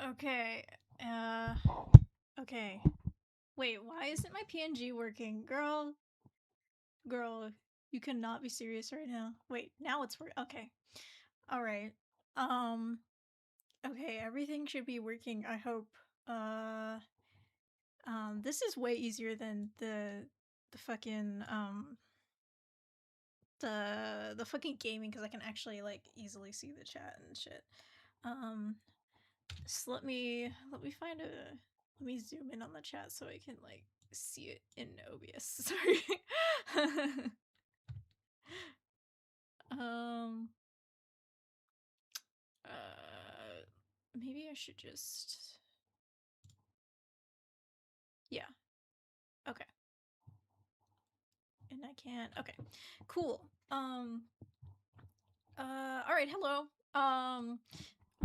Okay. Okay. Wait, why isn't my PNG working? Girl, you cannot be serious right now. Wait, now it's working. Okay. Alright. Um, okay, everything should be working, I hope. Uh, this is way easier than the fucking, the fucking gaming, because I can actually, like, easily see the chat and shit. So let me find a let me zoom in on the chat so I can like see it in OBS. Sorry. um maybe I should just yeah. Okay. And I can't. Okay. Cool. All right, hello.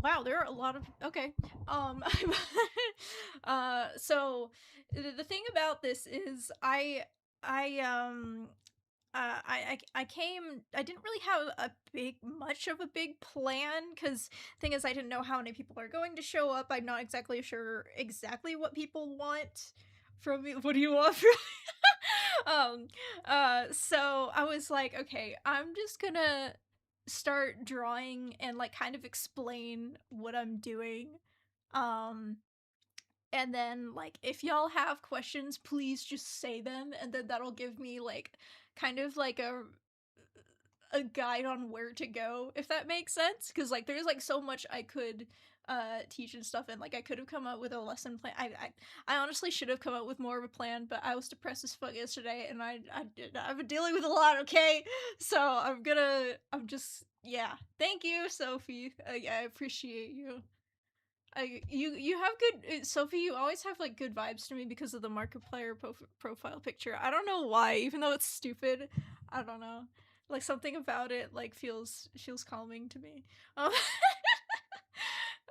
Wow, there are a lot of okay. Um so the thing about this is I I came. I didn't really have much of a big plan because thing is I didn't know how many people are going to show up. I'm not exactly sure exactly what people want from me. What do you want from me? So I was like, okay, I'm just gonna start drawing and like kind of explain what I'm doing. Um and then like if y'all have questions, please just say them and then that'll give me like kind of like a guide on where to go, if that makes sense, because like there's like so much I could teach and stuff, and like I could have come up with a lesson plan. I honestly should have come up with more of a plan, but I was depressed as fuck yesterday and I've been dealing with a lot. Okay, so I'm just yeah, thank you, Sophie. I appreciate you. You have good Sophie. You always have like good vibes to me because of the Markiplier profile picture. I don't know why, even though it's stupid. I don't know, like something about it like feels calming to me.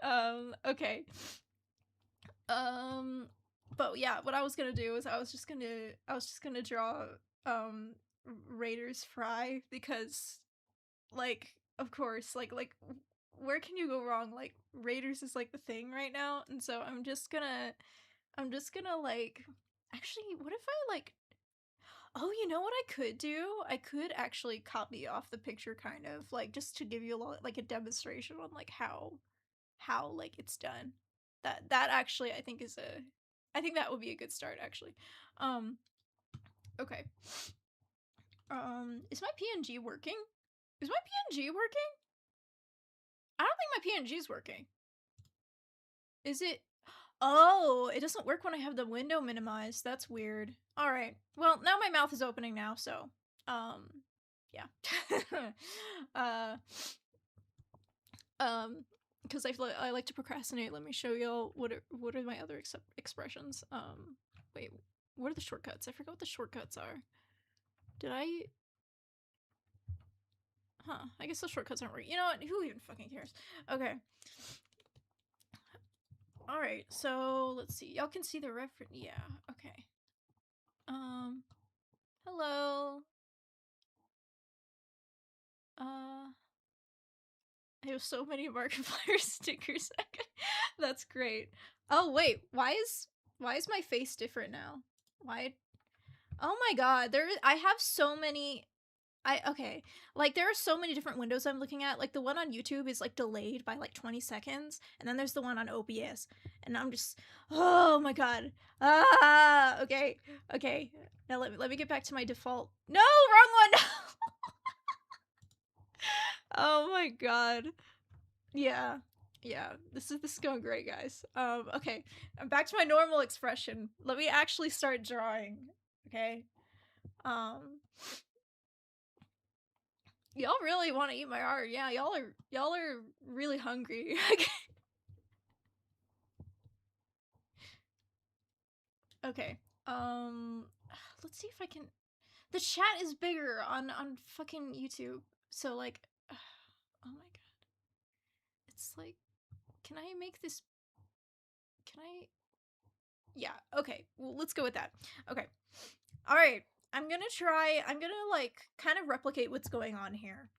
Um, okay. Um, but yeah, what I was gonna do is I was just gonna draw um Raiders Fry because like of course where can you go wrong? Like Raiders is like the thing right now, and so I'm just gonna like actually what if I like oh, you know what I could do? I could actually copy off the picture kind of like just to give you a lot like a demonstration on like how like it's done. That actually I think that would be a good start actually. Um okay. Is my PNG working? Is my PNG working? I don't think my PNG is working. Is it? Oh, it doesn't work when I have the window minimized. That's weird. All right. Well, now my mouth is opening now, so um yeah. uh because I like to procrastinate. Let me show y'all what are my other expressions. Wait, what are the shortcuts? I forgot what the shortcuts are. Did I Huh, I guess the shortcuts aren't working. You know what? Who even fucking cares? Okay. Alright, so let's see. Y'all can see the reference. Yeah, okay. Um, hello. I have so many Markiplier stickers. That's great. Oh wait, why is my face different now? Why? Oh my god, I have so many okay, like there are so many different windows I'm looking at. Like the one on YouTube is like delayed by like 20 seconds, and then there's the one on OBS, and I'm just oh my god. Ah, okay. Okay. Now let me get back to my default. No, wrong one. Oh my god. Yeah. Yeah. This is going great, guys. Okay. I'm back to my normal expression. Let me actually start drawing. Okay? Um Y'all really want to eat my art. Yeah, y'all are really hungry. Okay. Um let's see if I can the chat is bigger on fucking YouTube. So like oh my god. It's like can I make this can I yeah, okay. Well, let's go with that. Okay. All right. I'm going to like kind of replicate what's going on here.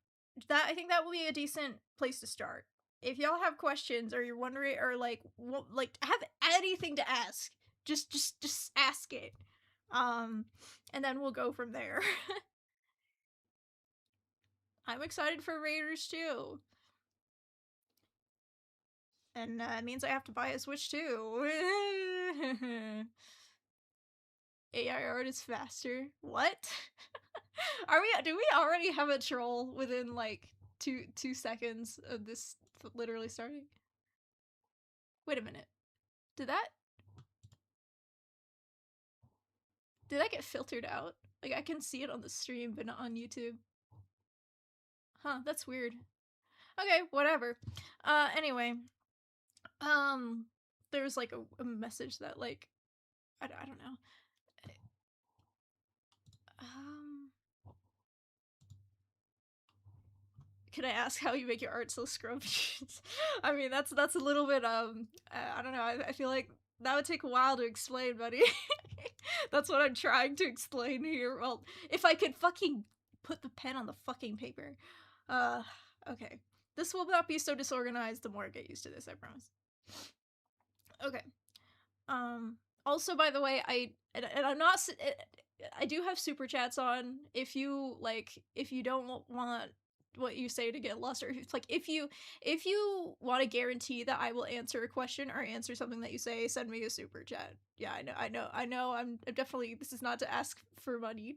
That I think that will be a decent place to start. if y'all have questions or you're wondering or like have anything to ask, just ask it. Um, and then we'll go from there. I'm excited for Raiders too. And it means I have to buy a Switch too. AI art is faster. What? Are we? Do we already have a troll within like two seconds of this literally starting? Wait a minute. Did that did that get filtered out? Like I can see it on the stream, but not on YouTube. Huh? That's weird. Okay, whatever. Anyway, um, there's like a message that like I don't know. Um, can I ask how you make your art so scrumptious? I mean, that's a little bit I don't know. I feel like that would take a while to explain, buddy. That's what I'm trying to explain here. Well, if I could fucking put the pen on the fucking paper. Uh, okay. This will not be so disorganized the more I get used to this, I promise. Okay. Um, also, by the way, and I'm not. I do have super chats on. If you don't want what you say to get lost, or if you want to guarantee that I will answer a question or answer something that you say, send me a super chat. Yeah, I know. I'm definitely. This is not to ask for money.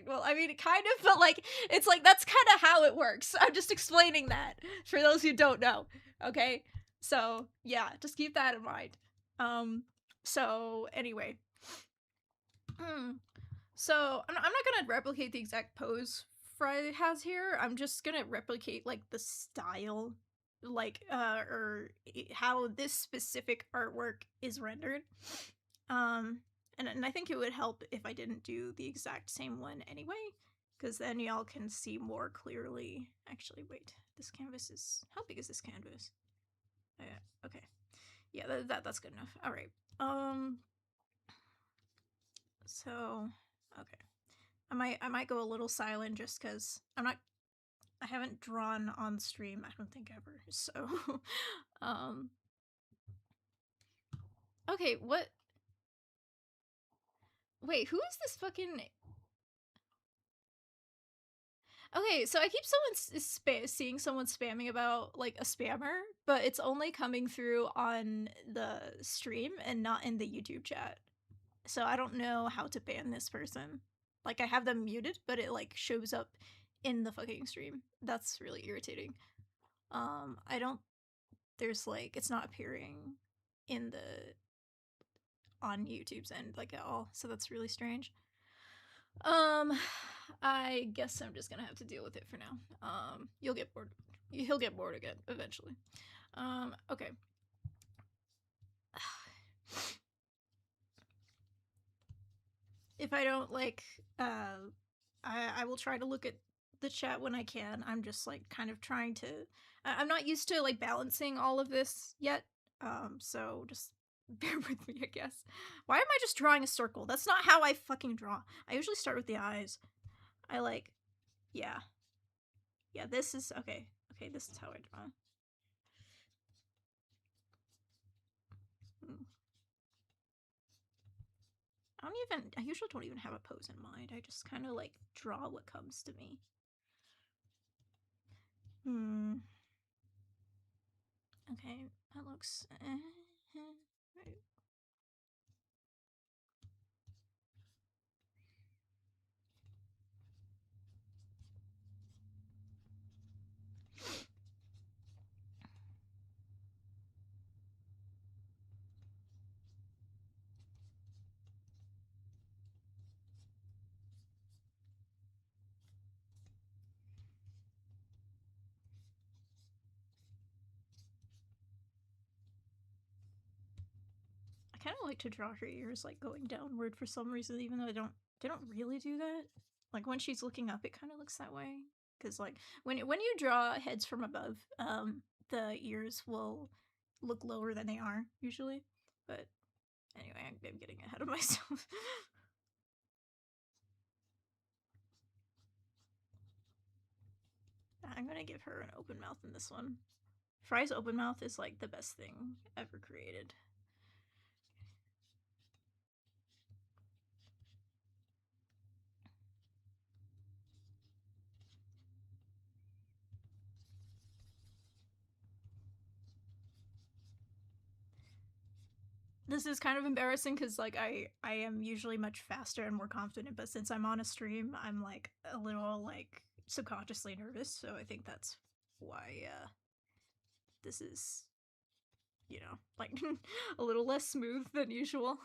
Well, I mean, kind of, but like, it's like that's kind of how it works. I'm just explaining that for those who don't know. Okay, so yeah, just keep that in mind. So anyway, so I'm not gonna replicate the exact pose Fry has here. I'm just gonna replicate like the style, like or how this specific artwork is rendered. Um, and I think it would help if I didn't do the exact same one anyway, because then y'all can see more clearly. Actually, wait, this canvas is how big is this canvas? Okay, yeah, that's good enough. All right. So, okay. I might go a little silent just because I haven't drawn on stream, I don't think ever. So um okay, what wait, who is this fucking Okay, so I keep seeing someone spamming about like a spammer, but it's only coming through on the stream and not in the YouTube chat. So I don't know how to ban this person. Like I have them muted, but it like shows up in the fucking stream. That's really irritating. I don't there's like it's not appearing in the on YouTube's end like at all. So that's really strange. Um I guess I'm just gonna have to deal with it for now. You'll get bored. He'll get bored again eventually. Okay. If I don't like I will try to look at the chat when I can. I'm just like kind of trying to I'm not used to like balancing all of this yet. So just bear with me, I guess. Why am I just drawing a circle? That's not how I fucking draw. I usually start with the eyes. I like yeah. Yeah, this is okay. Okay, this is how I draw. Hmm. I usually don't even have a pose in mind. I just kind of like draw what comes to me. Okay, that looks right. I kind of like to draw her ears like going downward for some reason, even though they don't really do that. Like when she's looking up, it kind of looks that way. Because like when you draw heads from above, the ears will look lower than they are usually. But anyway, I'm getting ahead of myself. I'm gonna give her an open mouth in this one. Fry's open mouth is like the best thing ever created. This is kind of embarrassing because like I am usually much faster and more confident, but since I'm on a stream, I'm like a little like subconsciously nervous. So I think that's why this is, you know, like a little less smooth than usual.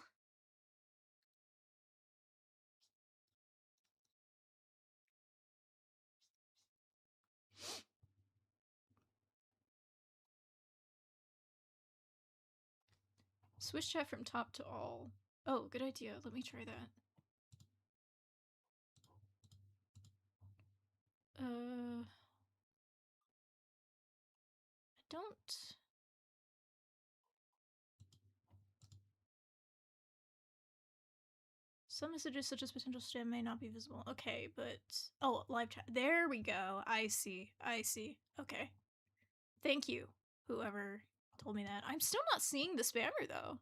Switch chat from top to all. Oh, good idea. Let me try that. I don't. Some messages, such as potential spam, may not be visible. Okay, but oh, live chat. There we go. I see. I see. Okay. Thank you, whoever told me that. I'm still not seeing the spammer though.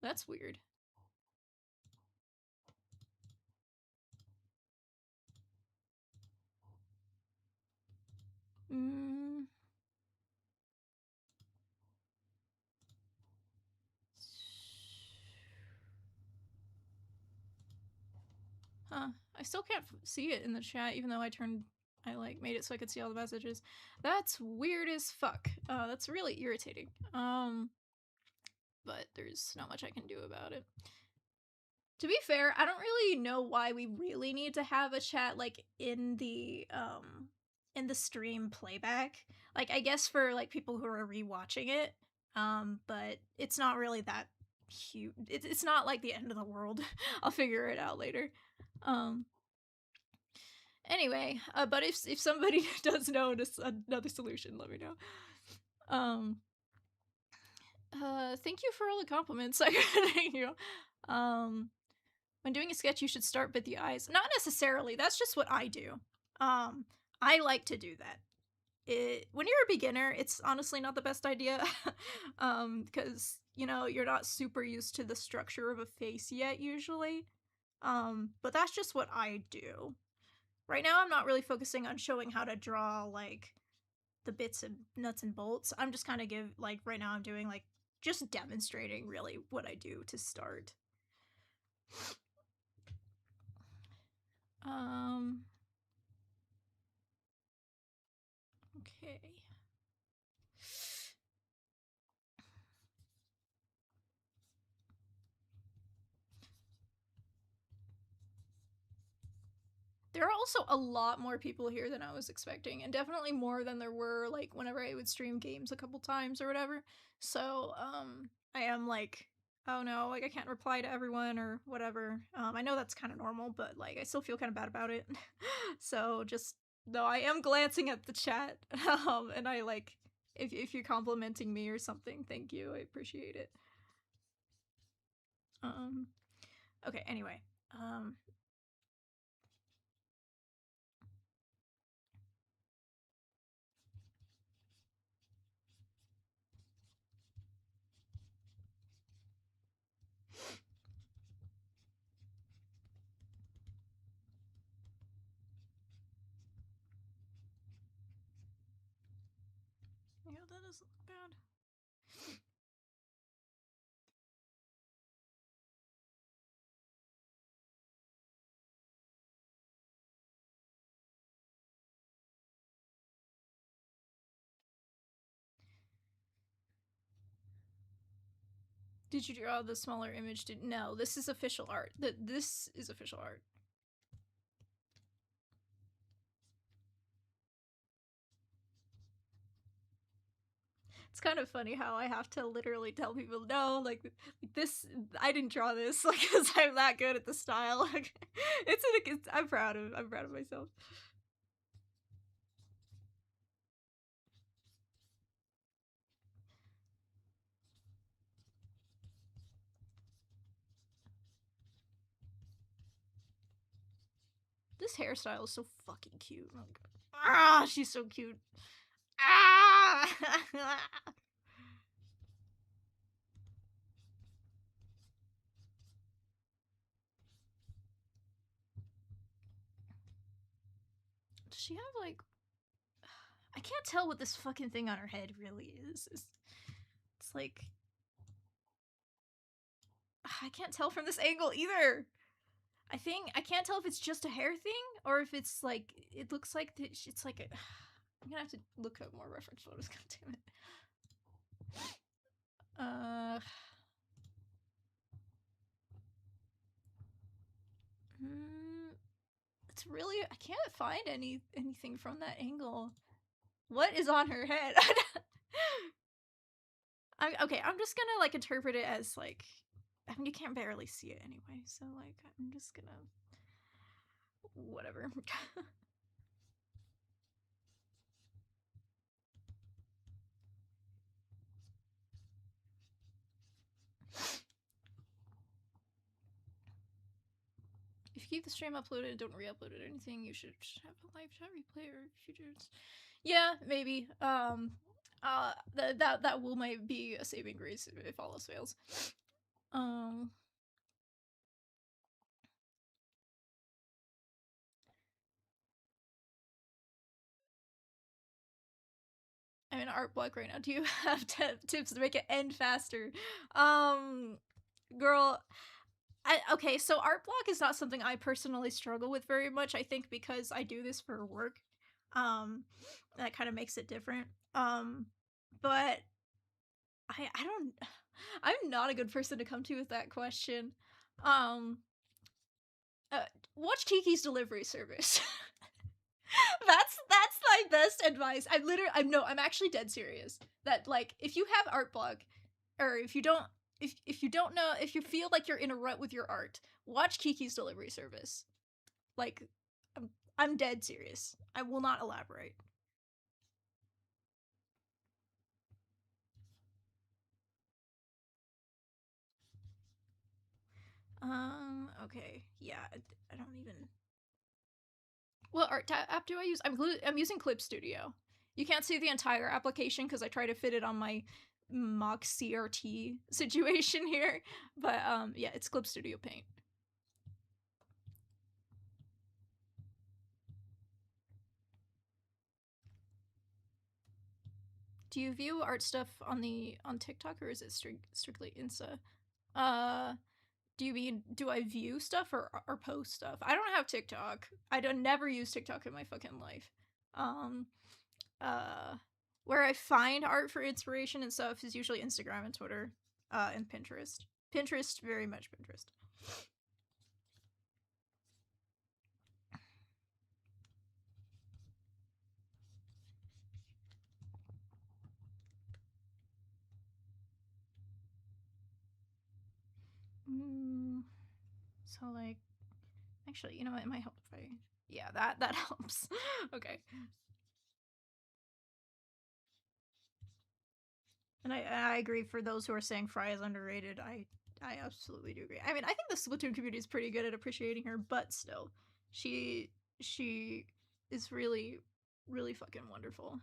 That's weird. Mm. Huh. I still can't see it in the chat, even though I like made it so I could see all the messages. That's weird as fuck. That's really irritating. But there's not much I can do about it. To be fair, I don't really know why we really need to have a chat like in the stream playback. Like I guess for like people who are rewatching it. But it's not really that huge. It's not like the end of the world. I'll figure it out later. Anyway, but if somebody does know another solution, let me know. Thank you for all the compliments. Thank you. When doing a sketch, you should start with the eyes. Not necessarily. That's just what I do. I like to do that. When you're a beginner, it's honestly not the best idea. Because, you know, you're not super used to the structure of a face yet, usually. But that's just what I do. Right now, I'm not really focusing on showing how to draw, like, the bits and nuts and bolts. I'm just kind of right now I'm doing, like, just demonstrating, really, what I do to start. Okay. There are also a lot more people here than I was expecting, and definitely more than there were, like, whenever I would stream games a couple times or whatever. So, I am like, oh no, like, I can't reply to everyone or whatever. I know that's kind of normal, but, like, I still feel kind of bad about it. So, just, no, I am glancing at the chat, and I, like, if you're complimenting me or something, thank you, I appreciate it. Okay, anyway, yeah, that doesn't look bad. Did you draw the smaller image? No, this is official art. This is official art. It's kind of funny how I have to literally tell people, no, like this, I didn't draw this, like, because I'm that good at the style. Like, I'm proud of myself. This hairstyle is so fucking cute. Oh, God. Ah, she's so cute. Ah! Does she have like? I can't tell what this fucking thing on her head really is. It's like I can't tell from this angle either. I can't tell if it's just a hair thing or if it's like it looks like it's like a. I'm gonna have to look up more reference photos. God damn it. It's really I can't find anything from that angle. What is on her head? Okay, I'm just gonna like interpret it as like I mean you can't barely see it anyway, so like I'm just gonna whatever. If you keep the stream uploaded and don't re-upload it or anything, you should have a live chat replay or futures. Yeah, maybe. That will might be a saving grace if all else fails. I'm in art block right now. Do you have tips to make it end faster? Girl, okay, so art block is not something I personally struggle with very much. I think because I do this for work, that kind of makes it different. But I don't. I'm not a good person to come to with that question. Um, watch Kiki's delivery service. that's my best advice. I'm actually dead serious. That like if you have art block, or if you don't know if you feel like you're in a rut with your art, watch Kiki's delivery service. Like I'm dead serious. I will not elaborate. Okay. Yeah, I don't even. What art app do I use? I'm using Clip Studio. You can't see the entire application because I try to fit it on my mock CRT situation here, but yeah, it's Clip Studio Paint. Do you view art stuff on TikTok or is it strictly Insta? Do you mean do I view stuff or post stuff? I don't have TikTok. I don't never use TikTok in my fucking life. Where I find art for inspiration and stuff is usually Instagram and Twitter, and Pinterest. Pinterest, very much Pinterest. So like, actually, you know what? It might help if I. Yeah, that helps. Okay. And I agree. For those who are saying Fry is underrated, I absolutely do agree. I mean, I think the Splatoon community is pretty good at appreciating her, but still, she is really fucking wonderful.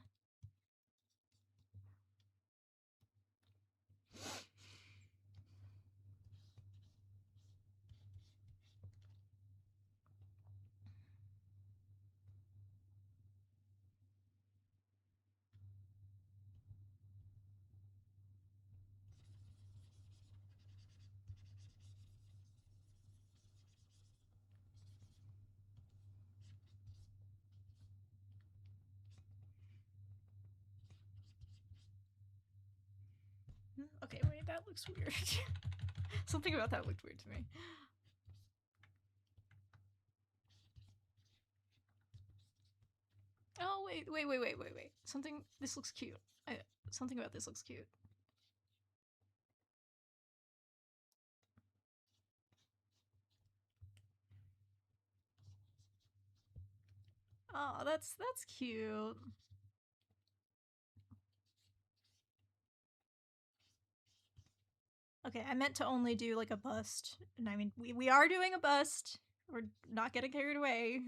Okay, wait, that looks weird. Something about that looked weird to me. Oh, wait. This looks cute. Something about this looks cute. Oh, that's cute. Okay, I meant to only do like a bust. And I mean, we are doing a bust. We're not getting carried away.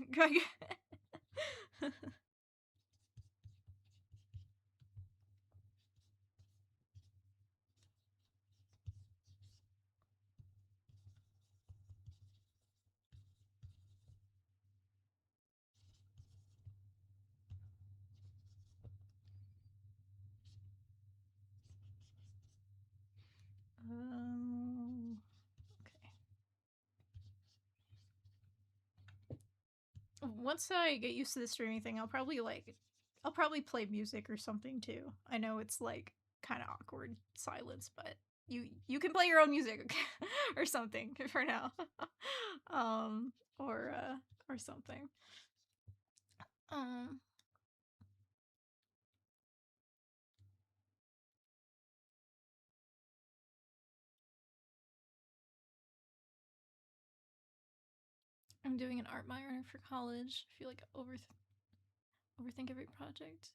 Once I get used to the streaming thing, I'll probably play music or something too. I know it's like kind of awkward silence, but you can play your own music okay? Or something for now. um or something. Um I'm doing an art minor for college. I feel like overthink every project.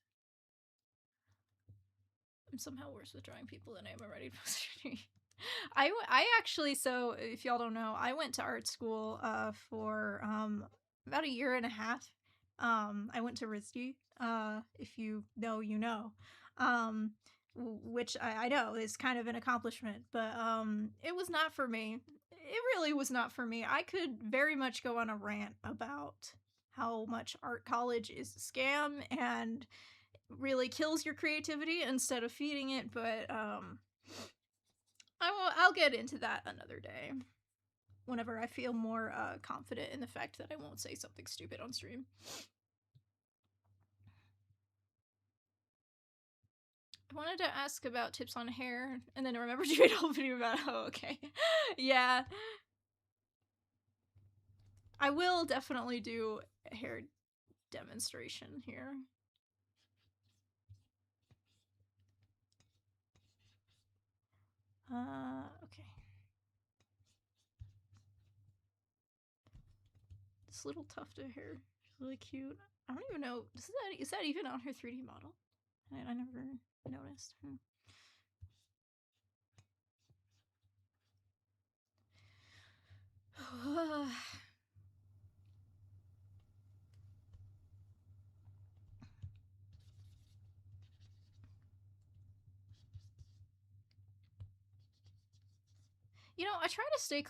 I'm somehow worse with drawing people than I am already poster. I actually, so if y'all don't know, I went to art school for about a year and a half. I went to riji. If you know, you know. Um, which I know is kind of an accomplishment, but it was not for me. It really was not for me. I could very much go on a rant about how much art college is a scam and really kills your creativity instead of feeding it, but I'll get into that another day whenever I feel more confident in the fact that I won't say something stupid on stream. I wanted to ask about tips on hair, and then I remembered you made a whole video about. Oh, okay, yeah. I will definitely do a hair demonstration here. Okay. This little tuft of hair, really cute. I don't even know. Is that even on her 3D model? I never noticed. You know, I try to stay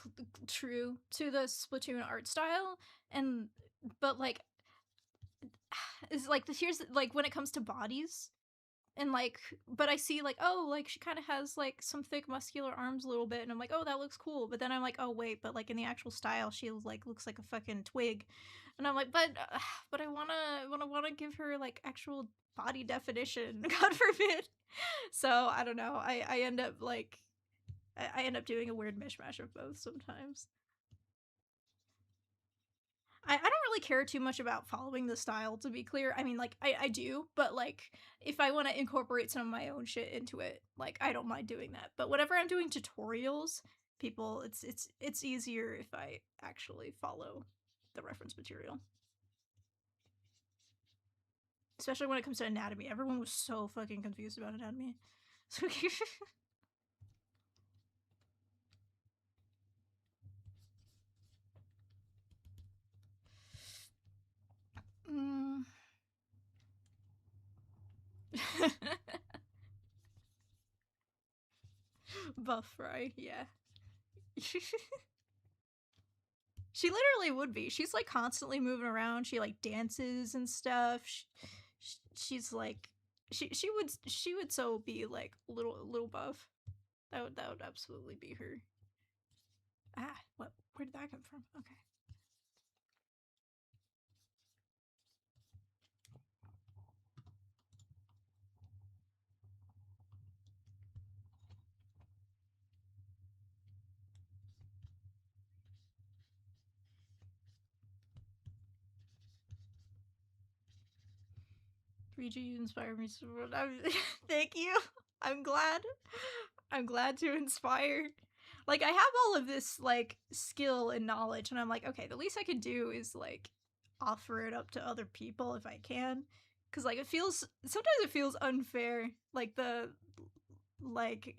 true to the Splatoon art style, and but like, is like here's like when it comes to bodies, and like, but I see like, oh, like she kind of has like some thick muscular arms a little bit, and I'm like, oh, that looks cool. But then I'm like, oh wait, but like in the actual style, she like looks like a fucking twig, and I'm like, but I wanna give her like actual body definition. God forbid. So I don't know. I end up like I end up doing a weird mishmash of both sometimes. I don't really care too much about following the style, to be clear. I mean, like, I do, but like, if I want to incorporate some of my own shit into it, like, I don't mind doing that. But whenever I'm doing tutorials, people, it's easier if I actually follow the reference material. Especially when it comes to anatomy. Everyone was so fucking confused about anatomy. mm. Buff fry, yeah. She literally would be. She's like constantly moving around. She like dances and stuff. She's like she would so be like little buff. That would absolutely be her. Ah, what? Where did that come from? Okay. Riji, you inspire me so much. Thank you. I'm glad. I'm glad to inspire. Like I have all of this like skill and knowledge, and I'm like, okay, the least I could do is like offer it up to other people if I can, because like it feels sometimes it feels unfair. Like the like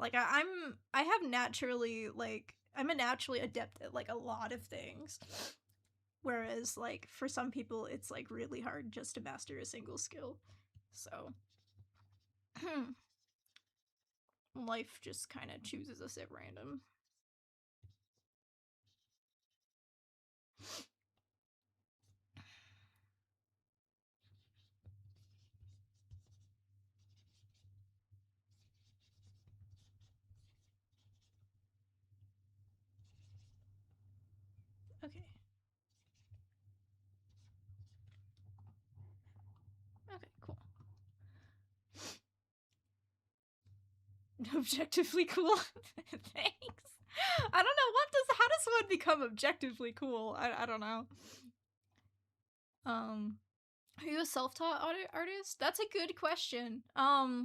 I have naturally like I'm a naturally adept at like a lot of things, whereas like for some people it's like really hard just to master a single skill. So life just kind of chooses us at random. Okay. Objectively cool. Thanks. I don't know what does how does one become objectively cool? I don't know. Um, are you a self-taught artist? That's a good question. I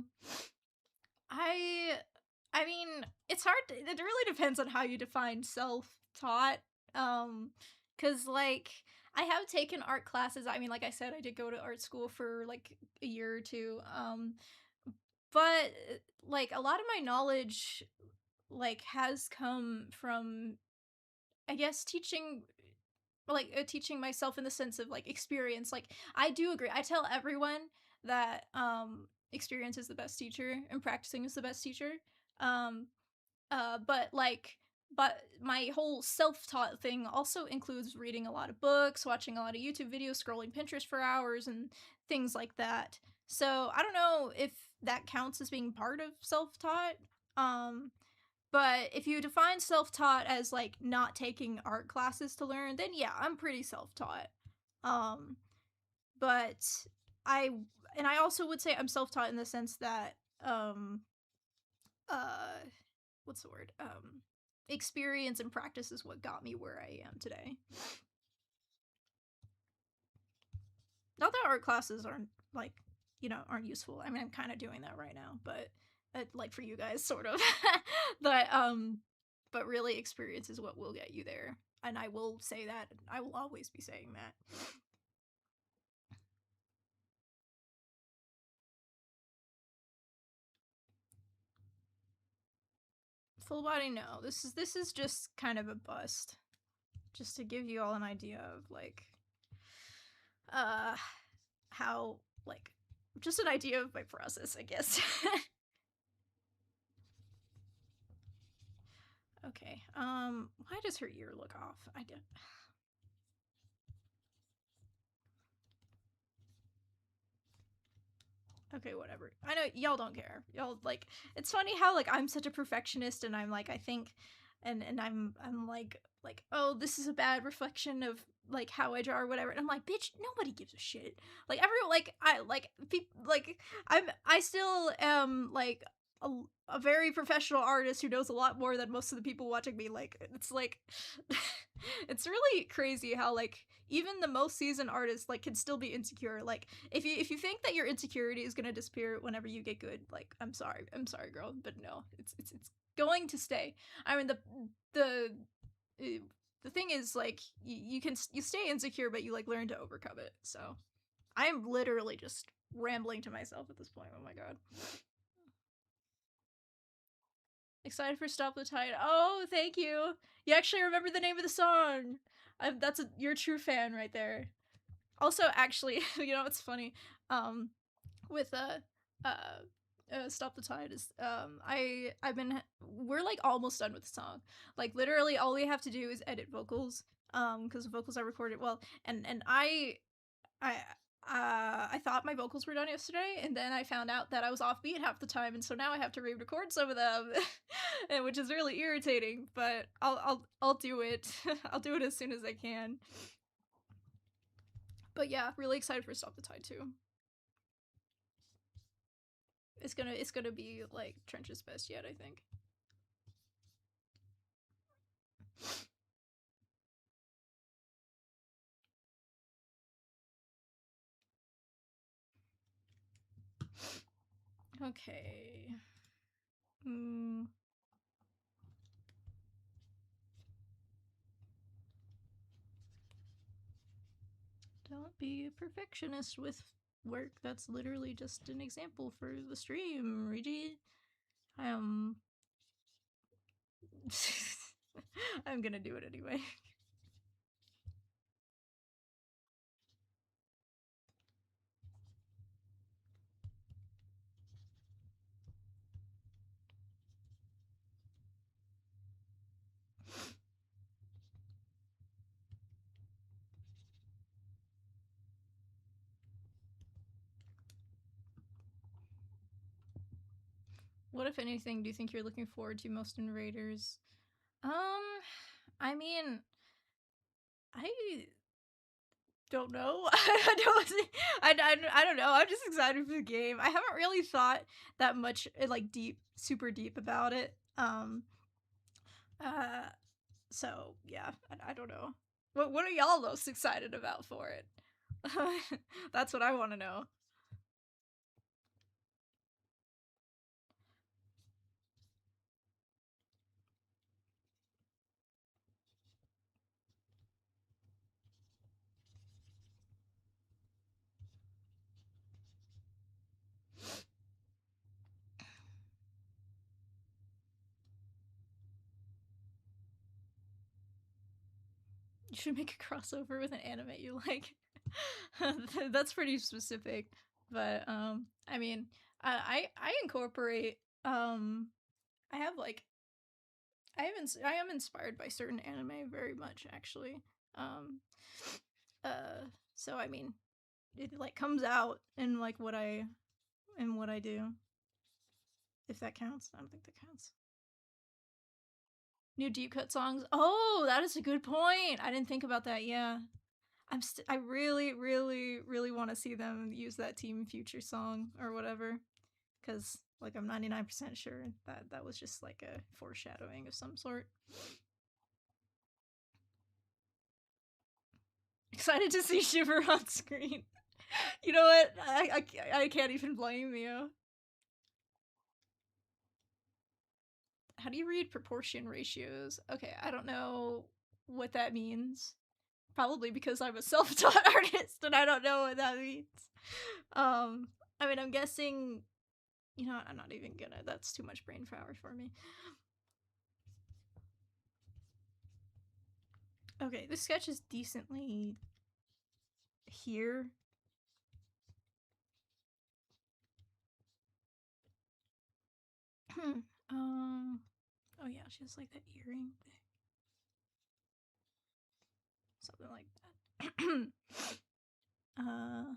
I mean, it's hard to, it really depends on how you define self-taught. Um, cuz like I have taken art classes. I mean, like I said, I did go to art school for like a year or two. But like a lot of my knowledge like has come from I guess teaching myself in the sense of like experience. Like I do agree. I tell everyone that experience is the best teacher and practicing is the best teacher. Um but like but my whole self-taught thing also includes reading a lot of books, watching a lot of YouTube videos, scrolling Pinterest for hours and things like that. So, I don't know if that counts as being part of self-taught. Um but if you define self-taught as like not taking art classes to learn, then yeah, I'm pretty self-taught. Um but I I also would say I'm self-taught in the sense that uh what's the word? Experience and practice is what got me where I am today. Not that art classes aren't like, aren't useful. I mean, I'm kind of doing that right now, but like for you guys sort of. But really experience is what will get you there. And I will say that. I will always be saying that. Full body no. This is just kind of a bust. Just to give you all an idea of like uh how like just an idea of my process, I guess. Okay. Why does her ear look off? I don't. Okay, whatever. I know y'all don't care. Y'all like it's funny how like I'm such a perfectionist and I'm like I think and I'm like oh this is a bad reflection of like how I draw or whatever. And I'm like bitch nobody gives a shit. Like everyone like I like people like I still am like a, a very professional artist who knows a lot more than most of the people watching me. Like it's really crazy how like even the most seasoned artists like can still be insecure. Like if you think that your insecurity is gonna disappear whenever you get good, like I'm sorry, girl, but no, it's going to stay. I mean the uh, the thing is like you stay insecure, but you like learn to overcome it. So I am literally just rambling to myself at this point. Oh my god. Excited for Stop the Tide. Oh, thank you. You actually remember the name of the song. You're a true fan right there. Also, actually, you know what's funny? Um, with Stop the Tide is I've been we're like almost done with the song. Like literally, all we have to do is edit vocals. Because the vocals are recorded well, and I I thought my vocals were done yesterday, and then I found out that I was off beat half the time, and so now I have to re-record some of them, and which is really irritating. But I'll do it. I'll do it as soon as I can. But yeah, really excited for Stop the Tide too. It's gonna be like Trench's best yet, I think. Okay. Hmm. Don't be a perfectionist with work. That's literally just an example for the stream, Riji. Um, I'm gonna do it anyway. What, if anything, do you think you're looking forward to most in Raiders? Um, I mean, I Don't know. I don't. I don't know. I'm just excited for the game. I haven't really thought that much, like deep, super deep about it. Uh. So yeah, I don't know. What are y'all most excited about for it? That's what I want to know. You should make a crossover with an anime you like. That's pretty specific, but I mean, I incorporate I have like I am inspired by certain anime very much actually. Um, so I mean, it like comes out in like what I do. If that counts, I don't think that counts. New deep cut songs. Oh, that is a good point. I didn't think about that. Yeah, I really, really, really want to see them use that Team Future song or whatever, because like I'm 99% sure that that was just like a foreshadowing of some sort. Excited to see Shiver on screen. You know what? I can't even blame you. How do you read proportion ratios? Okay, I don't know what that means. Probably because I'm a self-taught artist and I don't know what that means. Um, I mean, I'm guessing. You know, I'm not even gonna. That's too much brain power for me. Okay, this sketch is decently here. um. Oh yeah, she has like that earring thing, something like that. uh.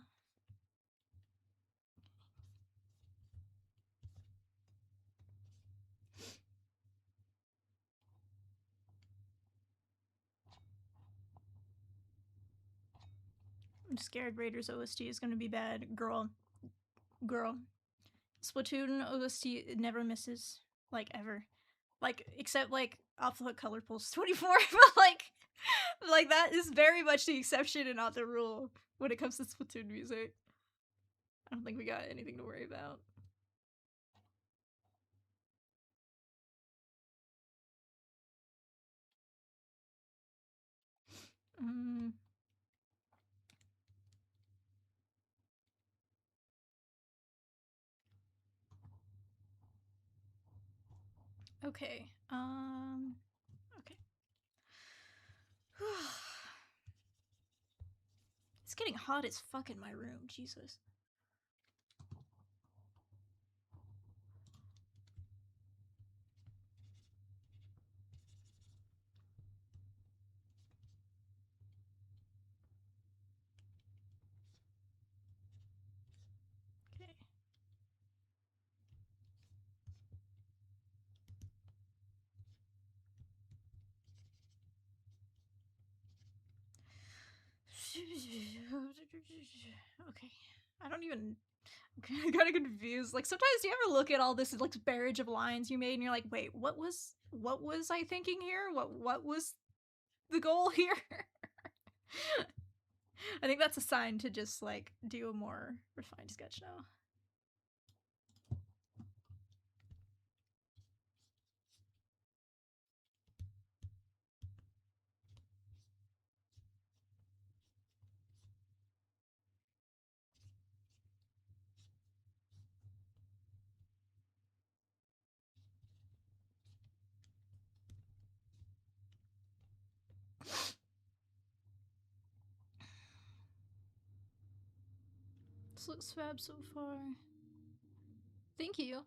I'm scared Raiders OST is gonna be bad. Girl. Splatoon OST never misses, like ever. Like except like Off the Hook Color Pulse 24, but like that is very much the exception and not the rule when it comes to Splatoon music. I don't think we got anything to worry about. Mm, okay. Okay. It's getting hot as fuck in my room. Jesus. Okay. Okay. I don't even. I'm kind of confused. Like sometimes, do you ever look at all this like barrage of lines you made, and you're like, wait, what was I thinking here? What was the goal here? I think that's a sign to just like do a more refined sketch now. This looks fab so far. Thank you.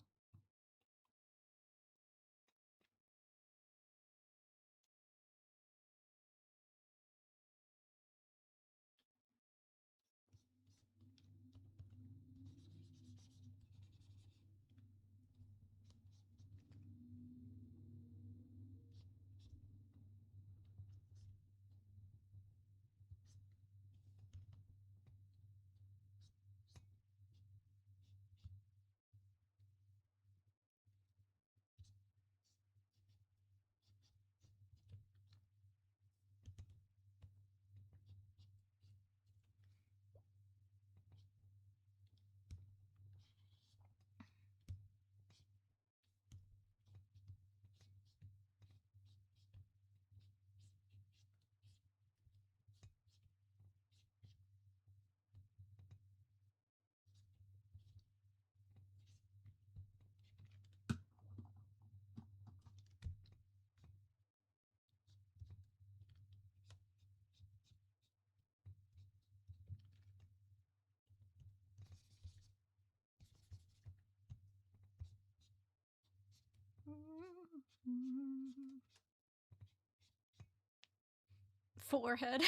Forehead.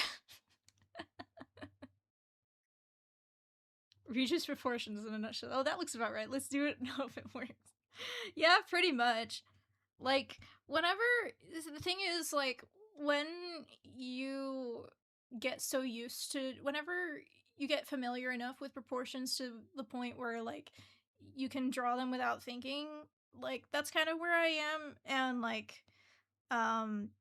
Regis proportions in a nutshell. Oh, that looks about right. Let's do it. No, if it works. Yeah, pretty much. Like, whenever. The thing is, like, when you get so used to. Whenever you get familiar enough with proportions to the point where, like, you can draw them without thinking, like, that's kind of where I am. And, like,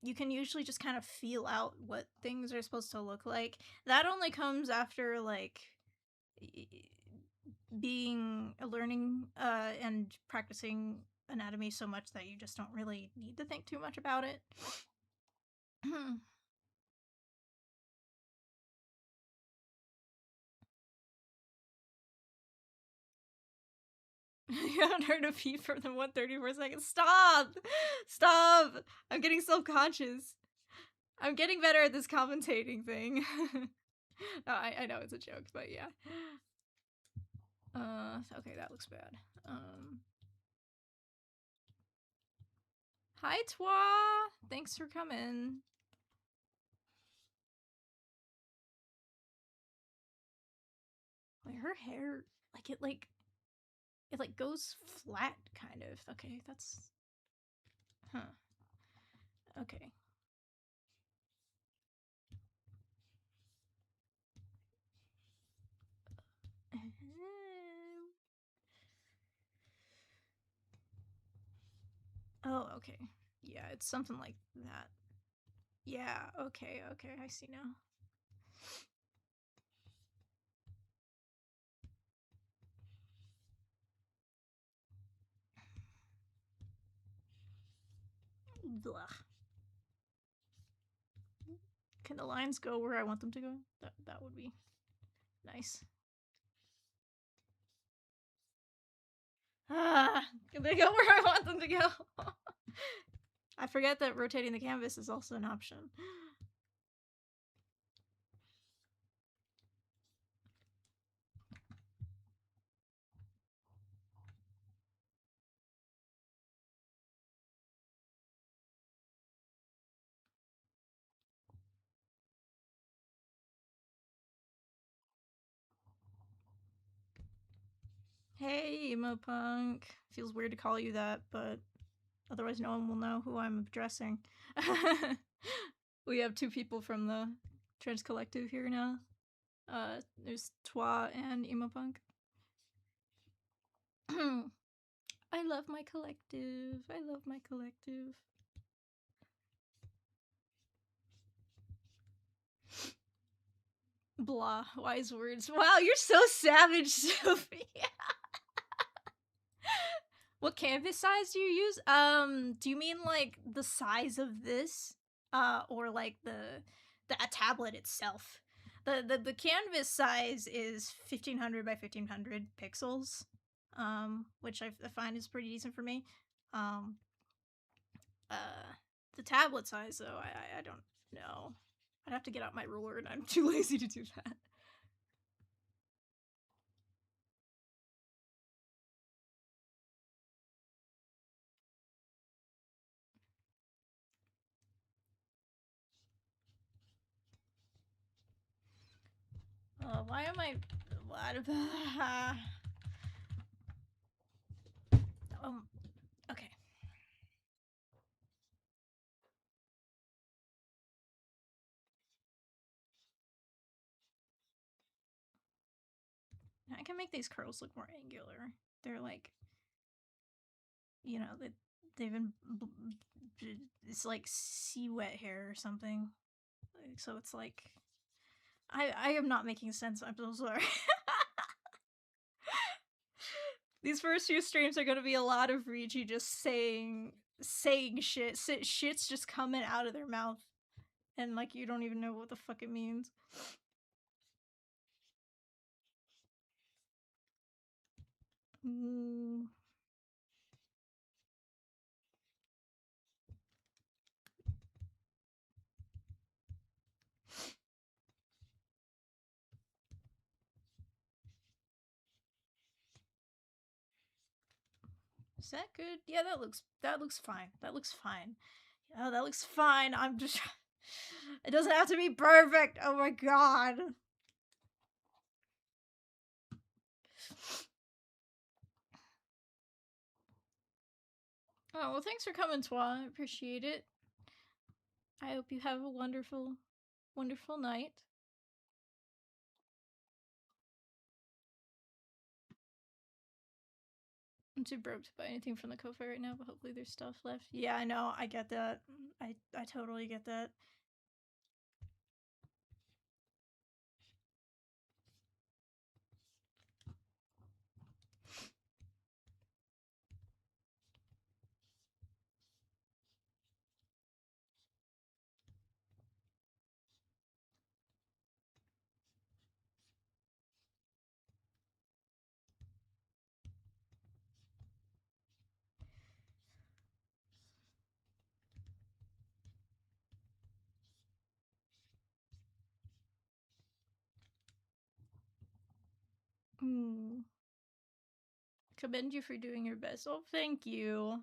you can usually just kind of feel out what things are supposed to look like. That only comes after, like, being learning and practicing anatomy so much that you just don't really need to think too much about it. You haven't heard a peep for the 134 seconds. Stop! Stop! I'm getting self-conscious. I'm getting better at this commentating thing. No, I know it's a joke, but yeah. Okay, that looks bad. Hi, Twa! Thanks for coming. Like, her hair, it goes flat, kind of. Okay, that's... Huh. Okay. Oh, okay. Yeah, it's something like that. Yeah, okay, I see now. Blah. Can the lines go where I want them to go? That would be nice. Ah, they go where I want them to go. I forget that rotating the canvas is also an option. Hey, emo punk. Feels weird to call you that, but otherwise no one will know who I'm addressing. We have two people from the Trans Collective here now. There's Twa and emo punk. I love my collective. I love my collective. Blah. Wise words. Wow, you're so savage, Sophie. What canvas size do you use? Do you mean like the size of this? Or like the a tablet itself? The canvas size is 1500 by 1500 pixels. Which I find is pretty decent for me. Um, the tablet size though, I don't know. I'd have to get out my ruler, and I'm too lazy to do that. Why am I? What about? Okay. I can make these curls look more angular. They're like, they've been. It's like sea wet hair or something. So it's like, I am not making sense. I'm so sorry. These first few streams are gonna be a lot of Riji just saying shit. Shit's just coming out of their mouth, and like you don't even know what the fuck it means. Ooh. Is that good? Yeah, that looks fine. That looks fine. Oh, that looks fine. I'm just it doesn't have to be perfect. Oh my god. Oh, well, thanks for coming, Twa. I appreciate it. I hope you have a wonderful, wonderful night. I'm too broke to buy anything from the Ko-Fi right now, but hopefully there's stuff left. Yeah, I know. I get that. I totally get that. Mm. Commend you for doing your best. Oh, thank you.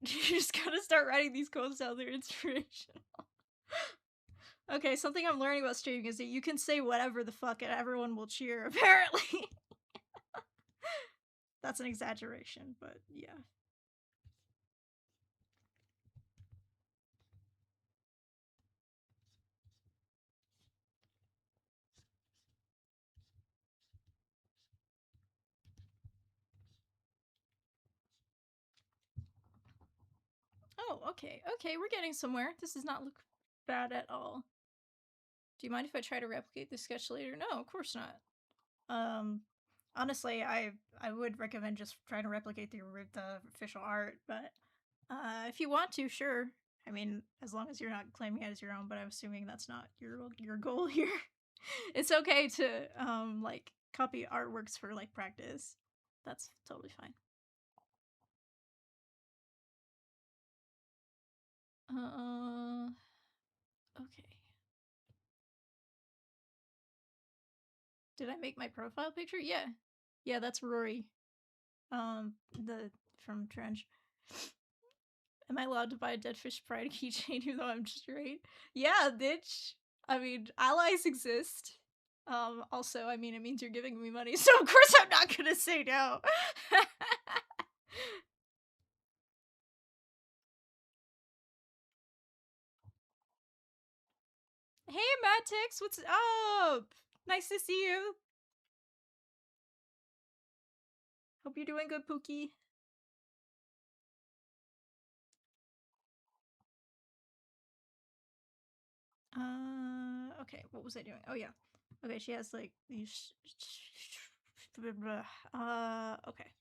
You just gotta start writing these quotes down. They're inspirational. Okay, something I'm learning about streaming is that you can say whatever the fuck and everyone will cheer, apparently. That's an exaggeration, but yeah. Oh, okay. Okay, we're getting somewhere. This does not look bad at all. Do you mind if I try to replicate this sketch later? No, of course not. Honestly, I would recommend just trying to replicate the official art, but if you want to, sure. I mean, as long as you're not claiming it as your own, but I'm assuming that's not your goal here. It's okay to like copy artworks for like practice. That's totally fine. Okay. Did I make my profile picture? Yeah. Yeah, that's Rory. The from Trench. Am I allowed to buy a Dead Fish Pride keychain even though I'm straight? Yeah, bitch. I mean, allies exist. Also, I mean, it means you're giving me money, so of course I'm not gonna say no. Hey, Matix, what's up? Nice to see you. Hope you're doing good, Pookie. Okay, what was I doing? Oh, yeah. Okay, she has, like, these... okay.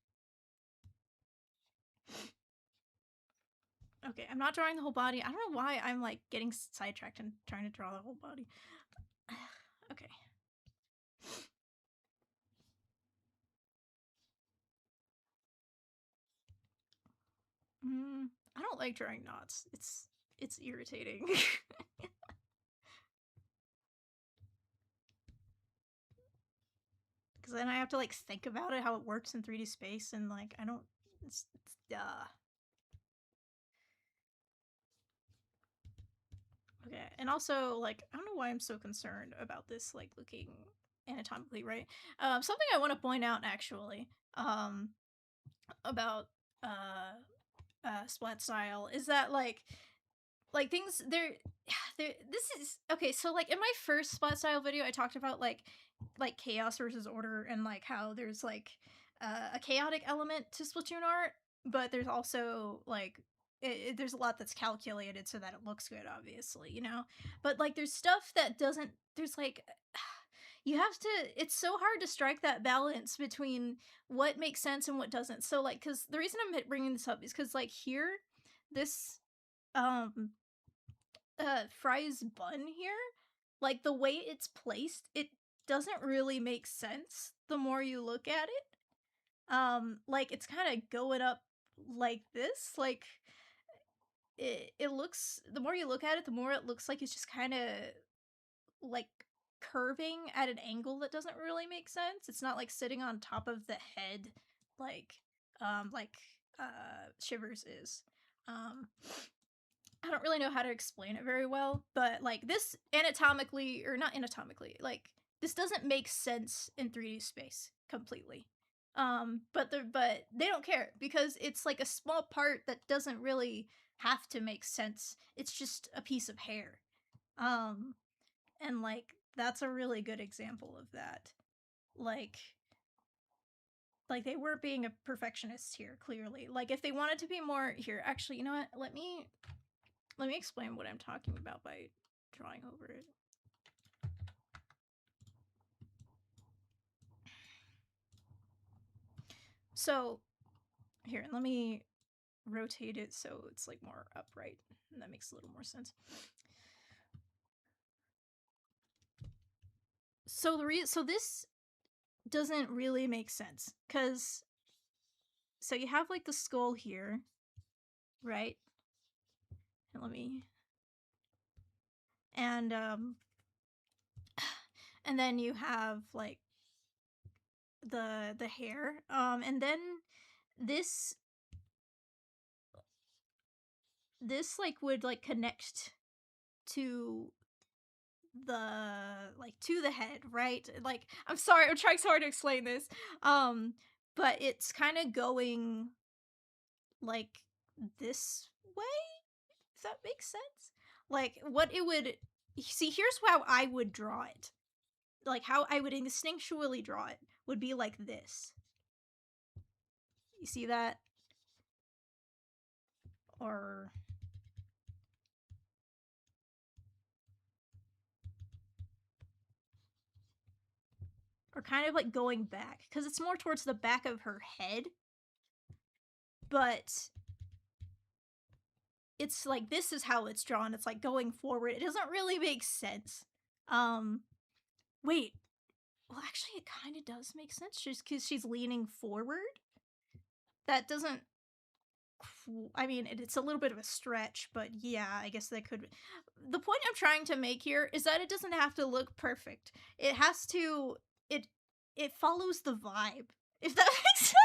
Okay, I'm not drawing the whole body. I don't know why I'm, like, getting sidetracked and trying to draw the whole body. Okay. I don't like drawing knots. It's irritating. Because then I have to, like, think about it, how it works in 3D space, and, like, I don't... It's Okay, and also, like, I don't know why I'm so concerned about this, like, looking anatomically right. Something I want to point out, actually, about, Splat Style is that, like things this is okay, so like in my first Splat Style video I talked about like chaos versus order and like how there's like a chaotic element to Splatoon art, but there's also like there's a lot that's calculated so that it looks good, obviously, you know, but like there's stuff that doesn't, there's like you have to, it's so hard to strike that balance between what makes sense and what doesn't. So like, because the reason I'm bringing this up is because like here, this um fries bun here, like the way it's placed, it doesn't really make sense the more you look at it. Like it's kind of going up like this, like it looks, the more you look at it, the more it looks like it's just kind of like curving at an angle that doesn't really make sense. It's not like sitting on top of the head like like Shivers is. Um I don't really know how to explain it very well, but like this anatomically or not anatomically, like this doesn't make sense in 3D space completely. But they don't care because it's like a small part that doesn't really have to make sense. It's just a piece of hair. Um and like that's a really good example of that. Like like they were being a perfectionist here clearly. Like if they wanted to be more here, actually, you know what? Let me explain what I'm talking about by drawing over it. So, here, let me rotate it so it's like more upright. And that makes a little more sense. So so this doesn't really make sense cuz so you have like the skull here, right? And let me and and then you have like the hair and then this this like would like connect to the like to the head, right? Like I'm sorry, I'm trying so hard to explain this. But it's kind of going like this way, if that makes sense. Like what it would see, here's how I would draw it. Like how I would instinctually draw it would be like this. You see that? Or kind of like going back because it's more towards the back of her head, but it's like this is how it's drawn. It's like going forward. It doesn't really make sense. Um wait. Well, actually it kind of does make sense just cuz she's leaning forward. That doesn't I mean, it's a little bit of a stretch, but yeah, I guess that could. The point I'm trying to make here is that it doesn't have to look perfect. It has to. It it follows the vibe. If that makes sense.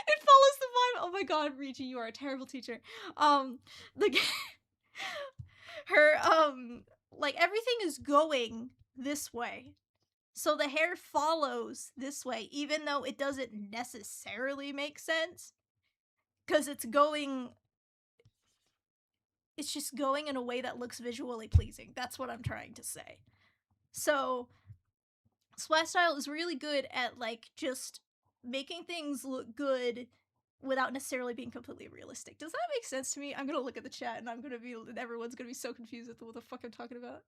It follows the vibe. Oh my god, Riji, you are a terrible teacher. The her like everything is going this way. So the hair follows this way even though it doesn't necessarily make sense cuz it's just going in a way that looks visually pleasing. That's what I'm trying to say. So Splash Style is really good at like just making things look good without necessarily being completely realistic. Does that make sense to me? I'm gonna look at the chat and everyone's gonna be so confused with what the fuck I'm talking about.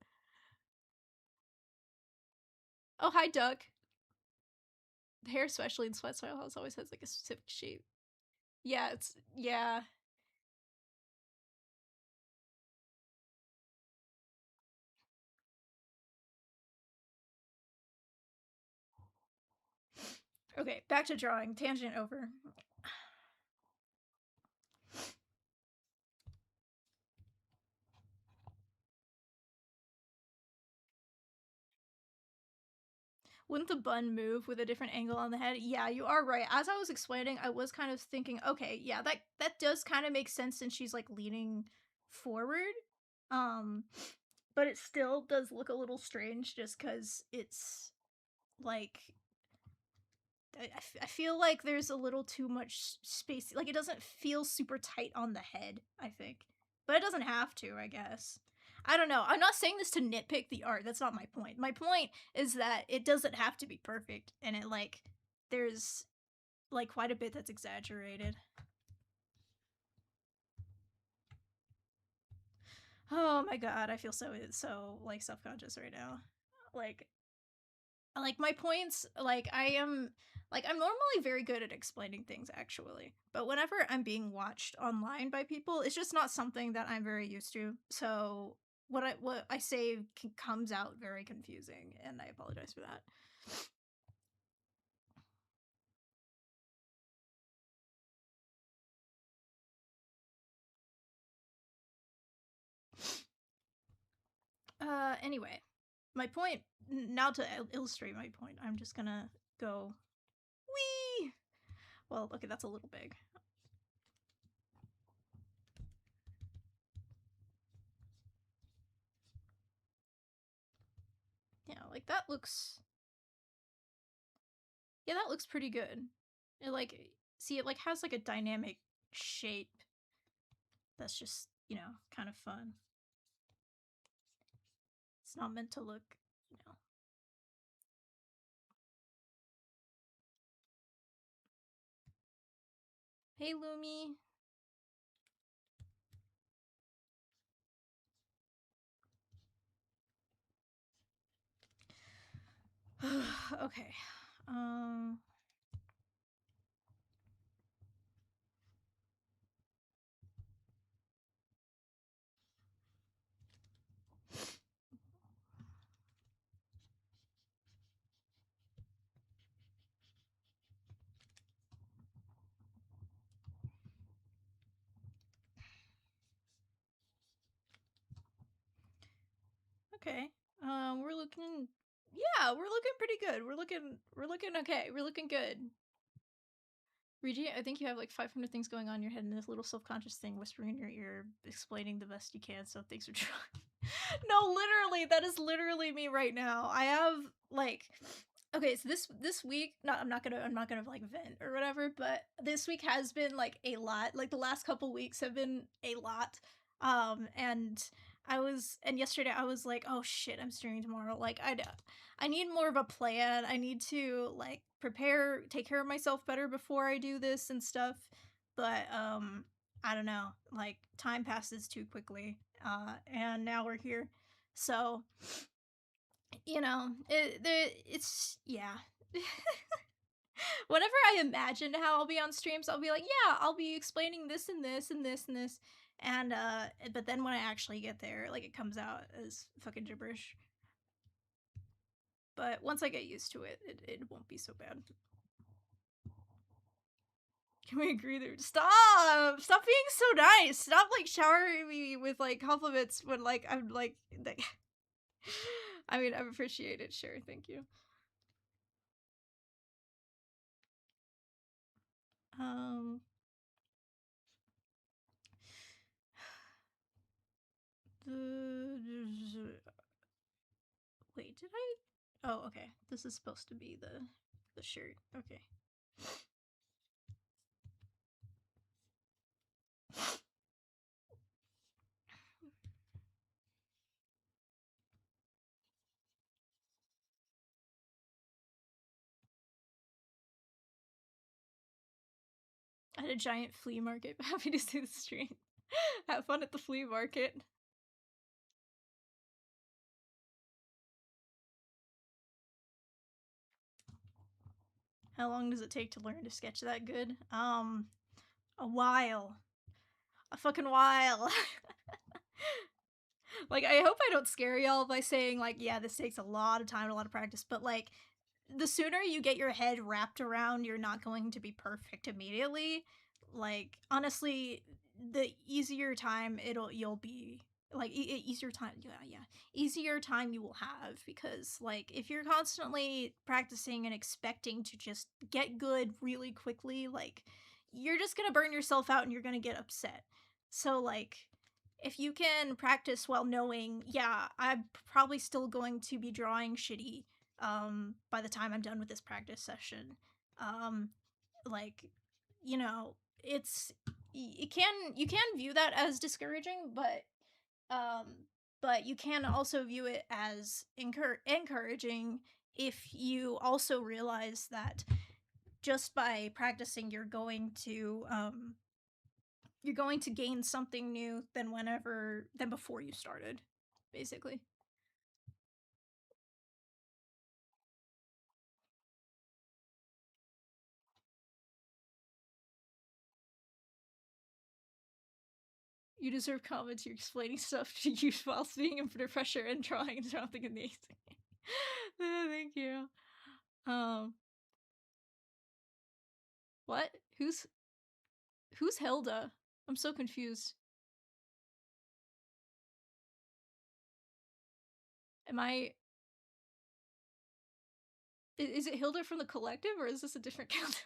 Oh, hi, Duck. The hair, especially in Sweat Style House, always has like a specific shape. Yeah, yeah. Okay, back to drawing. Tangent over. Wouldn't the bun move with a different angle on the head? Yeah, you are right. As I was explaining, I was kind of thinking, okay, yeah, that does kind of make sense since she's like leaning forward. Um, but it still does look a little strange just because it's like I feel like there's a little too much space. Like it doesn't feel super tight on the head, I think. But it doesn't have to, I guess. I don't know. I'm not saying this to nitpick the art. That's not my point. My point is that it doesn't have to be perfect and it like there's like quite a bit that's exaggerated. Oh my god, I feel so like self-conscious right now. Like my points, like I'm normally very good at explaining things actually, but whenever I'm being watched online by people, it's just not something that I'm very used to. So what I say comes out very confusing, and I apologize for that. Anyway, my point now to illustrate my point, I'm just gonna go wee. Well, okay, that's a little big. Yeah, like that looks. Yeah, that looks pretty good. It like see it like has like a dynamic shape that's just, kind of fun. It's not meant to look, you know. Hey Lumi. Okay. Um okay. We're looking yeah, we're looking pretty good. We're looking okay. We're looking good. Riji, I think you have like 500 things going on in your head and this little self-conscious thing whispering in your ear, explaining the best you can, so thanks for trying. No, literally, that is literally me right now. I have like okay, so this week, no, I'm not gonna like vent or whatever, but this week has been like a lot. Like the last couple weeks have been a lot. And yesterday I was like, oh shit, I'm streaming tomorrow. Like I need more of a plan. I need to like prepare, take care of myself better before I do this and stuff. But I don't know. Like time passes too quickly. And now we're here. So, it's yeah. Whenever I imagine how I'll be on streams, I'll be like, yeah, I'll be explaining this and this and this and this. And but then when I actually get there, like it comes out as fucking gibberish. But once I get used to it, it won't be so bad. Can we agree there? Stop being so nice. Stop like showering me with like compliments when like I'm like I mean, I appreciate it, sure, thank you. Um Wait, did I? Oh, okay. This is supposed to be the shirt. Okay. At a giant flea market. Happy to see the stream. Have fun at the flea market. How long does it take to learn to sketch that good? A while. A fucking while. Like, I hope I don't scare y'all by saying, like, yeah, this takes a lot of time, a lot of practice, but, like, the sooner you get your head wrapped around you're not going to be perfect immediately, like, honestly, the easier time you'll be, like, easier time, yeah, easier time you will have, because, like, if you're constantly practicing and expecting to just get good really quickly, like, you're just gonna burn yourself out and you're gonna get upset. So, like, if you can practice while knowing, yeah, I'm probably still going to be drawing shitty by the time I'm done with this practice session. Um like, it's you can view that as discouraging, um but you can also view it as encouraging if you also realize that just by practicing you're going to gain something new than before you started, basically. You deserve comments. You're explaining stuff to you whilst being under pressure and drawing something amazing. Thank you. Um, what? Who's Hilda? I'm so confused. Am I Is it Hilda from the Collective, or is this a different Hilda?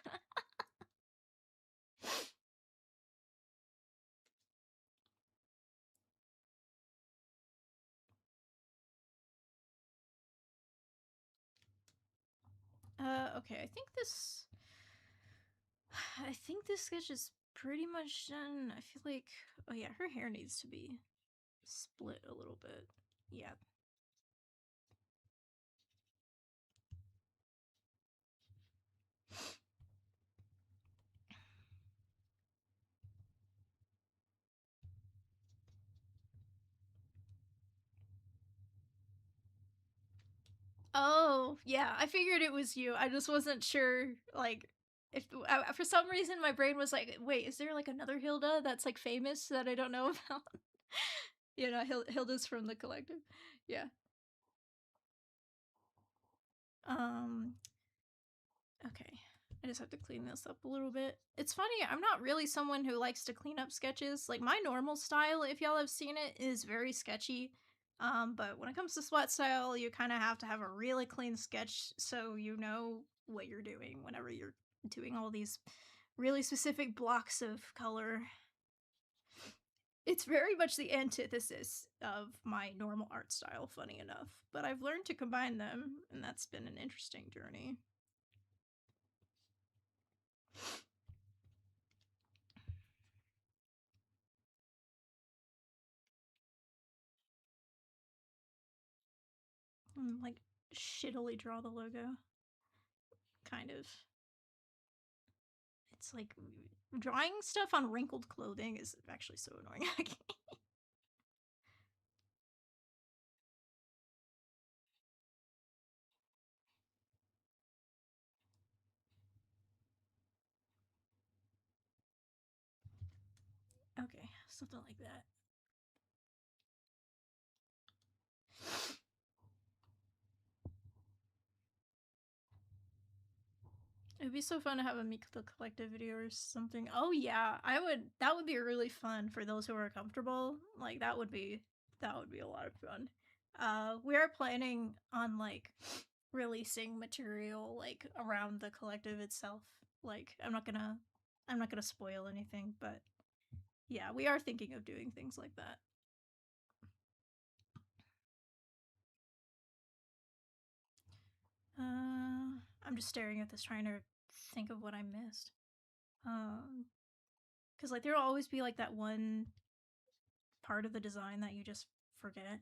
Okay, I think this sketch is pretty much done. I feel like, oh yeah, her hair needs to be split a little bit. Yeah. Oh, yeah, I figured it was you. I just wasn't sure, like, if for some reason my brain was like, wait, is there like another Hilda that's like famous that I don't know about? You know, Hilda's from the Collective. Yeah. Um, okay. I just have to clean this up a little bit. It's funny, I'm not really someone who likes to clean up sketches. Like my normal style, if y'all have seen it, is very sketchy. But when it comes to sweat style, you kind of have to have a really clean sketch so you know what you're doing whenever you're doing all these really specific blocks of color. It's very much the antithesis of my normal art style, funny enough. But I've learned to combine them, and that's been an interesting journey. Like shittily draw the logo. Kind of. It's like drawing stuff on wrinkled clothing is actually so annoying. Okay, something like that. It'd be so fun to have a Meek the Collective video or something. Oh yeah, I would. That would be really fun for those who are comfortable. Like that would be a lot of fun. We are planning on like releasing material like around the collective itself. Like I'm not gonna spoil anything, but yeah, we are thinking of doing things like that. I'm just staring at this, trying to think of what I missed. Because like there'll always be like that one part of the design that you just forget.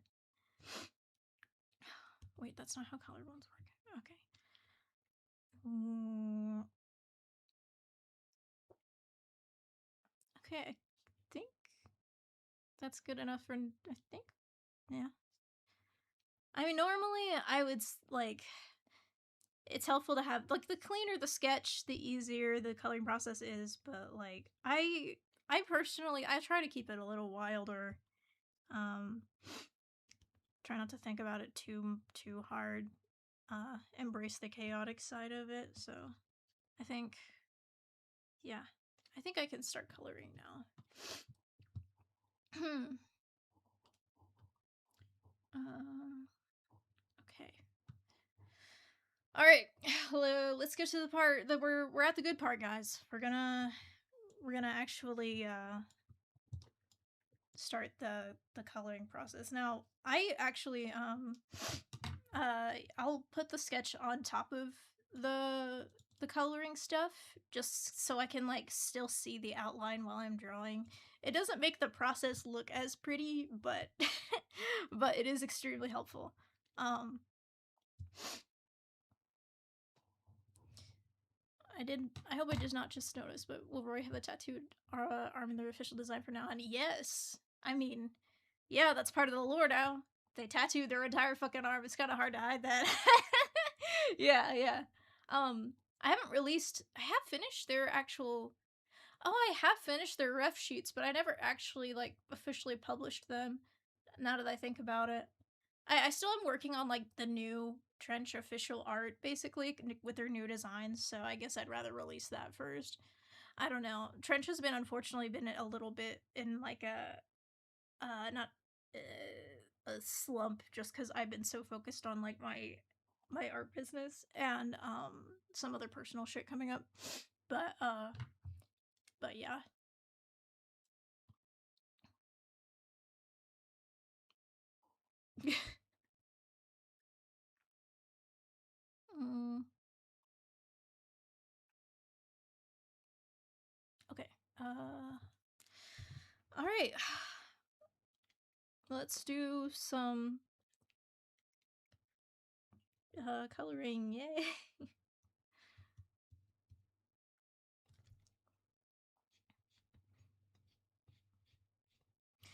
Wait, that's not how collarbones work. Okay. Mm, okay, I think that's good enough for. I think. Yeah. I mean, normally I would like. It's helpful to have like the cleaner the sketch, the easier the coloring process is. But like I personally, I try to keep it a little wilder. Um, try not to think about it too hard. Embrace the chaotic side of it. So I think, yeah, I think I can start coloring now. Okay. All right, let's get to the part that we're at the good part, guys. We're gonna actually start the coloring process. Now, I actually I'll put the sketch on top of the coloring stuff just so I can like still see the outline while I'm drawing. It doesn't make the process look as pretty, but but it is extremely helpful. Um I hope I did not just notice, but will Roy have a tattooed arm in their official design for now? And yes, I mean, yeah, that's part of the lore now. They tattooed their entire fucking arm. It's kind of hard to hide that. Yeah, yeah. I haven't released. I have finished their actual. Oh, I have finished their ref sheets, but I never actually like officially published them. Now that I think about it, I still am working on like the new Trench official art, basically with their new designs. So I guess I'd rather release that first. I don't know. Trench has been unfortunately been a little bit in like a not a slump just because I've been so focused on like my my art business and some other personal shit coming up. But yeah. mm, okay. All right. Let's do some coloring. Yay.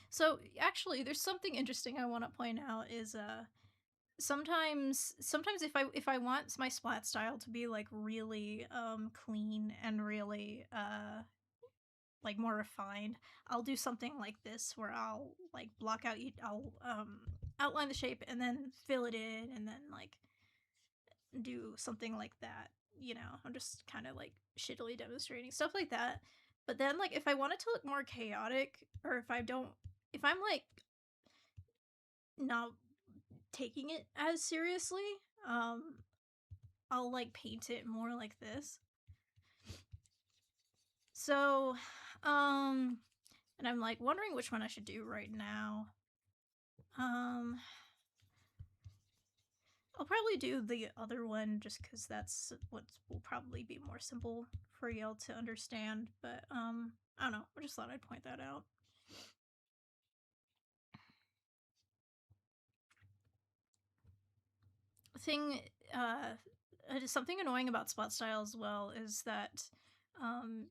So actually, there's something interesting I want to point out is sometimes if I want my splat style to be like really clean and really like more refined, I'll do something like this where I'll like block out I'll outline the shape and then fill it in and then like do something like that. I'm just kind of like shittily demonstrating stuff like that. But then like if I want it to look more chaotic, or if I'm like not taking it as seriously, um I'll like paint it more like this. So, and I'm like wondering which one I should do right now. Um, I'll probably do the other one just because that's what will probably be more simple for y'all to understand. But I don't know. I just thought I'd point that out. Thing, something annoying about spot style as well is that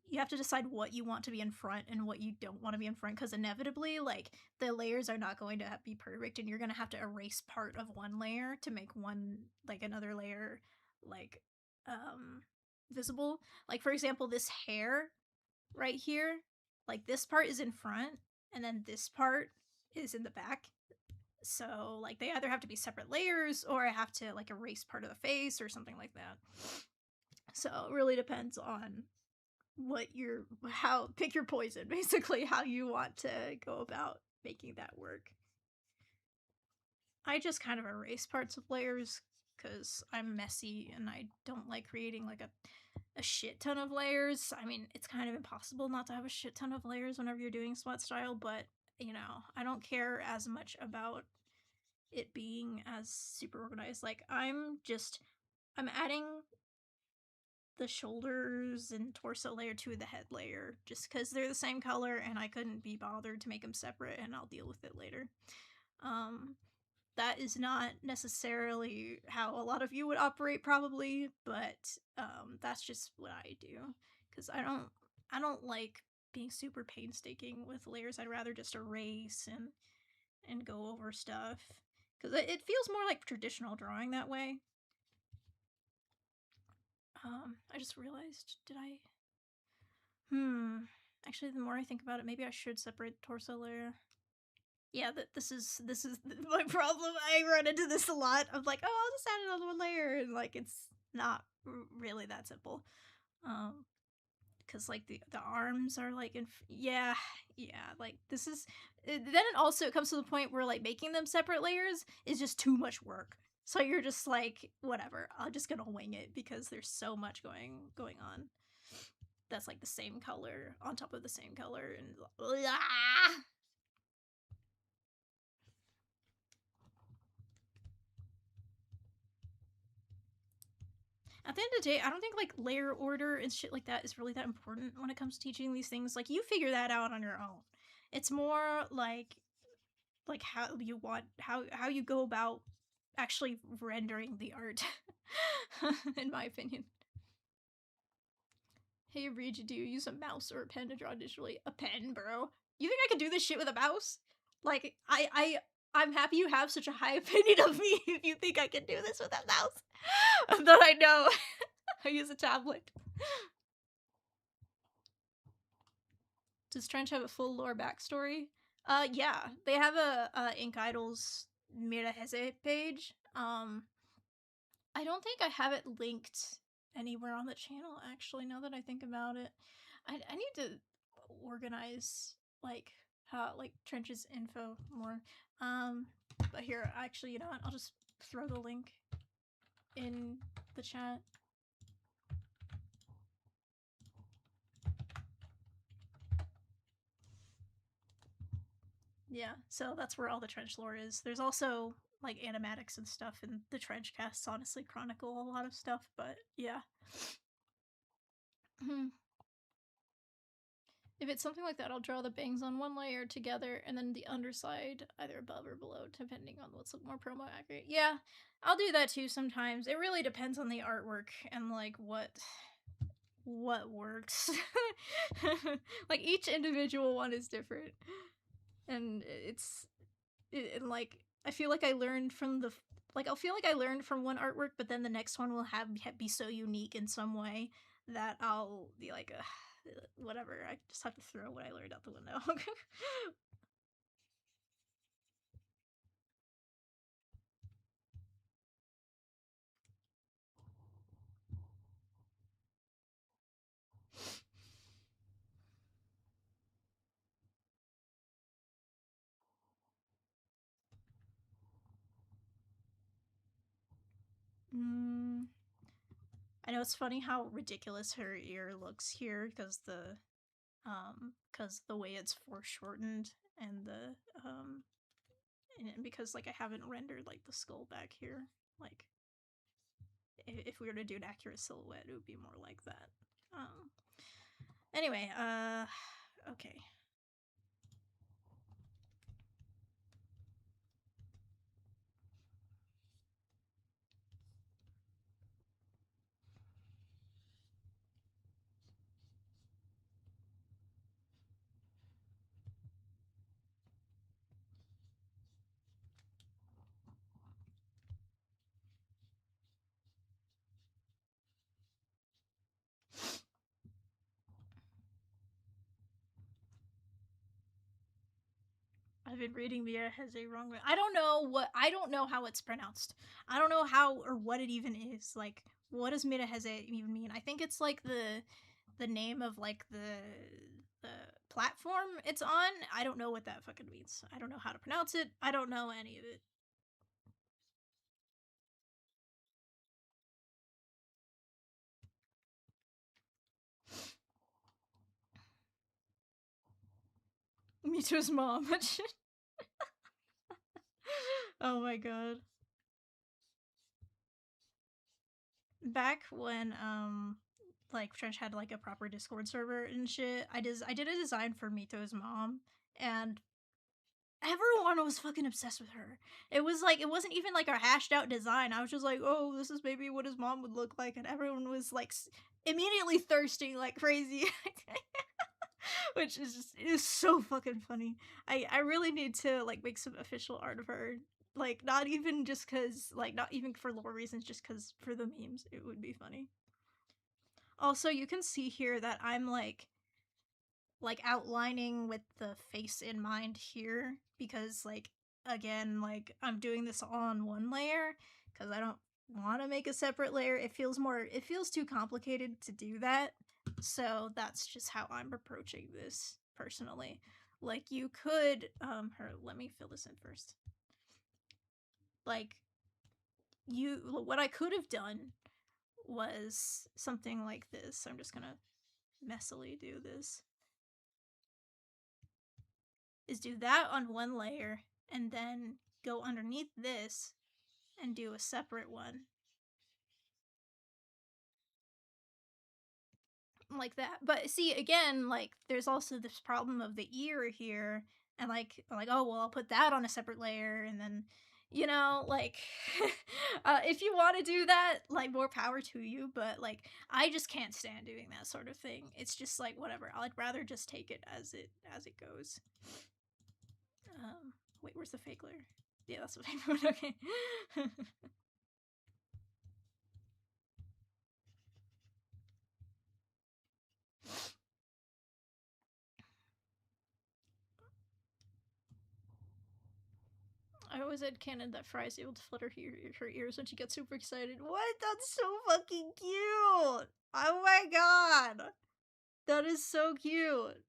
you have to decide what you want to be in front and what you don't want to be in front, because inevitably like the layers are not going to be perfect and you're going to have to erase part of one layer to make one like another layer like visible. Like for example, this hair right here, like this part is in front and then this part is in the back. So like they either have to be separate layers or I have to like erase part of the face or something like that. So it really depends on what your how pick your poison, basically how you want to go about making that work. I just kind of erase parts of layers because I'm messy and I don't like creating like a shit ton of layers. I mean, it's kind of impossible not to have a shit ton of layers whenever you're doing spot style, but I don't care as much about it being as super organized. Like I'm adding the shoulders and torso layer to the head layer just because they're the same color and I couldn't be bothered to make them separate, and I'll deal with it later. Um, that is not necessarily how a lot of you would operate, probably, but that's just what I do because I don't like being super painstaking with layers. I'd rather just erase and go over stuff because it feels more like traditional drawing that way. I just realized, did I? Actually, the more I think about it, maybe I should separate the torso layer. Yeah, this is my problem. I run into this a lot. I'm like, oh, I'll just add another layer, and like it's not really that simple. Because like the arms are like yeah, like this is then it also comes to the point where like making them separate layers is just too much work. So you're just like, whatever, I'm just gonna wing it because there's so much going on that's like the same color on top of the same color, and at the end of the day, I don't think like layer order and shit like that is really that important when it comes to teaching these things. Like you figure that out on your own. It's more like how you want how you go about actually rendering the art. In my opinion. Hey Riji, do you use a mouse or a pen to draw digitally? A pen, bro. You think I could do this shit with a mouse? Like I'm happy you have such a high opinion of me if you think I can do this with a mouse. Though I know I use a tablet. Does Trench have a full lore backstory? Yeah, they have a Ink Idol's Miraheze page. I don't think I have it linked anywhere on the channel, actually, now that I think about it. I need to organize like how like Trench's info more. But here, actually, you know what? I'll just throw the link in the chat. Yeah, so that's where all the trench lore is. There's also like animatics and stuff, and the trench casts honestly chronicle a lot of stuff, but yeah. If it's something like that, I'll draw the bangs on one layer together and then the underside either above or below, depending on what's more promo accurate. Yeah, I'll do that too sometimes. It really depends on the artwork and like what works. Like each individual one is different, and and like I feel like I learned from the like I'll feel like I learned from one artwork, but then the next one will be so unique in some way that I'll be like, whatever. I just have to throw what I learned out the window. mm, I know it's funny how ridiculous her ear looks here because the way it's foreshortened and the and because like I haven't rendered like the skull back here. Like if we were to do an accurate silhouette, it would be more like that. Um, anyway, okay. I've been reading Mira has a wrong way. I don't know how it's pronounced. I don't know how or what it even is. Like, what does Mira has even mean? I think it's like the name of like the platform it's on. I don't know what that fucking means. I don't know how to pronounce it. I don't know any of it. Mito's mom. Oh my god. Back when like Trench had like a proper Discord server and shit, I did a design for Mito's mom, and everyone was fucking obsessed with her. It was like it wasn't even like a hashed out design. I was just like, oh, this is maybe what his mom would look like, and everyone was like immediately thirsting like crazy. Which is just it is so fucking funny. I really need to like make some official art of her. Like not even just cause like not even for lore reasons, just cause for the memes, it would be funny. Also, you can see here that I'm like outlining with the face in mind here because like again like I'm doing this all on one layer because I don't want to make a separate layer. It feels too complicated to do that. So that's just how I'm approaching this personally. Like you could her let me fill this in first. Like you what I could have done was something like this. I'm just going to messily do this. Is do that on one layer and then go underneath this and do a separate one like that. But see, again, like there's also this problem of the ear here, and like I'm like, oh well, I'll put that on a separate layer, and then like if you want to do that, like more power to you. But like I just can't stand doing that sort of thing. It's just like whatever. I'd rather just take it as it goes. Wait, where's the fake layer? Yeah, that's what I put. Okay. I always had canon that Fry's able to flutter her ears when she gets super excited. What? That's so fucking cute! Oh my god! That is so cute!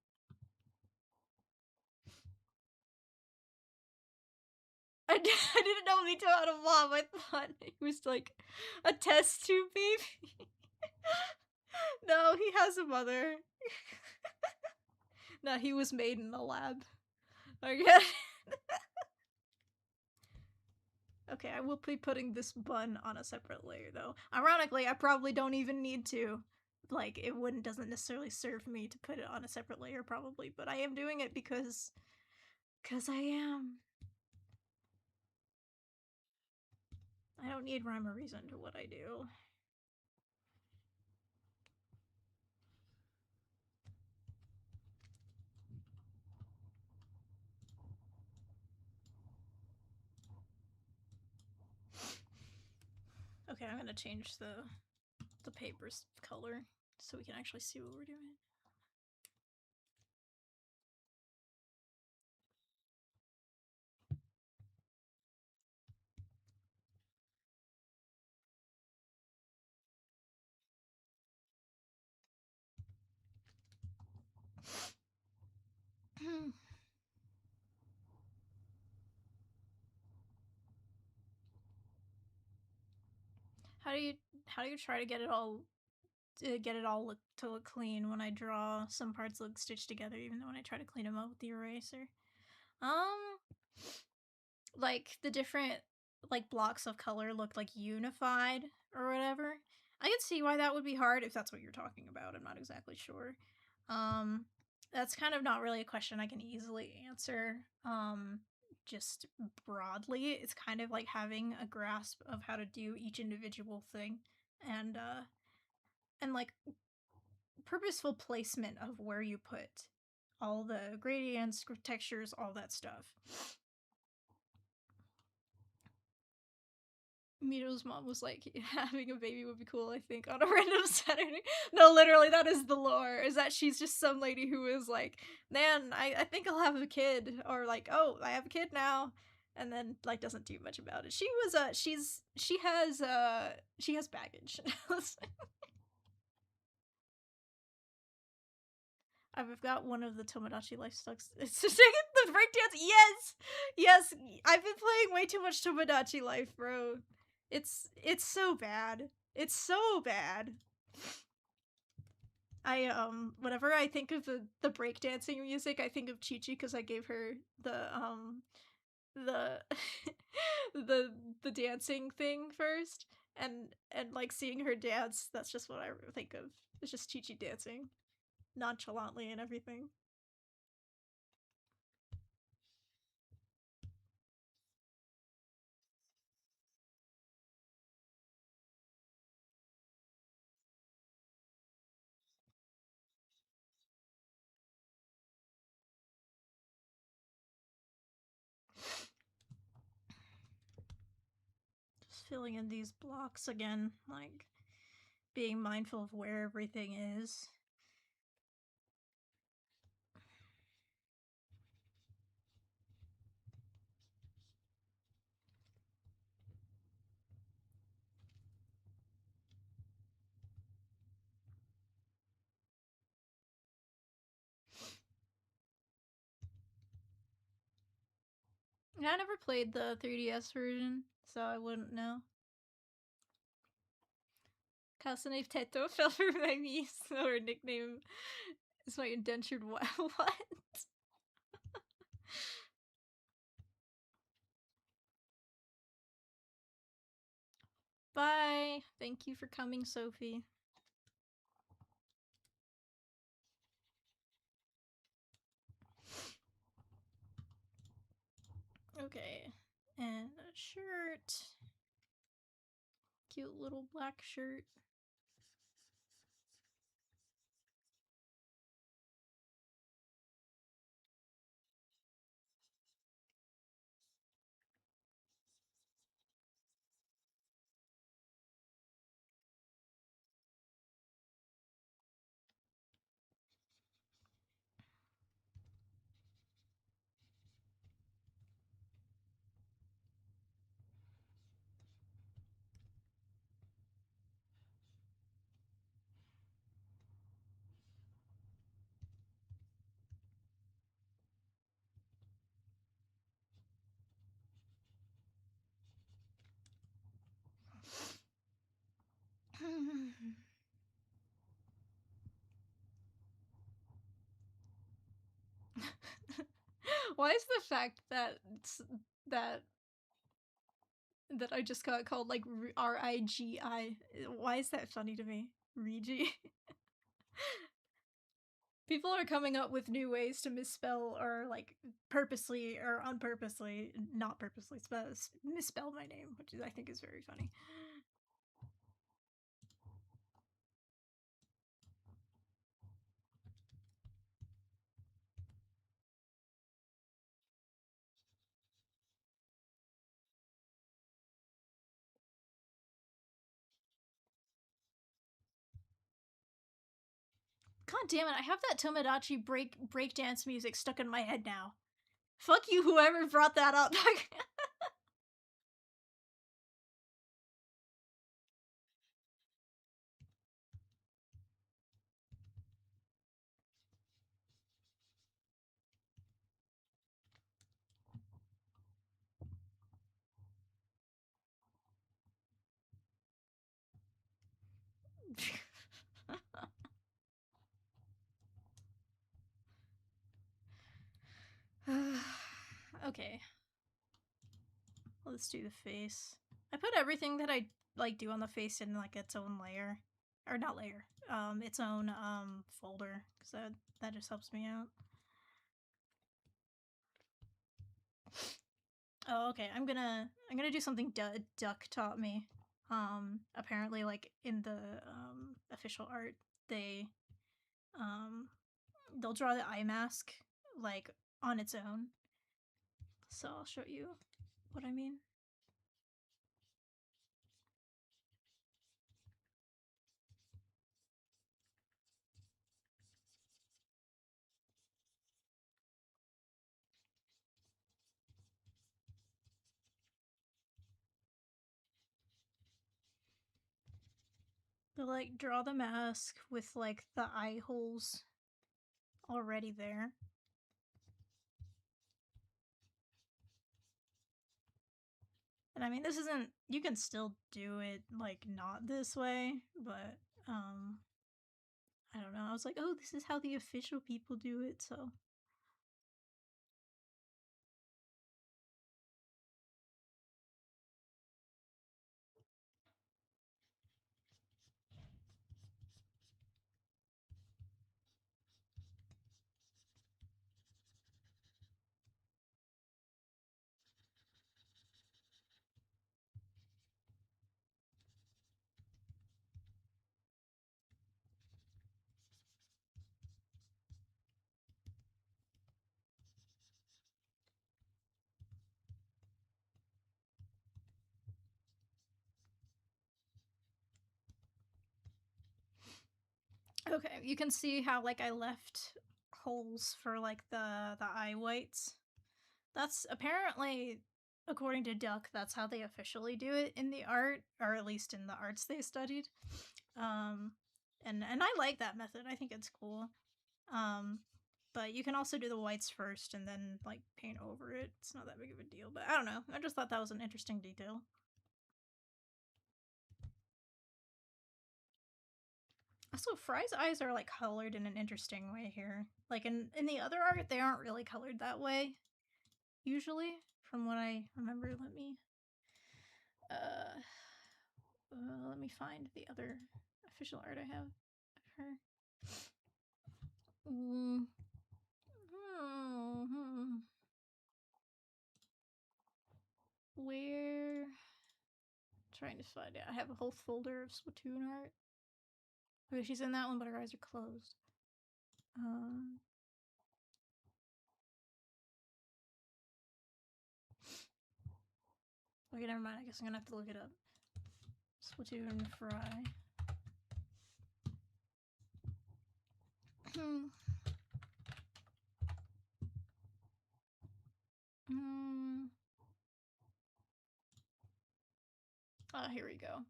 I didn't know Mito had a mom. I thought he was like a test tube baby. No, he has a mother. No, he was made in the lab. Okay. Okay, I will be putting this bun on a separate layer though. Ironically, I probably don't even need to. Like, it wouldn't doesn't necessarily serve me to put it on a separate layer probably, but I am doing it because I am. I don't need rhyme or reason to what I do. Okay, I'm gonna change the paper's color so we can actually see what we're doing. how do you how do you try to get it all to look clean when I draw? Some parts look stitched together, even though when I try to clean them up with the eraser. Um, like the different like blocks of color look like unified or whatever. I can see why that would be hard if that's what you're talking about. I'm not exactly sure. Um, that's kind of not really a question I can easily answer. Just broadly, it's kind of like having a grasp of how to do each individual thing, and and like purposeful placement of where you put all the gradients, textures, all that stuff. Mito's mom was like, having a baby would be cool, I think, on a random Saturday. No, literally, that is the lore, is that she's just some lady who is like, man, I think I'll have a kid. Or like, oh, I have a kid now. And then, like, doesn't do much about it. She was, she has baggage. I've got one of the Tomodachi Life Sucks. It's just the breakdance. Yes, yes. I've been playing way too much Tomodachi Life, bro. It's so bad. It's so bad. Whenever I think of the breakdancing music, I think of Chi Chi because I gave her the the dancing thing first, and like seeing her dance. That's just what I think of. It's just Chi Chi dancing nonchalantly and everything. Just filling in these blocks again, like being mindful of where everything is. I never played the 3DS version, so I wouldn't know. Kasane Teto fell for my niece, or nickname is my indentured what? Bye. Thank you for coming, Sophie. Okay. And a shirt. Cute little black shirt. Why is the fact that that that I just got called like Rigi? Why is that funny to me? Riji. People are coming up with new ways to misspell or like purposely or unpurposely, not purposely misspell my name, which I think is very funny. God damn it! I have that Tomodachi break dance music stuck in my head now. Fuck you, whoever brought that up. Okay, let's do the face. I put everything that I like do on the face in like its own layer, or not layer, its own folder, because that just helps me out. Oh, okay. I'm gonna do something Duck taught me. Apparently, like in the official art, um they'll draw the eye mask like on its own. So I'll show you what I mean. They'll like draw the mask with like the eye holes already there. And I mean, this isn't, you can still do it like not this way, but I don't know. I was like, oh, this is how the official people do it, so. Okay, you can see how like I left holes for like the eye whites. That's apparently, according to Duck, that's how they officially do it in the art, or at least in the arts they studied. Um, and I like that method. I think it's cool. Um, but you can also do the whites first and then like paint over it. It's not that big of a deal. But I don't know. I just thought that was an interesting detail. Also, Fry's eyes are like colored in an interesting way here. Like in the other art, they aren't really colored that way. Usually, from what I remember. Uh, let me find the other official art I have of her. Mm. Hmm. Where? Trying to find it. I have a whole folder of Splatoon art. Okay, she's in that one, but her eyes are closed. Um. Okay, never mind. I guess I'm gonna have to look it up. Splatoon Fry. Hmm. Hmm. Here we go.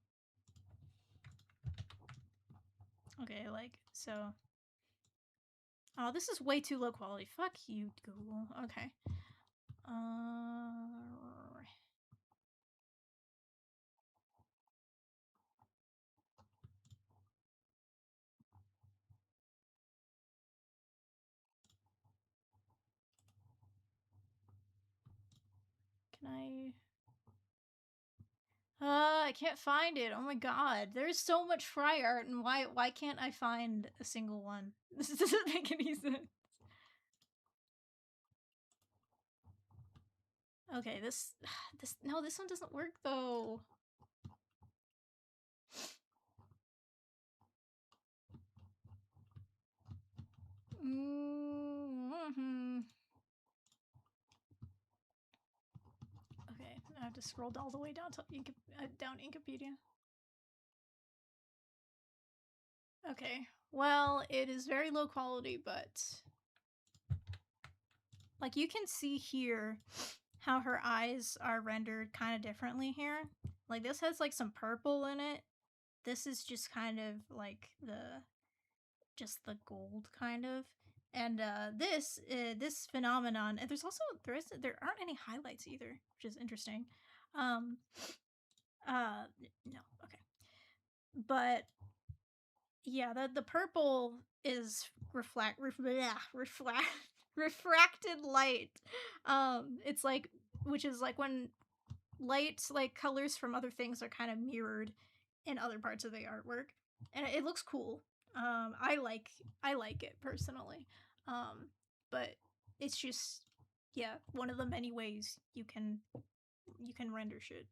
Okay, like, so. Oh, this is way too low quality. Fuck you, Google. Okay. I can't find it. Oh my god. There's so much fry art, and why can't I find a single one? This doesn't make any sense. Okay, this one doesn't work though. Mm-hmm. Okay, I have to scroll all the way down to down Inkopedia. Okay, well, it is very low quality, but like you can see here how her eyes are rendered kind of differently here. Like this has like some purple in it. This is just kind of like the gold kind of. And this phenomenon, and there aren't any highlights either, which is interesting. Um no, okay. But yeah, the purple is refracted light. It's like, which is like when light, like colors from other things, are kind of mirrored in other parts of the artwork, and it looks cool. I like it personally, but it's just, yeah, one of the many ways you can render shit.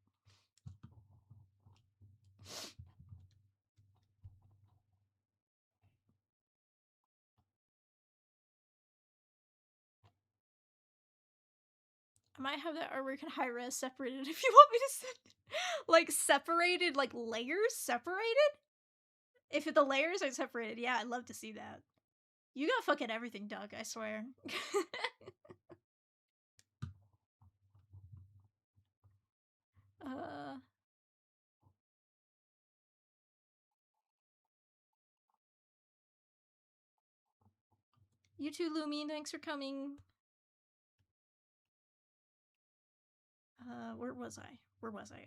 I might have that artwork in high res separated if you want me to send like separated, like layers separated. If the layers are separated, yeah, I'd love to see that. You got fucking everything, Doug, I swear. uh you too, Lumine, thanks for coming. Where was I?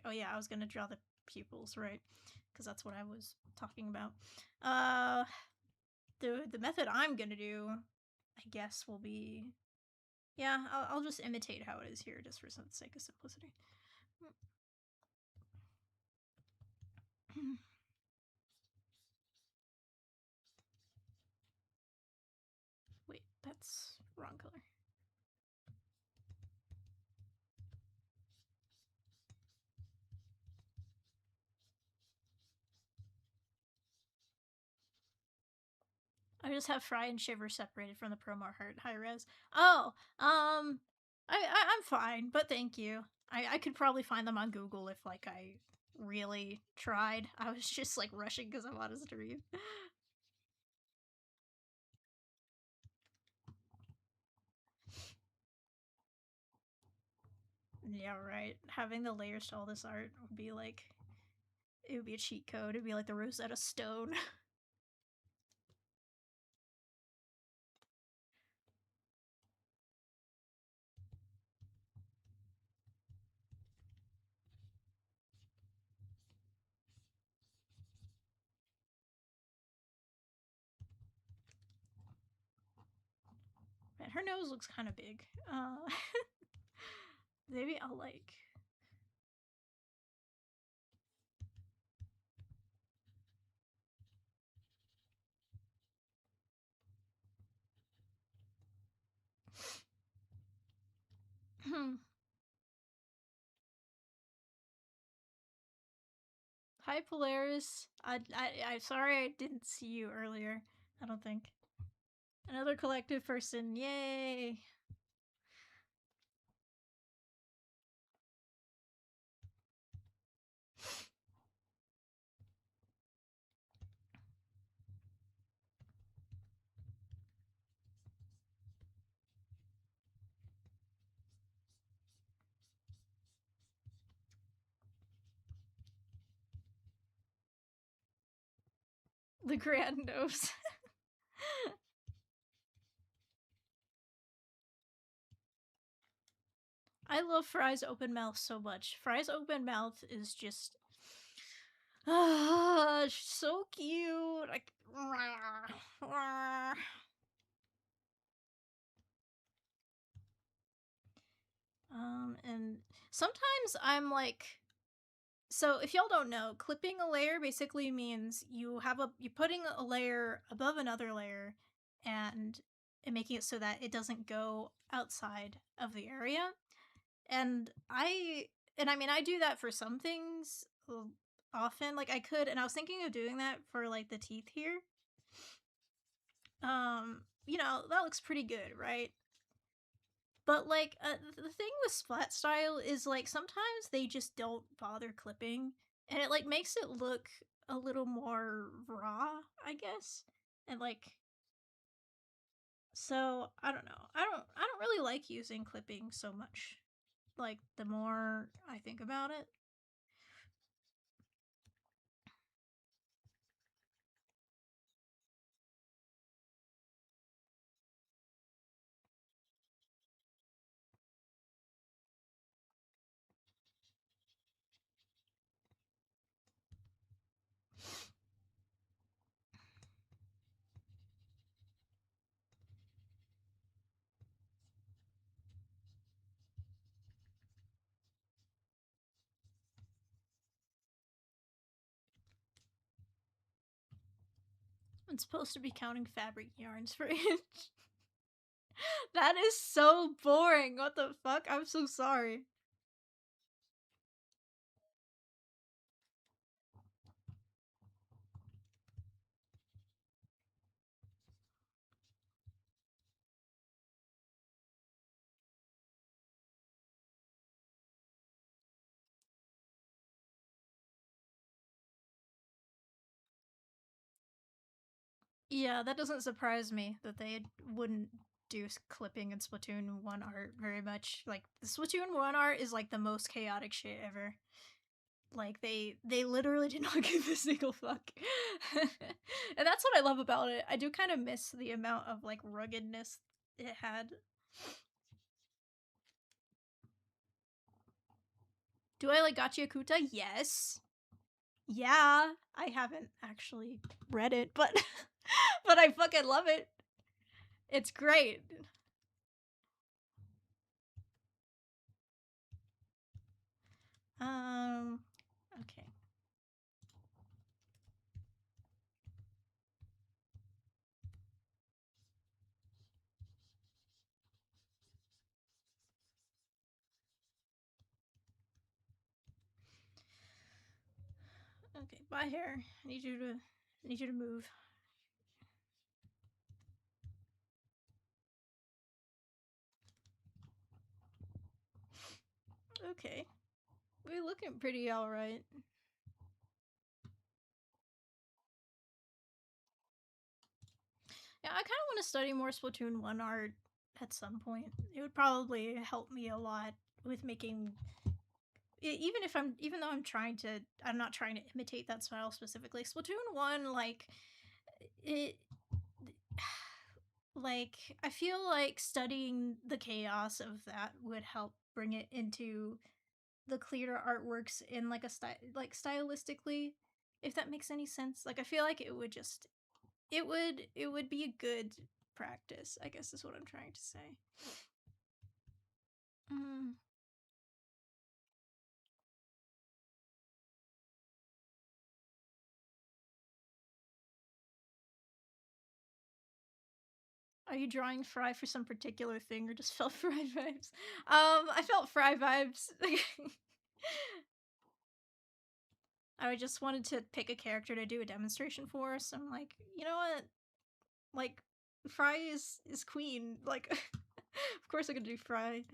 Oh yeah, I was gonna draw the pupils, right? Because that's what I was talking about. The method I'm gonna do, I guess, will be, yeah, I'll just imitate how it is here, just for some sake of simplicity. Wait, that's wrong color. I just have Fry and Shiver separated from the promo art high res. Oh, I'm fine, but thank you. I could probably find them on Google if like I really tried. I was just like rushing because I'm on a stream. Yeah, right. Having the layers to all this art would be like, it would be a cheat code. It'd be like the Rosetta Stone. Man, her nose looks kind of big. Maybe I'll like. Hi, Polaris. I'm sorry I didn't see you earlier. I don't think. Another collective person. Yay! The grand nose. I love Fry's open mouth so much. Fry's open mouth is just so cute. Like And sometimes I'm like, so if y'all don't know, clipping a layer basically means you putting a layer above another layer and making it so that it doesn't go outside of the area. And I mean I do that for some things often. Like I could, and I was thinking of doing that for like the teeth here. That looks pretty good, right? But like the thing with splat style is like sometimes they just don't bother clipping, and it like makes it look a little more raw, I guess. And like, so I don't know. I don't really like using clipping so much. Like the more I think about it. I'm supposed to be counting fabric yarns for it. That is so boring. What the fuck? I'm so sorry. Yeah, that doesn't surprise me that they wouldn't do clipping in Splatoon 1 art very much. Like, the Splatoon 1 art is like the most chaotic shit ever. Like, they literally did not give a single fuck. And that's what I love about it. I do kind of miss the amount of like ruggedness it had. Do I like Gachi Akuta? Yes. Yeah, I haven't actually read it, but but I fucking love it. It's great. Um okay. Okay, bye hair. I need you to move. Okay. We're looking pretty alright. Yeah, I kinda wanna study more Splatoon 1 art at some point. It would probably help me a lot with making even though I'm not trying to imitate that style specifically. Splatoon 1, like, it like I feel like studying the chaos of that would help bring it into the clearer artworks in like a style, like stylistically, if that makes any sense. Like I feel like it would be a good practice, I guess is what I'm trying to say. Mm. Are you drawing Fry for some particular thing or just felt Fry vibes? I felt Fry vibes. I just wanted to pick a character to do a demonstration for, so I'm like, you know what? Like, Fry is queen. Like, of course I could do Fry.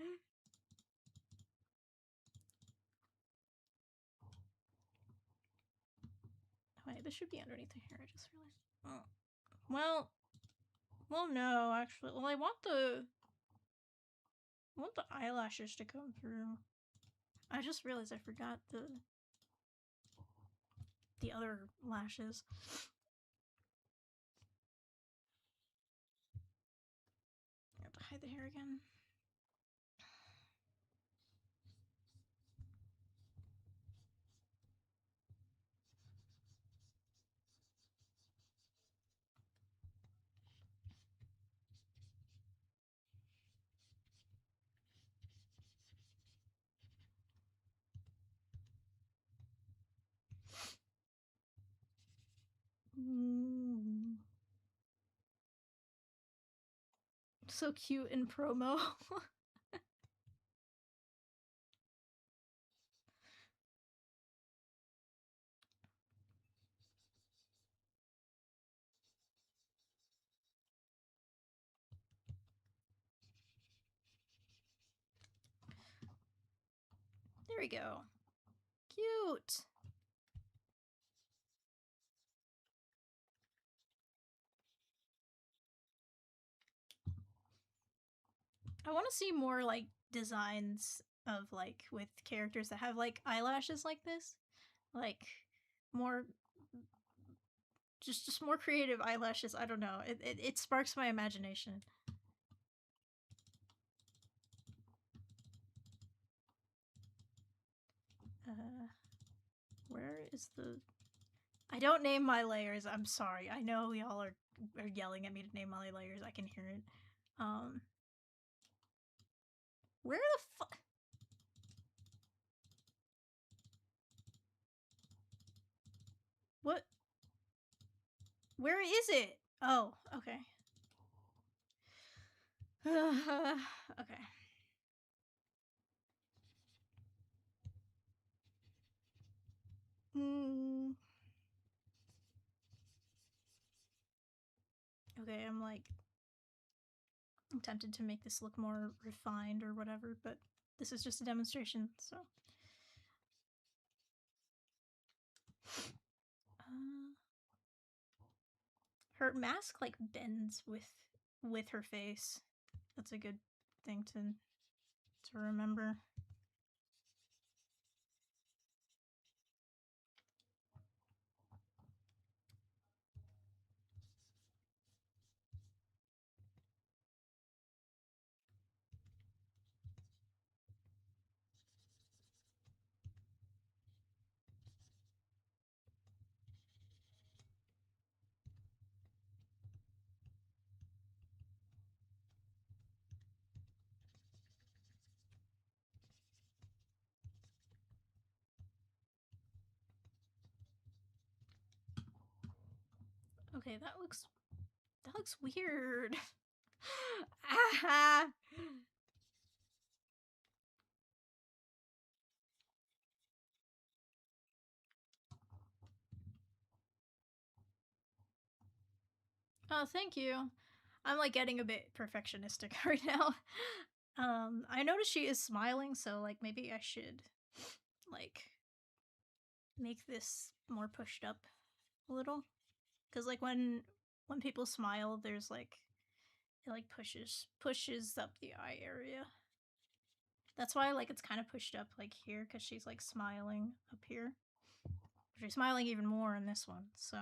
Wait, this should be underneath the hair. I just realized. Oh. Well, well, no, actually. Well, I want the eyelashes to come through. I just realized I forgot the other lashes. I have to hide the hair again. so cute in promo. There we go. Cute. I want to see more like designs of like with characters that have like eyelashes like this. Like more just more creative eyelashes. I don't know. It sparks my imagination. Where is the I don't name my layers. I'm sorry. I know y'all are yelling at me to name my layers. I can hear it. Where the fuck? What? Where is it? Oh, okay. Okay. Mm. Okay, I'm tempted to make this look more refined or whatever, but this is just a demonstration, so. Her mask like bends with her face. That's a good thing to remember. Okay, that looks weird. Ah! Oh, thank you. I'm like getting a bit perfectionistic right now. I noticed she is smiling, so like maybe I should like make this more pushed up a little. Cause like when people smile, there's like it like pushes up the eye area. That's why like it's kind of pushed up like here, cause she's like smiling up here. She's smiling even more in this one, so.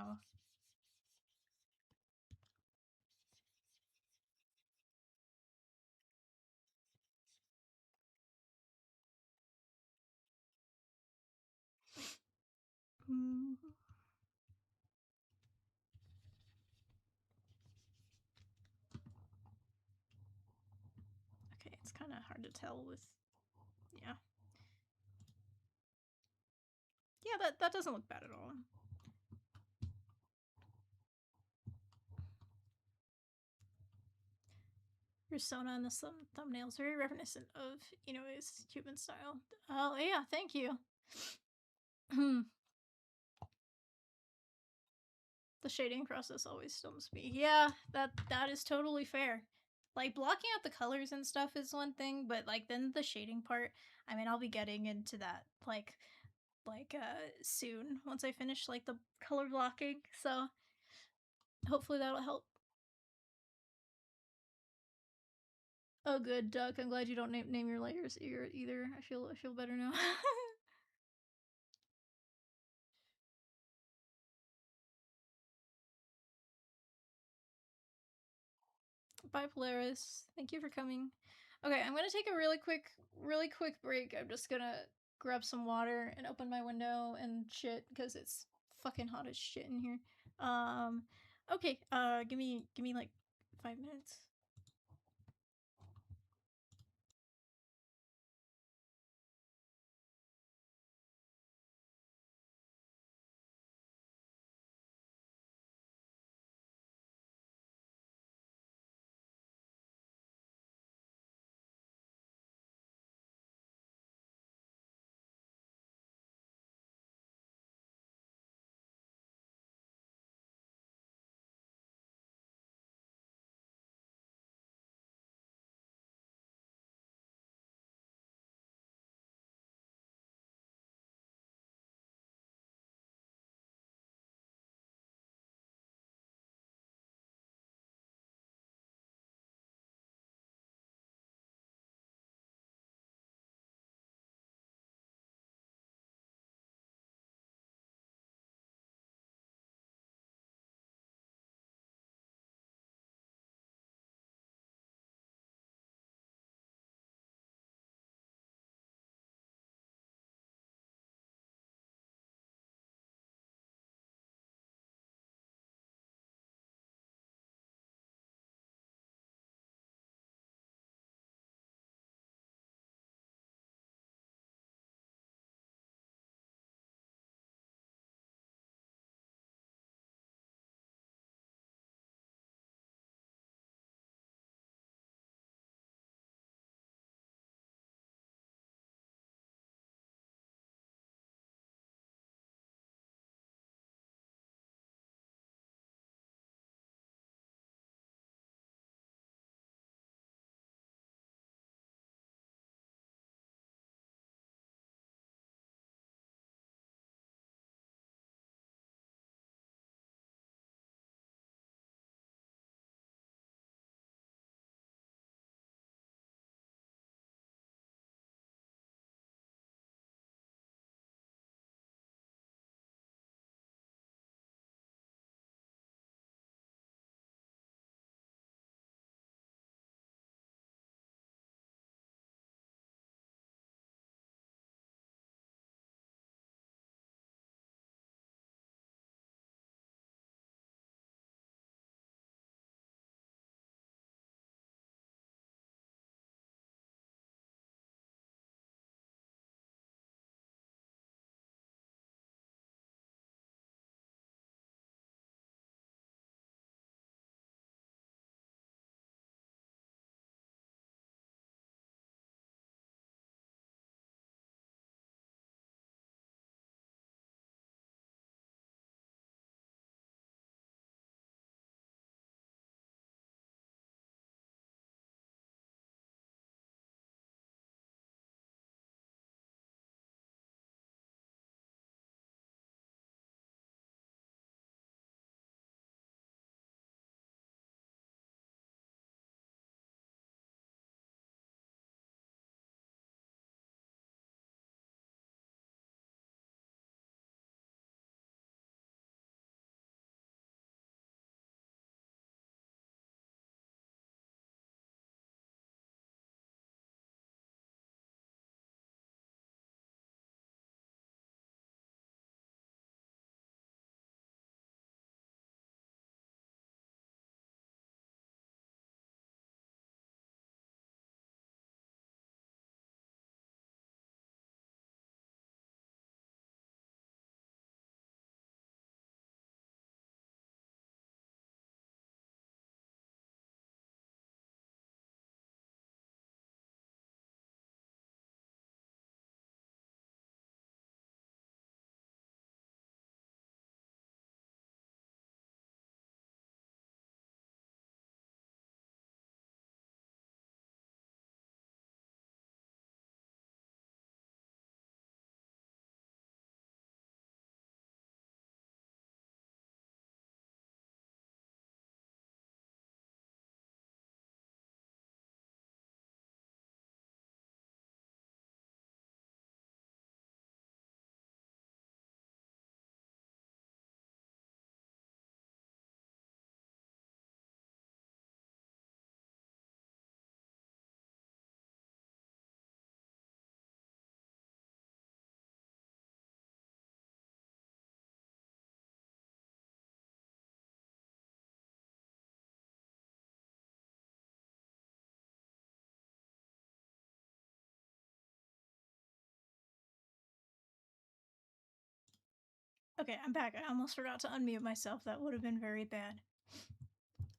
Mm. Okay, it's kind of hard to tell with, yeah. Yeah, that doesn't look bad at all. Persona in the thumbnail is very reminiscent of Inoue's Cuban style. Oh yeah, thank you. The shading process always stumps me. Yeah, that is totally fair. Like blocking out the colors and stuff is one thing, but like then the shading part, I mean I'll be getting into that soon once I finish like the color blocking. So hopefully that'll help. Oh good, Duck. I'm glad you don't name your layers either. I feel better now. Bye, Polaris. Thank you for coming. Okay, I'm gonna take a really quick break. I'm just gonna grab some water and open my window and shit because it's fucking hot as shit in here. Okay. Give me like 5 minutes. Okay, I'm back. I almost forgot to unmute myself. That would have been very bad.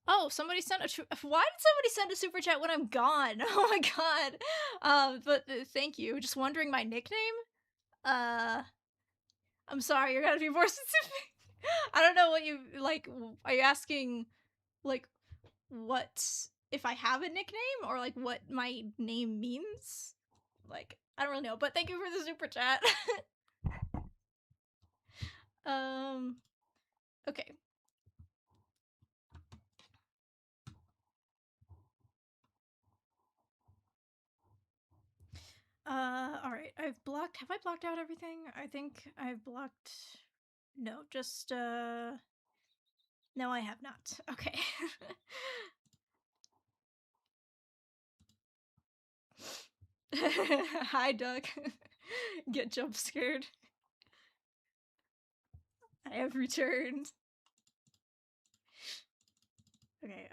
Oh, somebody sent a. Why did somebody send a super chat when I'm gone? Oh my god. But thank you. Just wondering my nickname. Uh, I'm sorry. You're gonna be more specific. I don't know what you like. Are you asking like what if I have a nickname or like what my name means? Like I don't really know. But thank you for the super chat. um. Okay. All right. I've blocked. Have I blocked out everything? I think I've blocked. No, just no, I have not. Okay. Hi, Duck. Get jump scared. I have returned. Okay.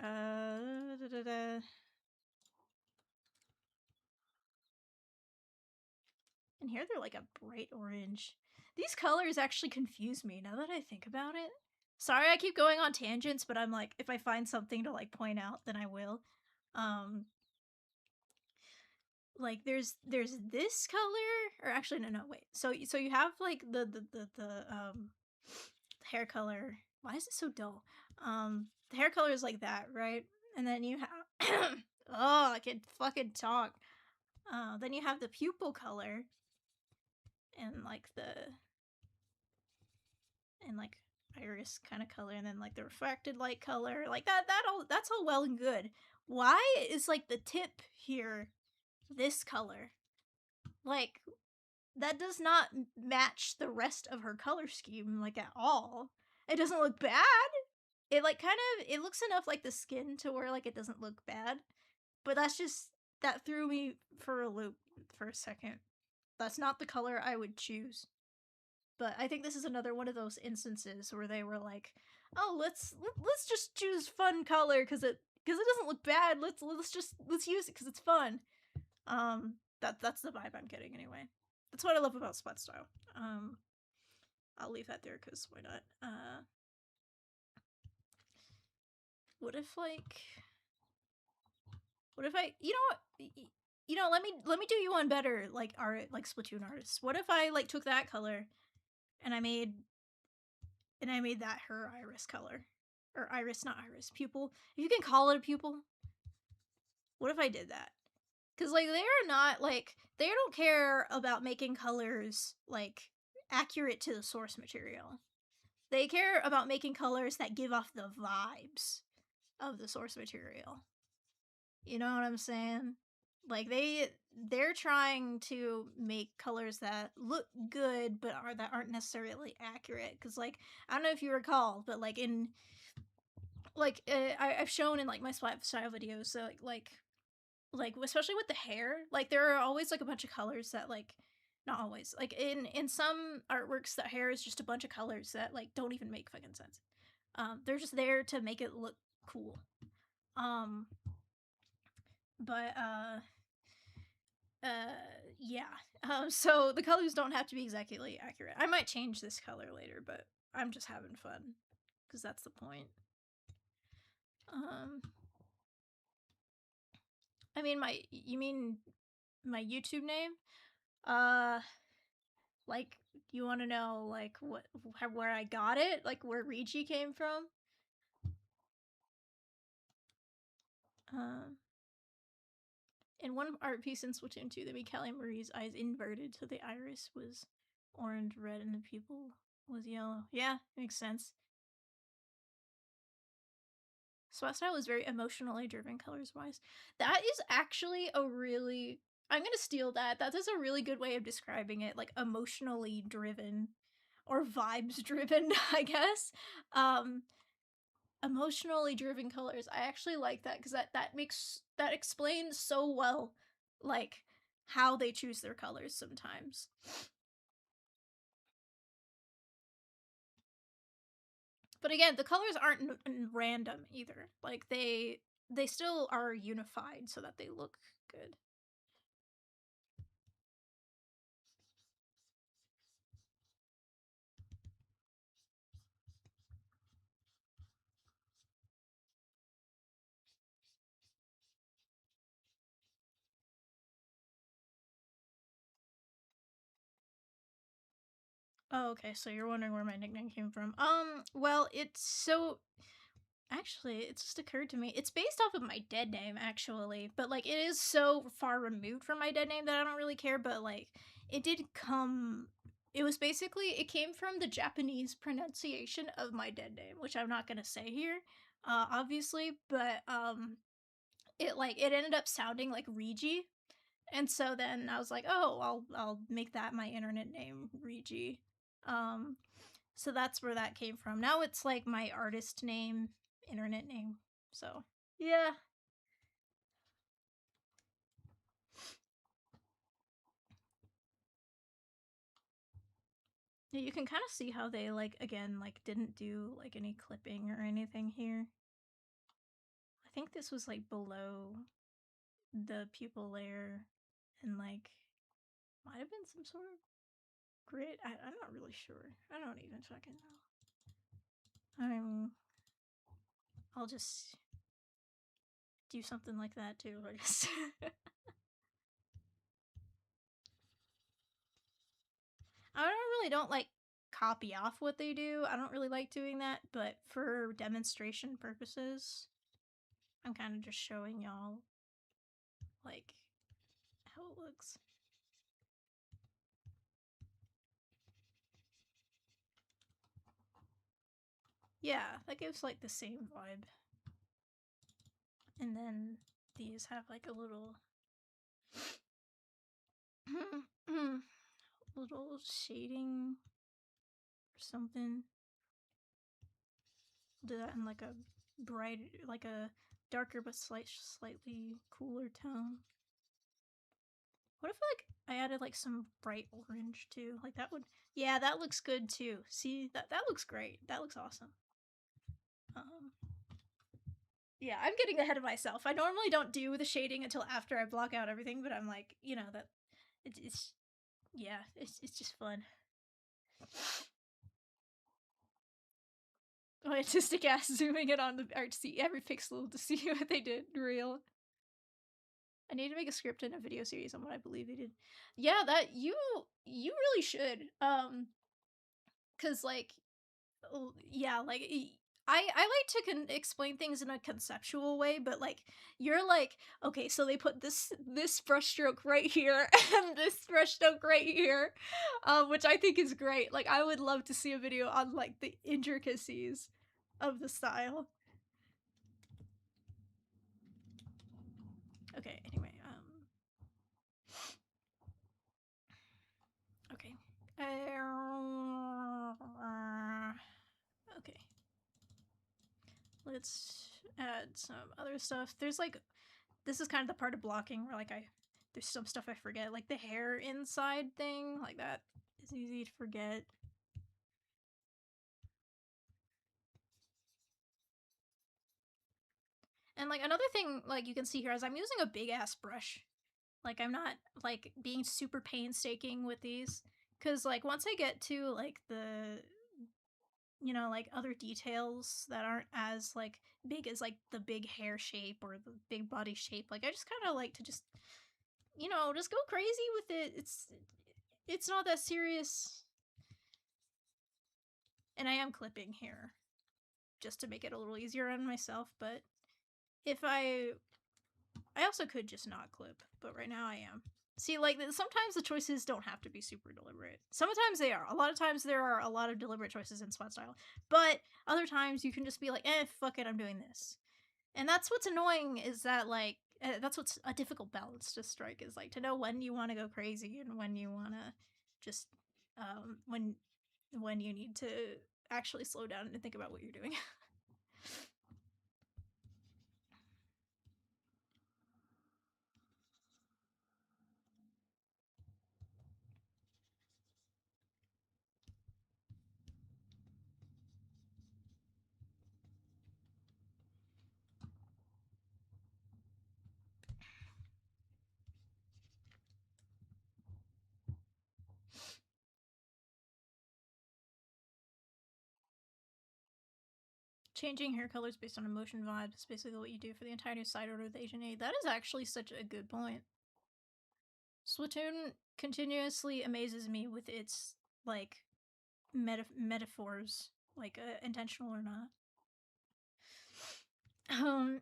And here they're like a bright orange. These colors actually confuse me now that I think about it. Sorry, I keep going on tangents, but I'm like, if I find something to like point out, then I will. Um, like there's this color, or actually no wait. So you have like the hair color. Why is it so dull? The hair color is like that, right? And then you have oh, I can fucking talk. Then you have the pupil color and like the and like iris kind of color, and then like the refracted light color, like that's all well and good. Why is like the tip here this color? Like that does not match the rest of her color scheme like at all. It doesn't look bad. It like kind of it looks enough like the skin to where like it doesn't look bad. But that's just that threw me for a loop for a second. That's not the color I would choose. But I think this is another one of those instances where they were like, "Oh, let's just choose fun color because it doesn't look bad. Let's use it because it's fun." That's the vibe I'm getting anyway. That's what I love about sweat style. I'll leave that there because why not? What if like, what if I, let me do you one better, like art, like Splatoon artists. What if I like took that color and I made that her iris color, or iris, not iris, pupil. If you can call it a pupil. What if I did that? Because like they are not like they don't care about making colors like accurate to the source material. They care about making colors that give off the vibes of the source material. You know what I'm saying? Like they're trying to make colors that look good but aren't necessarily accurate, cuz like I don't know if you recall, but like in I've shown in like my style videos, so like especially with the hair, like there are always like a bunch of colors that like not always. Like in some artworks that hair is just a bunch of colors that like don't even make fucking sense. They're just there to make it look cool. Um but uh yeah. So the colors don't have to be exactly accurate. I might change this color later, but I'm just having fun because that's the point. Um I mean my you mean my YouTube name? Uh like you want to know like where I got it? Like where Riji came from? Um in one art piece in Splatoon 2, they made Callie Marie's eyes inverted so the iris was orange, red, and the pupil was yellow. Yeah, makes sense. Sweat style is very emotionally driven colors wise. That is actually a really I'm gonna steal that. That is a really good way of describing it, like emotionally driven or vibes driven, I guess. Um Emotionally driven colors. I actually like that because that explains so well like how they choose their colors sometimes. But again, the colors aren't random either. Like they still are unified so that they look good. Oh, okay, so you're wondering where my nickname came from. Well, actually, it just occurred to me. It's based off of my dead name, actually, but like it is so far removed from my dead name that I don't really care. But like, it did come. It was basically it came from the Japanese pronunciation of my dead name, which I'm not gonna say here, obviously. But it ended up sounding like riji, and so then I was like, oh, I'll make that my internet name, riji. Um, so that's where that came from. Now it's like my artist name, internet name. So yeah. Yeah, you can kind of see how they like again like didn't do like any clipping or anything here. I think this was like below the pupil layer and like might have been some sort of grid. I'm not really sure. I don't even fucking know. I'll just do something like that too, I guess. I don't like copy off what they do. I don't really like doing that, but for demonstration purposes, I'm kind of just showing y'all like how it looks. Yeah, that gives like the same vibe. And then these have like a little little shading or something. Do that in like a bright, like a darker but slightly cooler tone. What if like I added like some bright orange too? Like that would, yeah, that looks good too. See that looks great. That looks awesome. Um, yeah, I'm getting ahead of myself. I normally don't do the shading until after I block out everything, but I'm like, that it's yeah, it's just fun. Artistic ass zooming it on the art to see every pixel to see what they did real. I need to make a script and a video series on what I believe they did. Yeah, that you really should. Cause like yeah, like I like to explain things in a conceptual way, but like you're like, okay, so they put this brushstroke right here and this brushstroke right here, which I think is great. Like I would love to see a video on like the intricacies of the style. Okay, anyway, okay. Okay. Let's add some other stuff. There's like this is kind of the part of blocking where like there's some stuff I forget, like the hair inside thing, like that is easy to forget. And like another thing, like you can see here, is I'm using a big ass brush. Like I'm not like being super painstaking with these, because like once I get to like the like other details that aren't as like big as like the big hair shape or the big body shape, like I just kind of like to just just go crazy with it. It's not that serious. And I am clipping here just to make it a little easier on myself, but if I also could just not clip, but right now I am. See, like sometimes the choices don't have to be super deliberate. Sometimes they are. A lot of times there are a lot of deliberate choices in SWAT style, but other times you can just be like, fuck it, I'm doing this. And that's what's annoying is that like that's what's a difficult balance to strike is like to know when you want to go crazy and when you want to just when you need to actually slow down and think about what you're doing. Changing hair colors based on emotion vibes is basically what you do for the entire new side order of the Asian Aid. That is actually such a good point. Splatoon continuously amazes me with its like metaphors, like intentional or not. Um,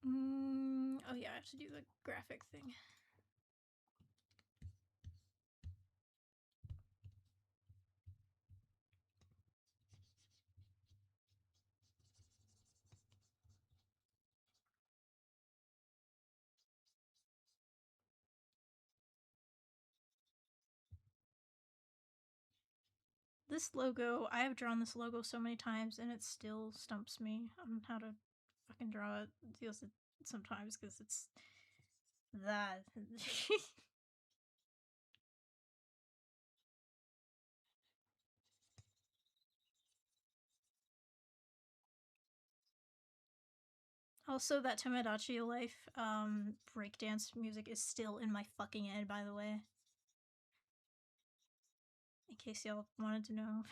mm, oh yeah, I have to do the graphic thing. This logo, I have drawn this logo so many times and it still stumps me on how to fucking draw it. Deals it sometimes because it's that. Also, that Tomodachi Life breakdance music is still in my fucking head, by the way. In case y'all wanted to know.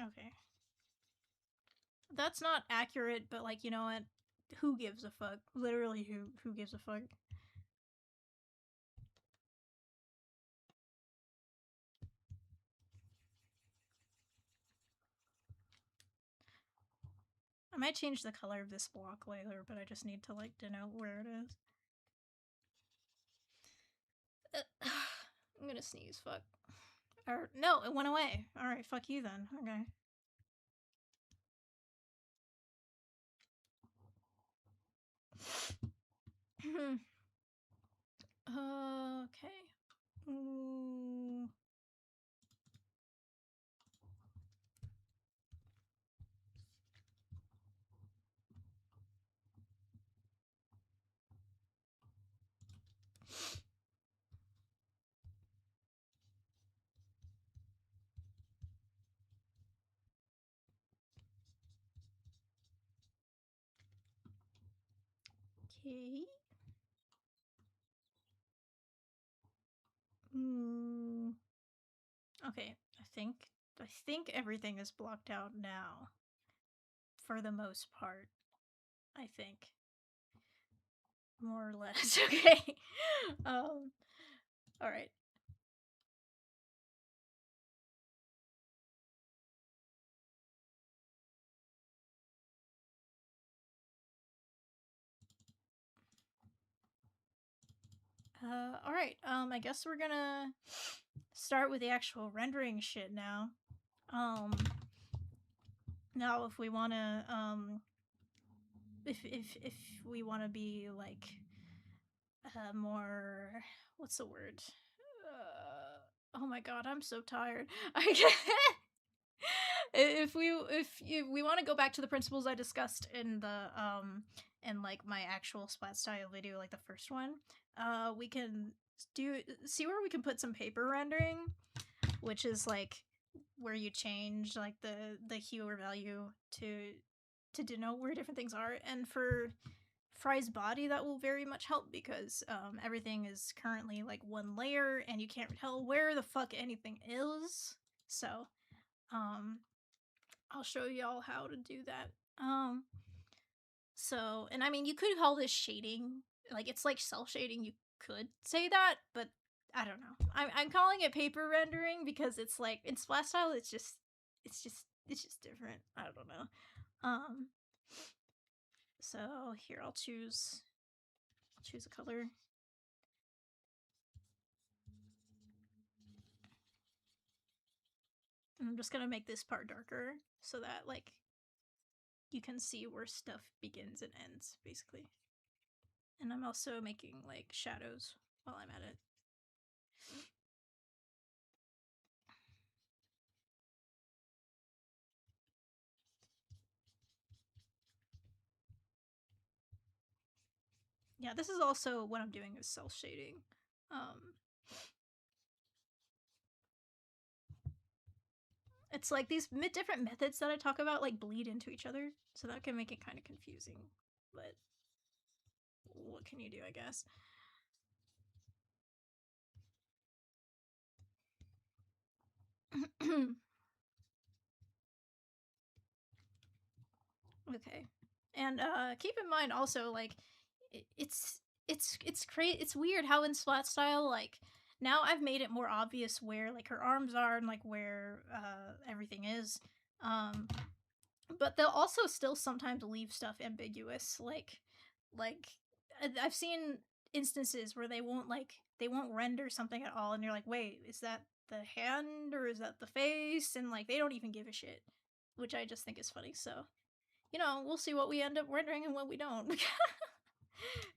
Okay. That's not accurate, but like, you know what? Who gives a fuck? Literally, who gives a fuck? I might change the color of this block later, but I just need to like denote where it is. I'm gonna sneeze. Fuck. Or no, it went away. All right, fuck you then. Okay. Okay. Ooh. Okay. Mm. Okay. I think everything is blocked out now. For the most part. I think. More or less. Okay. Alright. Alright. I guess we're gonna start with the actual rendering shit now. Now if we wanna if we wanna be like more, what's the word? Oh my god, I'm so tired. If we want to go back to the principles I discussed in the in like my actual splat style video, like the first one, we can see where we can put some paper rendering, which is like where you change like the hue or value to denote where different things are. And for Fry's body, that will very much help because everything is currently like one layer and you can't tell where the fuck anything is. So I'll show y'all how to do that. So, and I mean, you could call this shading. Like, it's like self shading. You could say that, but I don't know. I'm calling it paper rendering because it's like in Splash Style. It's just different. I don't know. Um. So here I'll choose a color. And I'm just gonna make this part darker so that like you can see where stuff begins and ends, basically. And I'm also making like shadows while I'm at it. Yeah, this is also what I'm doing is self shading. It's like these different methods that I talk about like bleed into each other, so that can make it kind of confusing. But what can you do, I guess? Okay. And keep in mind also like it's crazy. It's weird how in Splat style like now I've made it more obvious where like her arms are and like where everything is. Um but they'll also still sometimes leave stuff ambiguous like I've seen instances where they won't render something at all and you're like, "Wait, is that the hand or is that the face?" And like they don't even give a shit, which I just think is funny. So, we'll see what we end up rendering and what we don't.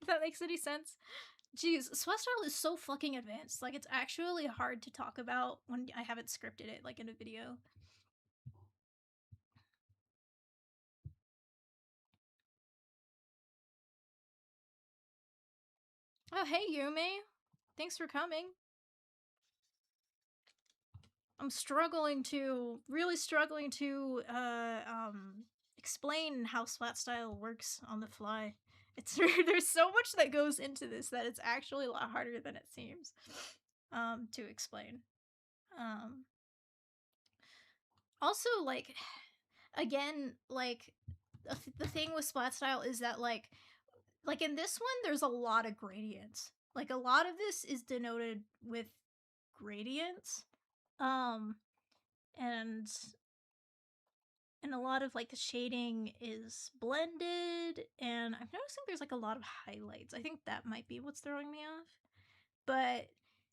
If that makes any sense. Jeez, Celestial is so fucking advanced. Like, it's actually hard to talk about when I haven't scripted it, like, in a video. Oh, hey, Yumi. Thanks for coming. I'm really struggling to, explain how Splat Style works on the fly. It's there's so much that goes into this that it's actually a lot harder than it seems, to explain. Um, Also, like, again, like, the thing with Splat Style is that, like in this one, there's a lot of gradients. Like, a lot of this is denoted with gradients. Um, and and a lot of like the shading is blended, and I'm noticing there's like a lot of highlights. I think that might be what's throwing me off. But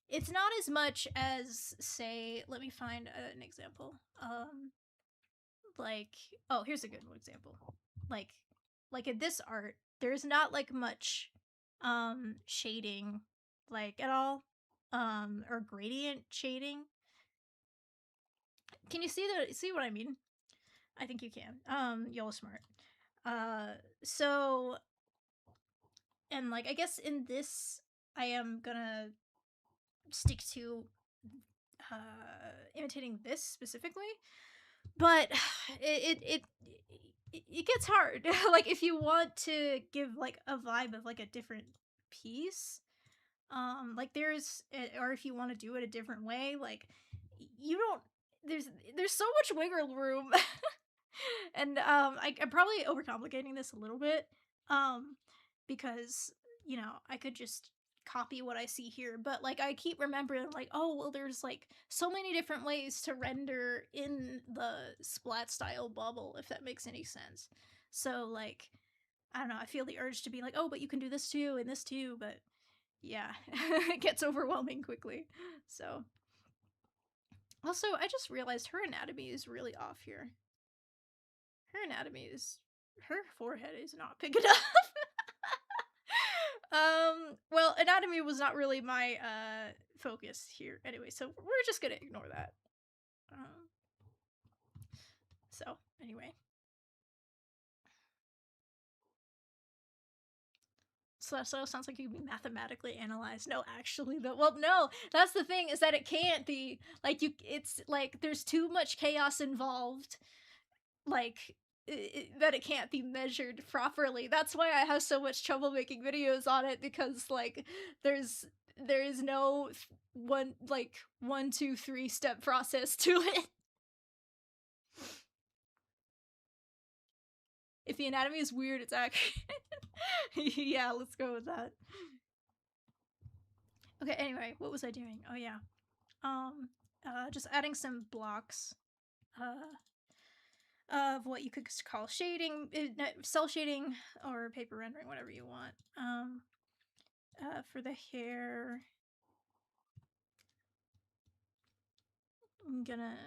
it's not as much as, say, let me find an example. Like, oh, here's a good example. Like like in this art, there's not like much shading like at all, or gradient shading. Can you see what I mean? I think you can. Y'all are smart. So, and like I guess in this I am gonna stick to imitating this specifically, but it gets hard. Like if you want to give like a vibe of like a different piece, like or if you want to do it a different way, like you don't there's so much wiggle room. And I'm probably overcomplicating this a little bit, um because I could just copy what I see here, but like I keep remembering like, oh well, there's like so many different ways to render in the Splat style bubble, if that makes any sense. So like, I don't know, I feel the urge to be like, oh, but you can do this too and this too, but yeah, it gets overwhelming quickly. So also, I just realized her anatomy is really off here. Her forehead is not big enough. Well, anatomy was not really my focus here anyway, so we're just gonna ignore that. Um, so anyway, so sounds like you can be mathematically analyzed. No, actually, though. Well, no, that's the thing, is that it can't be. Like it's like there's too much chaos involved. Like that it can't be measured properly. That's why I have so much trouble making videos on it, because like there is no one, two, three step process to it. If the anatomy is weird, it's actually yeah, let's go with that. Okay, anyway, what was I doing? Oh yeah. Um just adding some blocks of what you could call shading, cell shading or paper rendering, whatever you want. For the hair, I'm gonna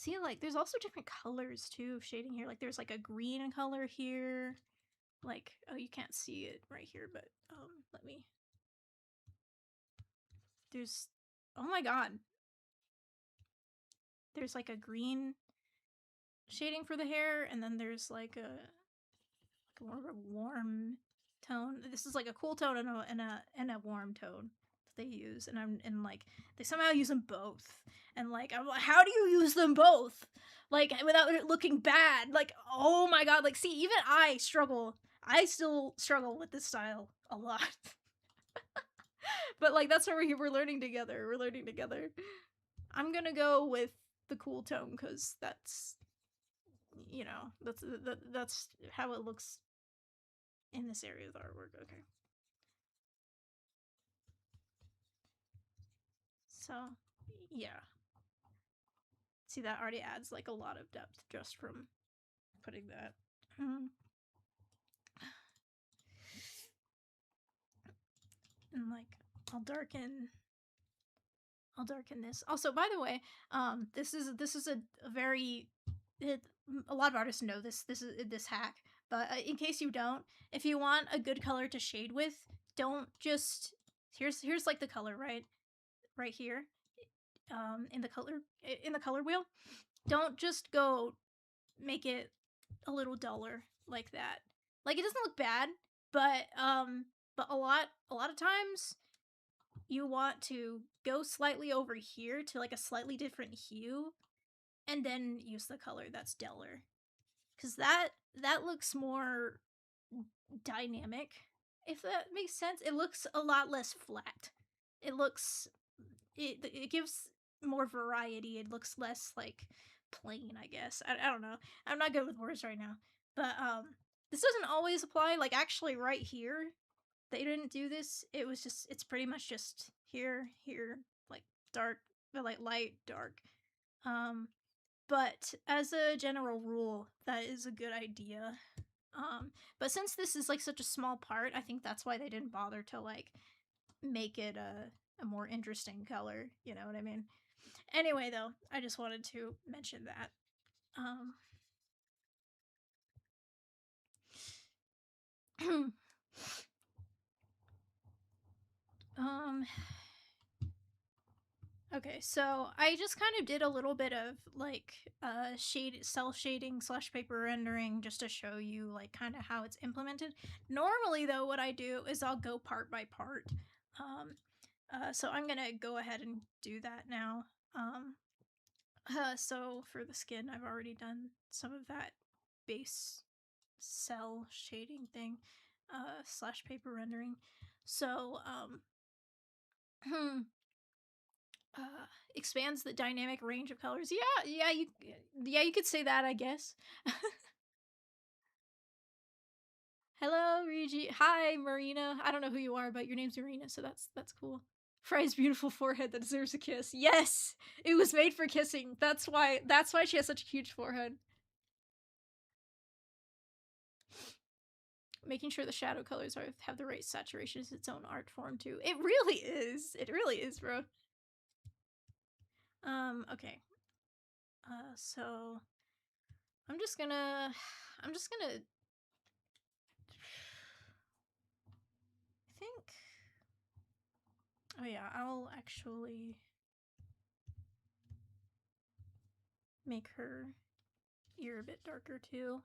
See, like, there's also different colors too of shading here. Like, there's like a green color here. Like, oh, you can't see it right here, but let me. There's, oh my god, there's like a green shading for the hair, and then there's like more of a warm tone. This is like a cool tone and a warm tone that they use, and like they somehow use them both. And like I'm like, how do you use them both? Like without it looking bad? Like oh my god! Like see, even I struggle. I still struggle with this style a lot. But like that's where we're learning together. We're learning together. I'm gonna go with the cool tone because that's that's how it looks in this area of the artwork. Okay. So, yeah. See, that already adds like a lot of depth just from putting that. And like, I'll darken. I'll darken this. Also, by the way, this is a very a lot of artists know this hack, but in case you don't, if you want a good color to shade with, don't just here's like the color right here, in the color wheel. Don't just go make it a little duller like that. Like it doesn't look bad, but a lot of times you want to go slightly over here to like a slightly different hue and then use the color that's duller. Cuz that looks more dynamic, if that makes sense. It looks a lot less flat. It looks it gives more variety. It looks less like plain, I guess. I don't know. I'm not good with words right now. But this doesn't always apply. Like actually right here, they didn't do this. It's pretty much just here, like dark, like light, dark. Um but as a general rule, that is a good idea. But since this is like such a small part, I think that's why they didn't bother to like make it a more interesting color. You know what I mean? Anyway, though, I just wanted to mention that. Um, um, okay, so I just kind of did a little bit of like cell shading slash paper rendering just to show you like kind of how it's implemented. Normally, though, what I do is I'll go part by part. So I'm gonna go ahead and do that now. So for the skin, I've already done some of that base cell shading thing, slash paper rendering. So, expands the dynamic range of colors. Yeah, you could say that, I guess. Hello, Riji. Hi, Marina. I don't know who you are, but your name's Marina, so that's cool. Fry's beautiful forehead that deserves a kiss. Yes, it was made for kissing. That's why she has such a huge forehead. Making sure the shadow colors have the right saturation is its own art form too. It really is. It really is, bro. Okay. So I'm just gonna I think oh yeah, I'll actually make her ear a bit darker too.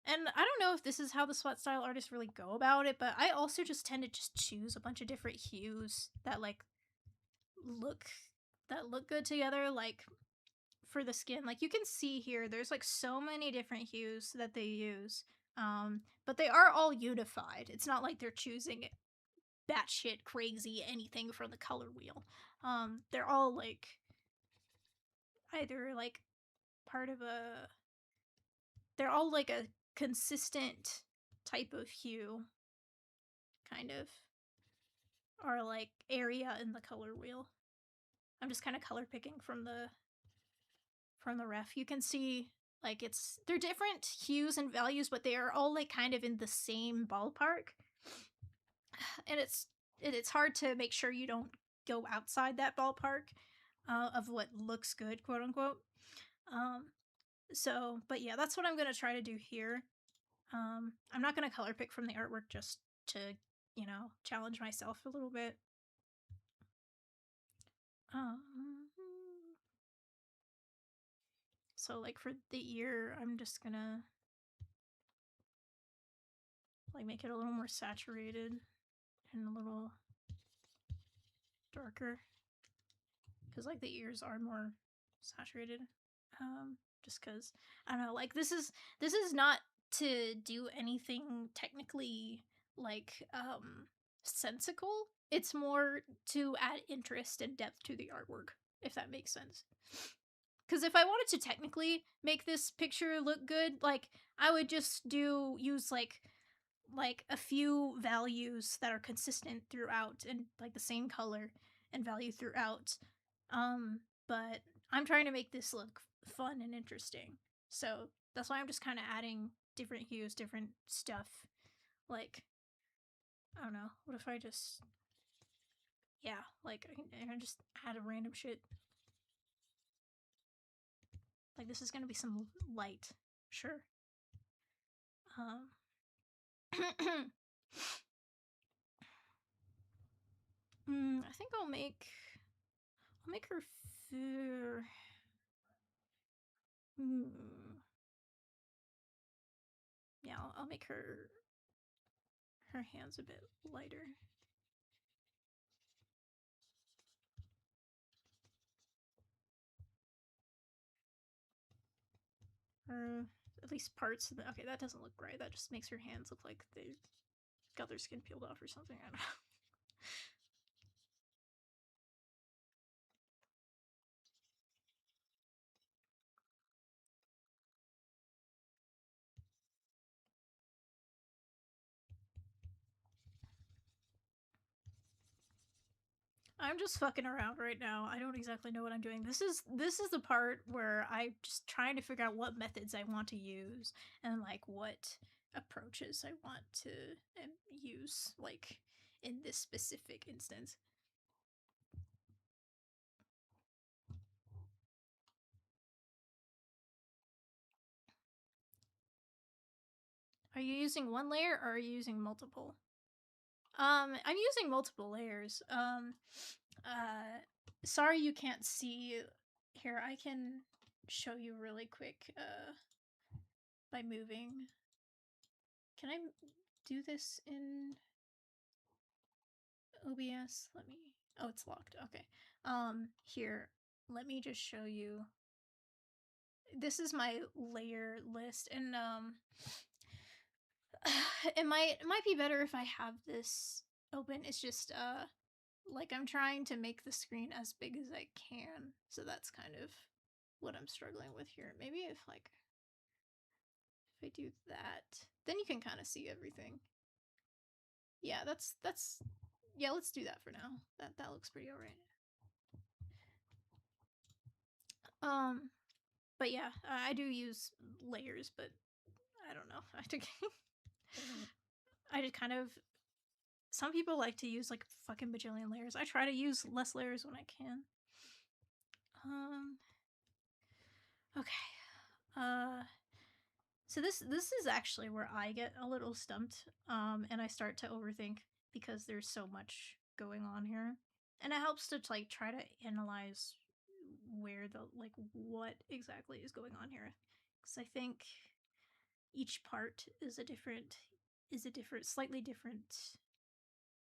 And I don't know if this is how the sweat style artists really go about it, but I also just tend to just choose a bunch of different hues that like look good together. Like for the skin, like you can see here, there's like so many different hues that they use. But they are all unified. It's not like they're choosing batshit crazy anything from the color wheel. They're all like either like part of a they're all like a consistent type of hue, kind of, or like area in the color wheel. I'm just kind of color picking from the ref. You can see like they're different hues and values, but they are all like kind of in the same ballpark. And it's hard to make sure you don't go outside that ballpark. of what looks good, quote unquote. Um, so, but yeah, that's what I'm gonna try to do here. I'm not gonna color pick from the artwork just to, challenge myself a little bit. Um, so like for the ear, I'm just gonna like make it a little more saturated and a little darker because like the ears are more saturated. Just because I don't know, like this is not to do anything technically like sensical. It's more to add interest and depth to the artwork, if that makes sense. Because if I wanted to technically make this picture look good, like I would just use like a few values that are consistent throughout and like the same color and value throughout. But I'm trying to make this look fun and interesting. So that's why I'm just kind of adding different hues, different stuff. Like, I don't know. What if I just, yeah, like I can just add a random shit. Like, this is gonna be some light. Sure. Um, I think I'll make her fur. Hmm. Yeah, I'll make her hands a bit lighter. Or at least parts of the. Okay, that doesn't look right. That just makes her hands look like they got their skin peeled off or something. I don't know. I'm just fucking around right now. I don't exactly know what I'm doing. This is the part where I'm just trying to figure out what methods I want to use and like what approaches I want to use like in this specific instance. Are you using one layer or are you using multiple? I'm using multiple layers. Sorry you can't see. Here, I can show you really quick by moving. Can I do this in OBS? Let me. Oh, it's locked. Okay. Here, let me just show you. This is my layer list, and it might be better if I have this open. It's just like I'm trying to make the screen as big as I can, so that's kind of what I'm struggling with here. Maybe if I do that, then you can kind of see everything. Yeah, that's yeah. Let's do that for now. That looks pretty alright. Um, but yeah, I do use layers, but I don't know. I just kind of. Some people like to use like fucking bajillion layers. I try to use less layers when I can. Um. Okay. So this is actually where I get a little stumped, and I start to overthink because there's so much going on here, and it helps to like try to analyze where the like what exactly is going on here, because I think each part is a different, slightly different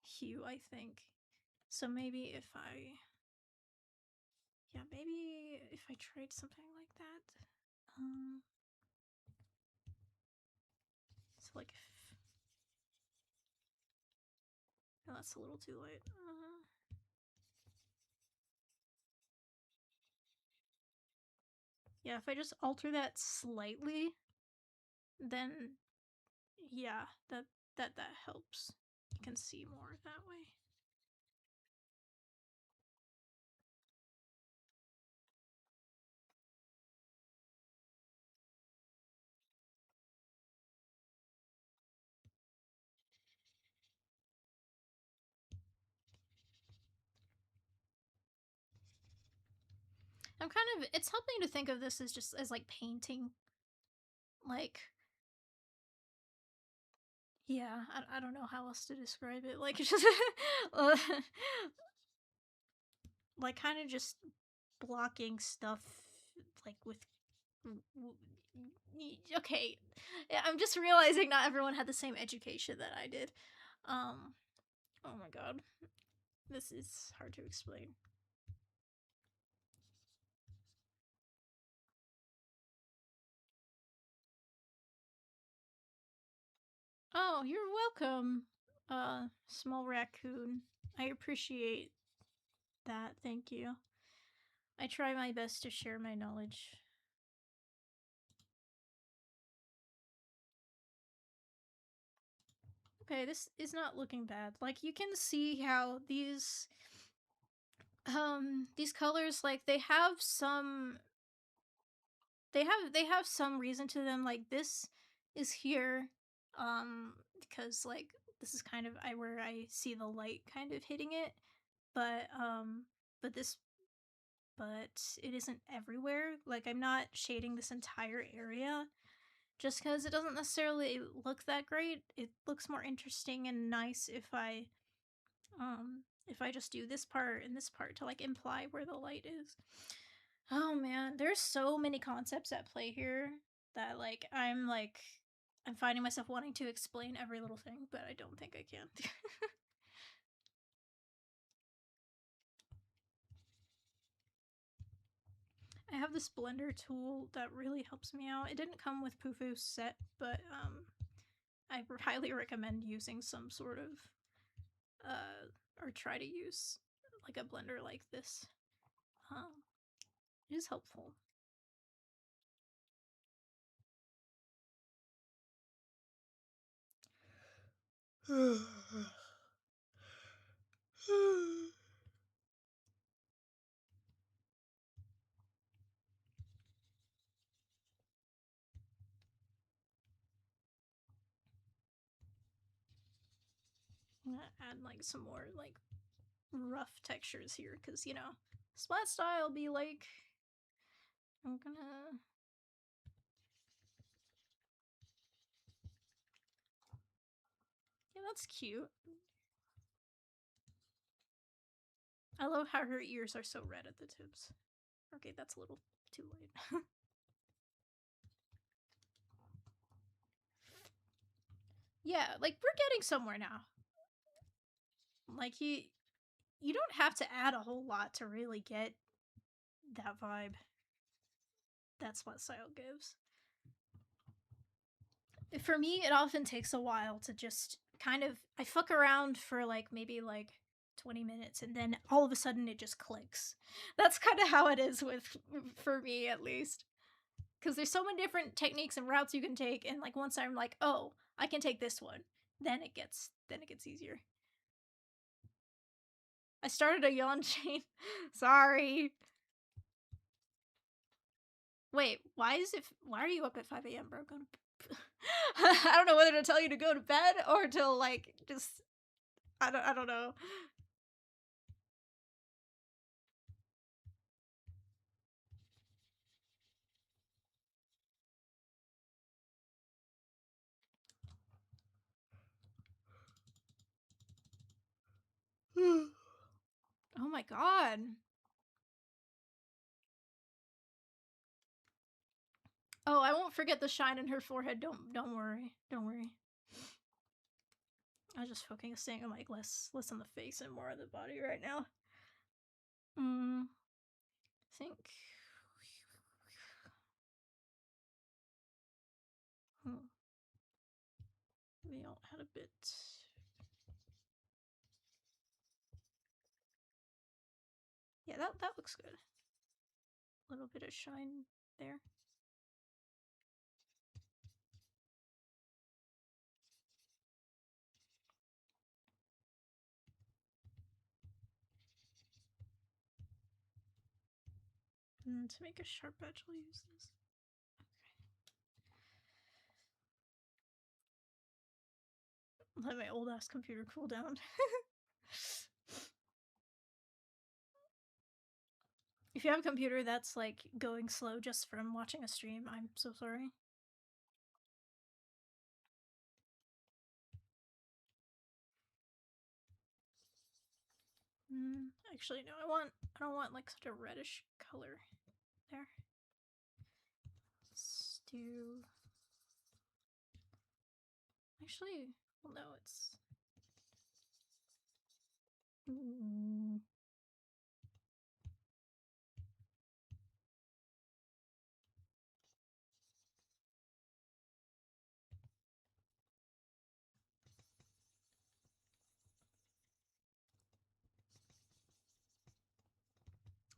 hue. I think so. Maybe if I tried something like that. Um, so like if oh, that's a little too light. Yeah, if I just alter that slightly, then yeah, that helps. You can see more that way. I'm kind of it's helping to think of this as just as like painting. Like yeah, I don't know how else to describe it. Like it's just uh, like kind of just blocking stuff like with okay. Yeah, I'm just realizing not everyone had the same education that I did. Um oh my god. This is hard to explain. Oh, you're welcome. Small raccoon. I appreciate that. Thank you. I try my best to share my knowledge. Okay, this is not looking bad. Like you can see how these colors like they have some reason to them. Like this is here because like this is kind of where I see the light kind of hitting it, but but this but it isn't everywhere. Like I'm not shading this entire area just because it doesn't necessarily look that great. It looks more interesting and nice if I just do this part and this part to like imply where the light is. Oh man, there's so many concepts at play here that I'm finding myself wanting to explain every little thing, but I don't think I can. I have this blender tool that really helps me out. It didn't come with Pufu's set, but I highly recommend using some sort of or try to use like a blender like this. It is helpful. I'm gonna add like some more like rough textures here because splat style be like I'm gonna yeah, that's cute. I love how her ears are so red at the tips. Okay, that's a little too late. Yeah, like we're getting somewhere now. Like you don't have to add a whole lot to really get that vibe that splat style gives. For me, it often takes a while to just kind of I fuck around for like maybe like 20 minutes and then all of a sudden it just clicks. That's kind of how it is with for me at least. Cuz there's so many different techniques and routes you can take and like once I'm like, "Oh, I can take this one." Then it gets easier. I started a yawn chain. Sorry. Wait, why are you up at 5 a.m., bro? I don't know whether to tell you to go to bed or to like just I don't know. Oh my god. Oh, I won't forget the shine in her forehead. Don't worry. Don't worry. I was just focusing on like less on the face and more on the body right now. I think maybe I'll add a bit. Yeah, that looks good. A little bit of shine there. And to make a sharp edge, I'll use this. Okay. Let my old ass computer cool down. If you have a computer that's like going slow just from watching a stream, I'm so sorry. Actually, no. I don't want like such a reddish color there. Let's do. Actually, well, no, it's. Mm.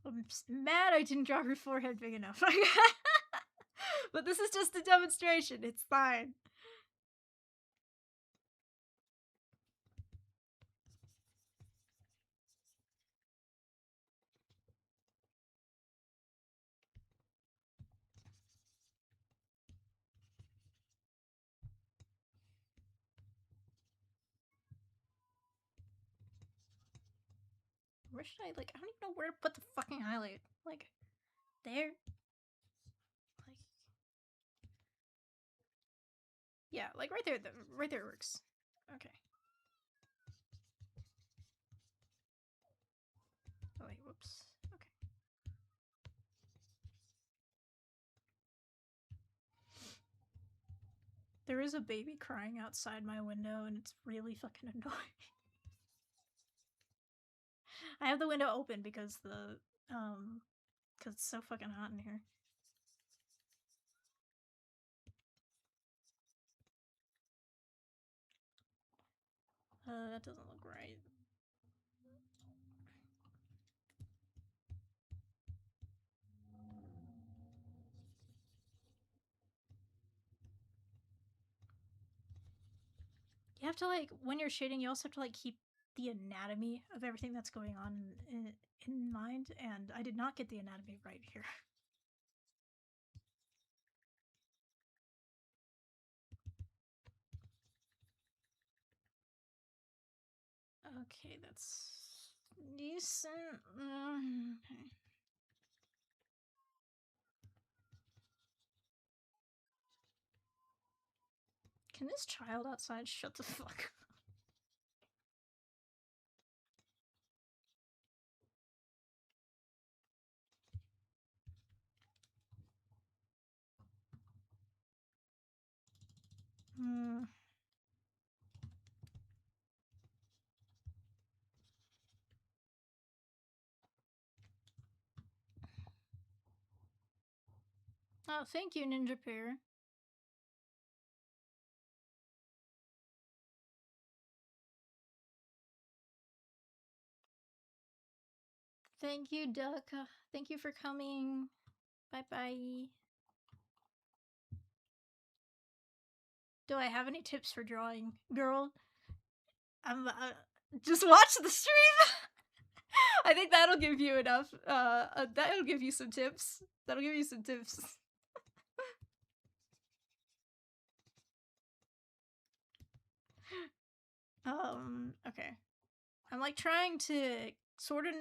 I'm mad I didn't draw her forehead big enough. But this is just a demonstration. It's fine. Where should I like? I don't even know where to put the fucking highlight. Like, there. Like, yeah, like right there. Right there works. Okay. Oh wait, whoops. Okay. There is a baby crying outside my window, and it's really fucking annoying. I have the window open because because it's so fucking hot in here. That doesn't look right. You have to like when you're shading, you also have to like keep the anatomy of everything that's going on in mind, and I did not get the anatomy right here. Okay, that's decent. Okay. Can this child outside shut the fuck up? Hmm. Oh, thank you, Ninja Pear. Thank you, Duck. Thank you for coming. Bye bye. Do I have any tips for drawing, girl? I'm just watch the stream. I think that'll give you enough. That'll give you some tips. That'll give you some tips. Okay. I'm like trying to sort of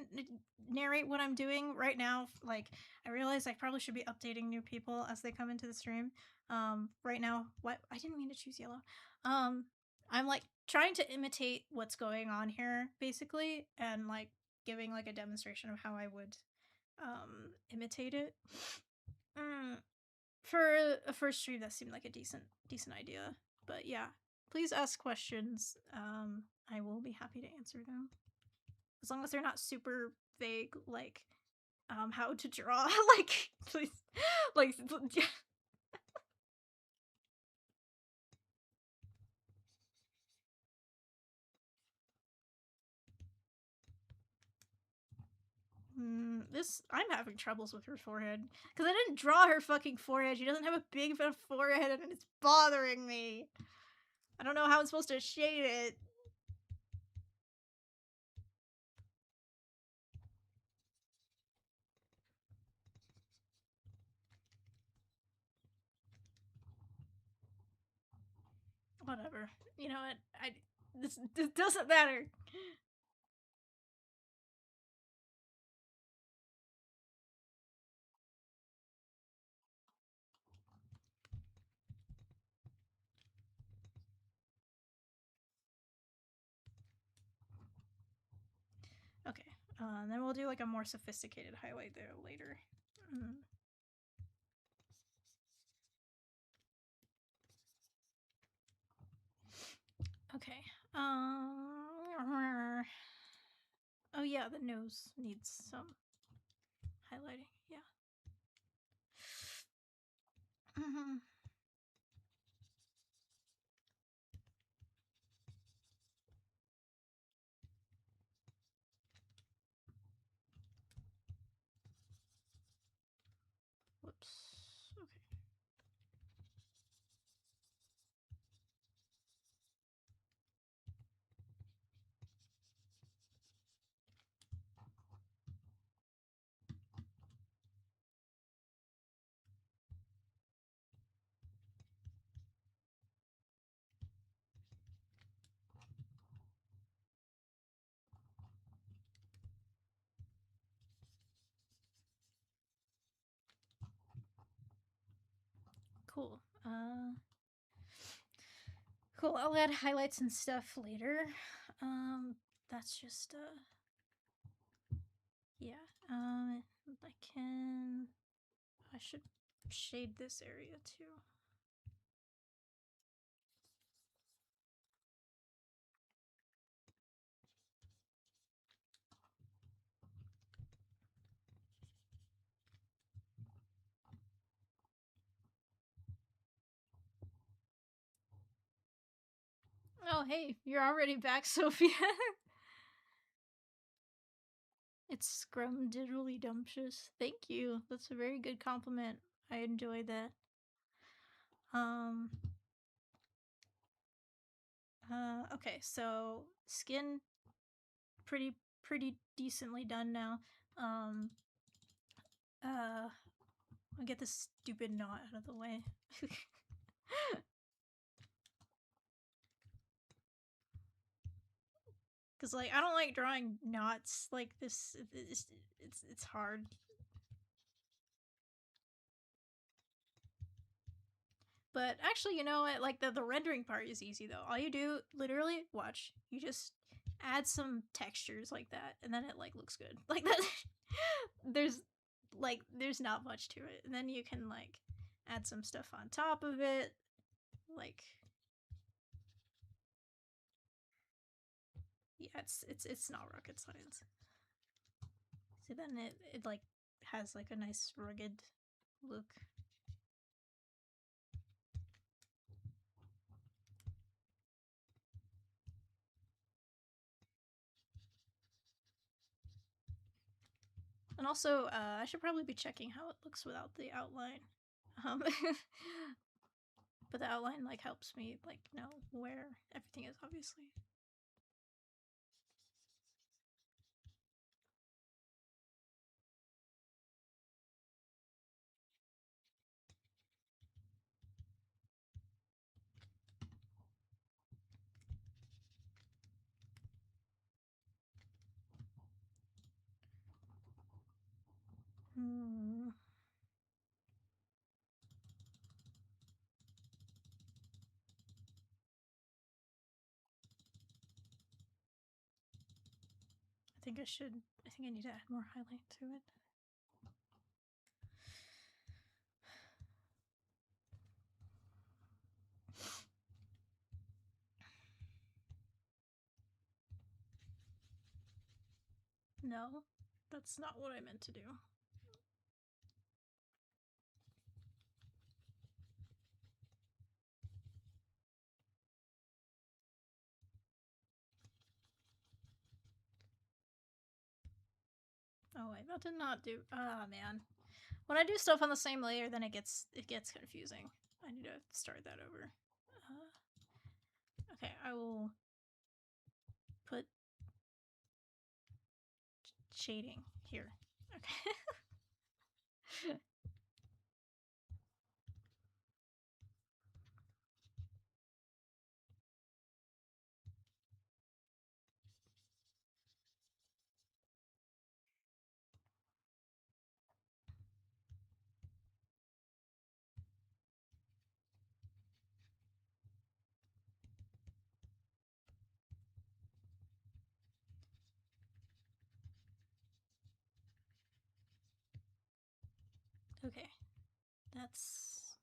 narrate what I'm doing right now. Like, I realize I probably should be updating new people as they come into the stream. Right now, what I didn't mean to choose yellow. I'm like trying to imitate what's going on here, basically, and like giving like a demonstration of how I would imitate it. For a first stream, that seemed like a decent idea. But yeah, please ask questions. I will be happy to answer them as long as they're not super vague, like how to draw. Like, please, like, yeah. This I'm having troubles with her forehead because I didn't draw her fucking forehead. She doesn't have a big enough forehead, and it's bothering me. I don't know how I'm supposed to shade it. Whatever. You know what? This doesn't matter. And then we'll do like a more sophisticated highlight there later. Mm. Okay. Oh yeah, the nose needs some highlighting. Yeah. Mm-hmm. Whoops. Okay. Cool. Cool. I'll add highlights and stuff later. That's just yeah. I can. I should shade this area too. Oh, hey, you're already back, Sophia. It's scrumdiddly dumptious. Thank you. That's a very good compliment. I enjoy that. Um. Okay, so skin pretty decently done now. Um. I'll get this stupid knot out of the way. Cause like I don't like drawing knots like this. It's hard. But actually, you know what? Like the rendering part is easy though. All you do, literally, watch. You just add some textures like that, and then it like looks good. Like that. there's there's not much to it, and then you can like add some stuff on top of it, like yeah, it's not rocket science. So then it like has like a nice rugged look. And also, I should probably be checking how it looks without the outline. Um, but the outline like helps me like know where everything is, obviously. Hmm. I think I should. I think I need to add more highlight to it. No, that's not what I meant to do. Oh wait, that did not do. Ah man, when I do stuff on the same layer, then it gets confusing. I need to start that over. Okay, I will put shading here. Okay.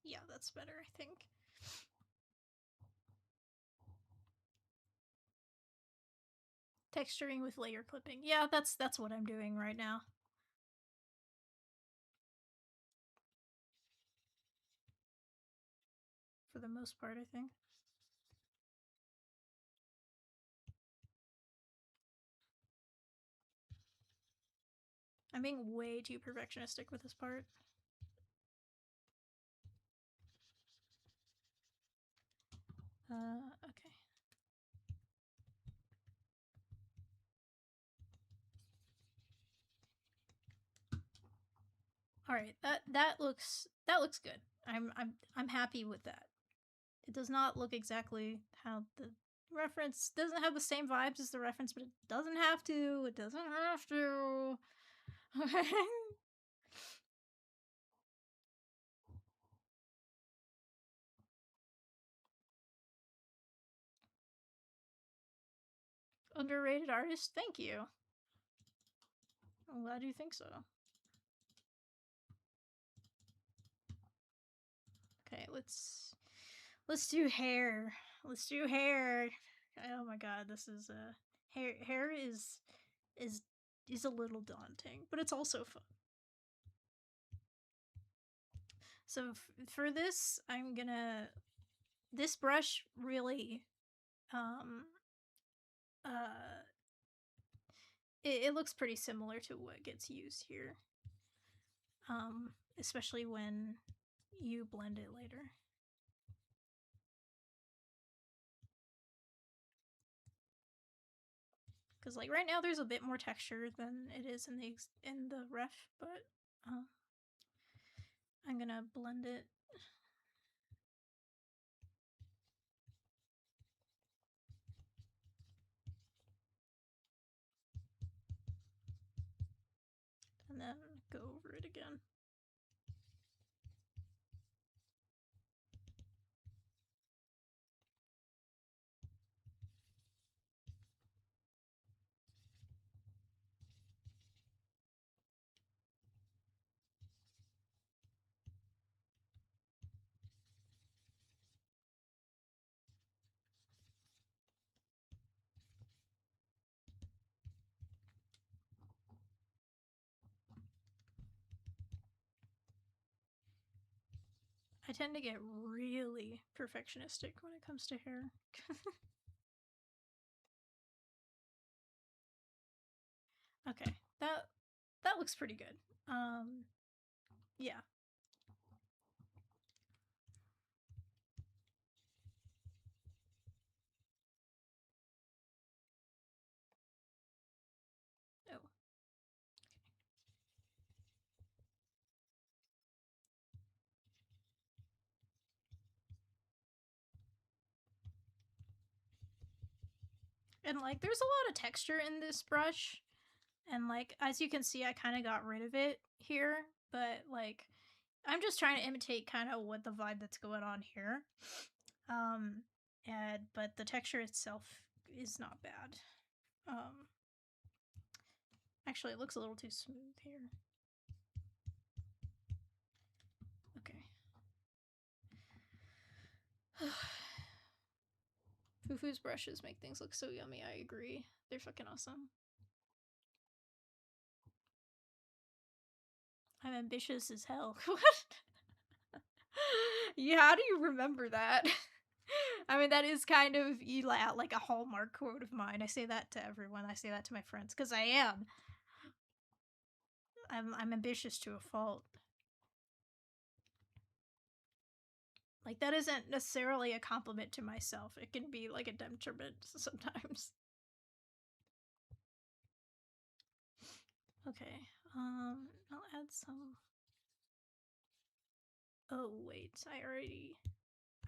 yeah, that's better, I think. Texturing with layer clipping. Yeah, that's what I'm doing right now. For the most part, I think. I'm being way too perfectionistic with this part. Okay. All right, that looks good. I'm happy with that. It does not look exactly how the reference doesn't have the same vibes as the reference, but it doesn't have to. It doesn't have to. Okay. Underrated artist. Thank you. I'm glad you think so. Okay, let's do hair. Let's do hair. Oh my god, this is hair is is a little daunting, but it's also fun. So for this, I'm gonna this brush really um uh it looks pretty similar to what gets used here. Especially when you blend it later. Because like right now, there's a bit more texture than it is in the ref, but I'm gonna blend it. And then go over it again. I tend to get really perfectionistic when it comes to hair. Okay, that looks pretty good. Yeah. Oh. And like, there's a lot of texture in this brush, and like, as you can see, I kind of got rid of it here, but like, I'm just trying to imitate kind of what the vibe that's going on here. And but the texture itself is not bad. Actually, it looks a little too smooth here. Okay. Fufu's brushes make things look so yummy, I agree. They're fucking awesome. I'm ambitious as hell. What? Yeah, how do you remember that? I mean, that is kind of like a hallmark quote of mine. I say that to everyone. I say that to my friends because I am. I'm ambitious to a fault. Like that isn't necessarily a compliment to myself. It can be like a detriment sometimes. Okay. I'll add some. Oh wait, I already.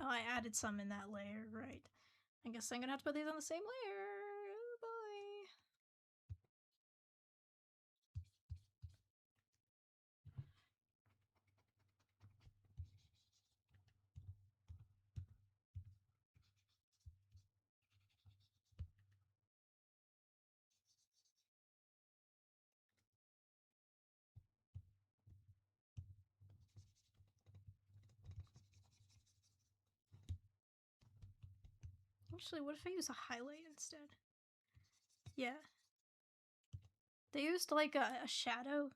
Oh, I added some in that layer, right? I guess I'm gonna have to put these on the same layer. Oh boy. Actually, what if I use a highlight instead? Yeah. They used like a shadow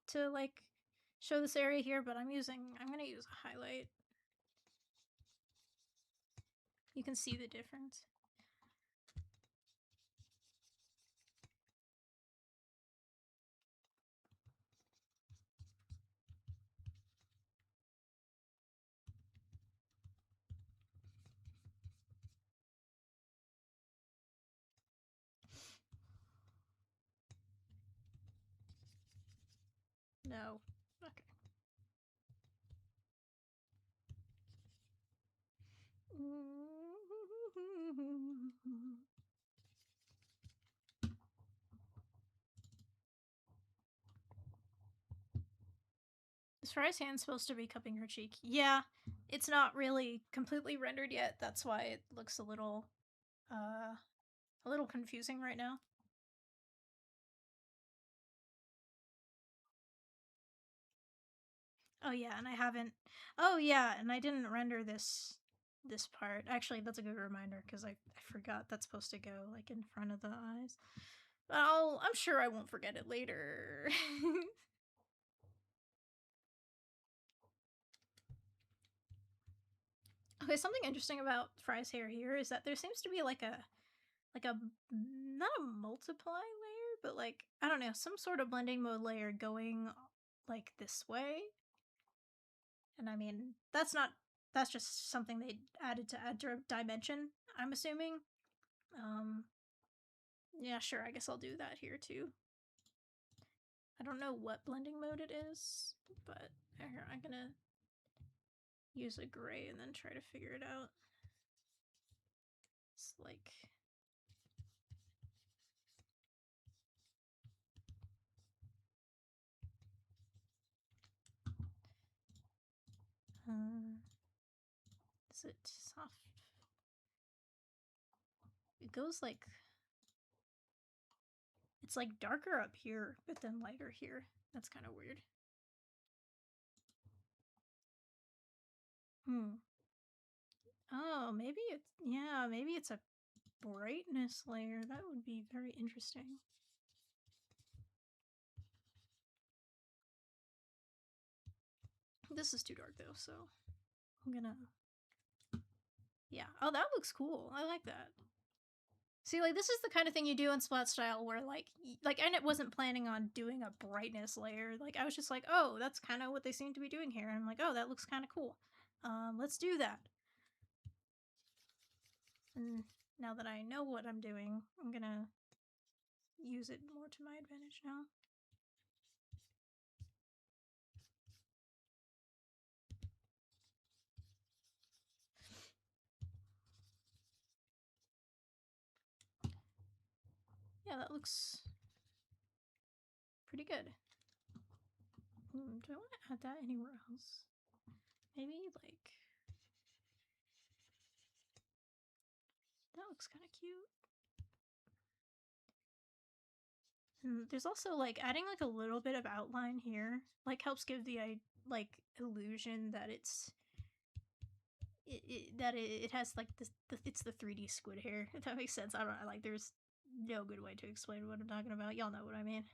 to like show this area here, but I'm gonna use a highlight. You can see the difference. No. Okay. Is Fry's hand supposed to be cupping her cheek? Yeah, it's not really completely rendered yet. That's why it looks a little confusing right now. Oh yeah, and I haven't. Oh yeah, and I didn't render this part. Actually, that's a good reminder because I forgot that's supposed to go like in front of the eyes. But I'm sure I won't forget it later. Okay, something interesting about Fry's hair here is that there seems to be like a not a multiply layer, but like I don't know, some sort of blending mode layer going like this way. And I mean, that's just something they added to add dimension, I'm assuming. Um yeah, sure, I guess I'll do that here too. I don't know what blending mode it is, but here, I'm gonna use a gray and then try to figure it out. It's like is it soft? It goes like it's like darker up here, but then lighter here. That's kind of weird. Oh, maybe it's yeah, maybe it's a brightness layer. That would be very interesting. This is too dark though, so I'm gonna yeah. Oh, that looks cool. I like that. See, like this is the kind of thing you do in Splat Style where like I wasn't planning on doing a brightness layer. Like I was just like, oh, that's kind of what they seem to be doing here. And I'm like, oh, that looks kind of cool. Let's do that. And now that I know what I'm doing, I'm gonna use it more to my advantage now. Yeah, that looks pretty good. Do I want to add that anywhere else? Maybe like that looks kind of cute. And there's also like adding like a little bit of outline here, like helps give the like illusion that it has like this it's the 3D squid hair. If that makes sense. I don't like there's no good way to explain what I'm talking about. Y'all know what I mean.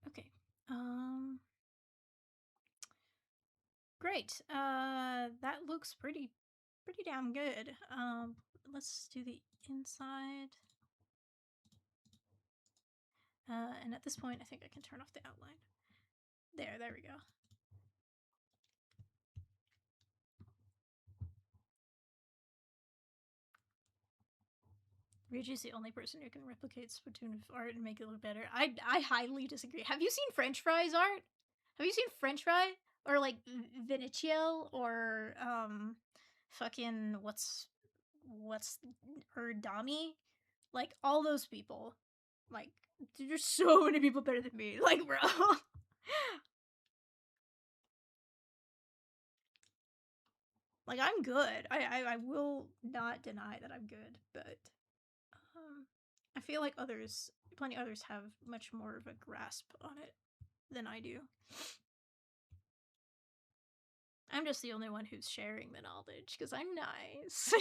Okay. Great. That looks pretty damn good. Let's do the inside. And at this point, I think I can turn off the outline. There we go. Riji's the only person who can replicate Splatoon art and make it look better. I highly disagree. Have you seen French Fry's art? Have you seen French Fry? Or like Viniciel or fucking what's or Dami? Like all those people. Like there's so many people better than me. Like bro. Like, I'm good. I will not deny that I'm good, but um, I feel like plenty others have much more of a grasp on it than I do. I'm just the only one who's sharing the knowledge because I'm nice.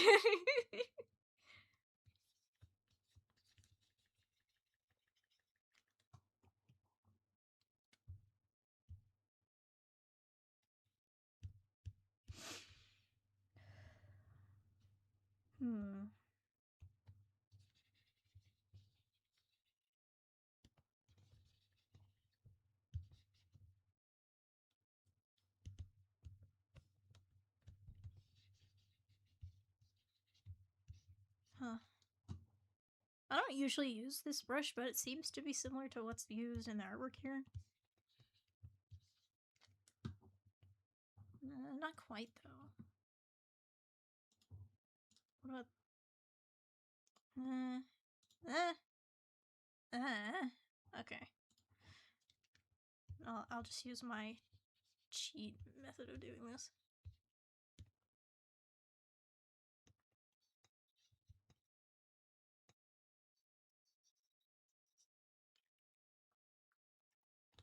Hmm. Huh. I don't usually use this brush, but it seems to be similar to what's used in the artwork here. Not quite, though. What about... Uh, uh, okay. I'll just use my cheat method of doing this.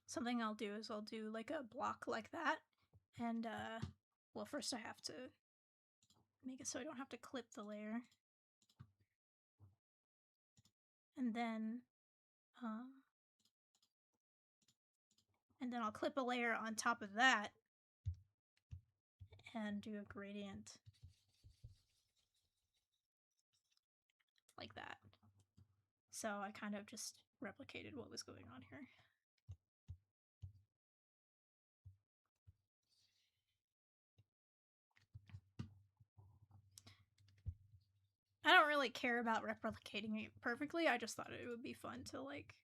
Something I'll do is I'll do like a block like that, and well, first I have to make it so I don't have to clip the layer, and um, then I'll clip a layer on top of that and do a gradient like that. So I kind of just replicated what was going on here. I don't really care about replicating it perfectly. I just thought it would be fun to like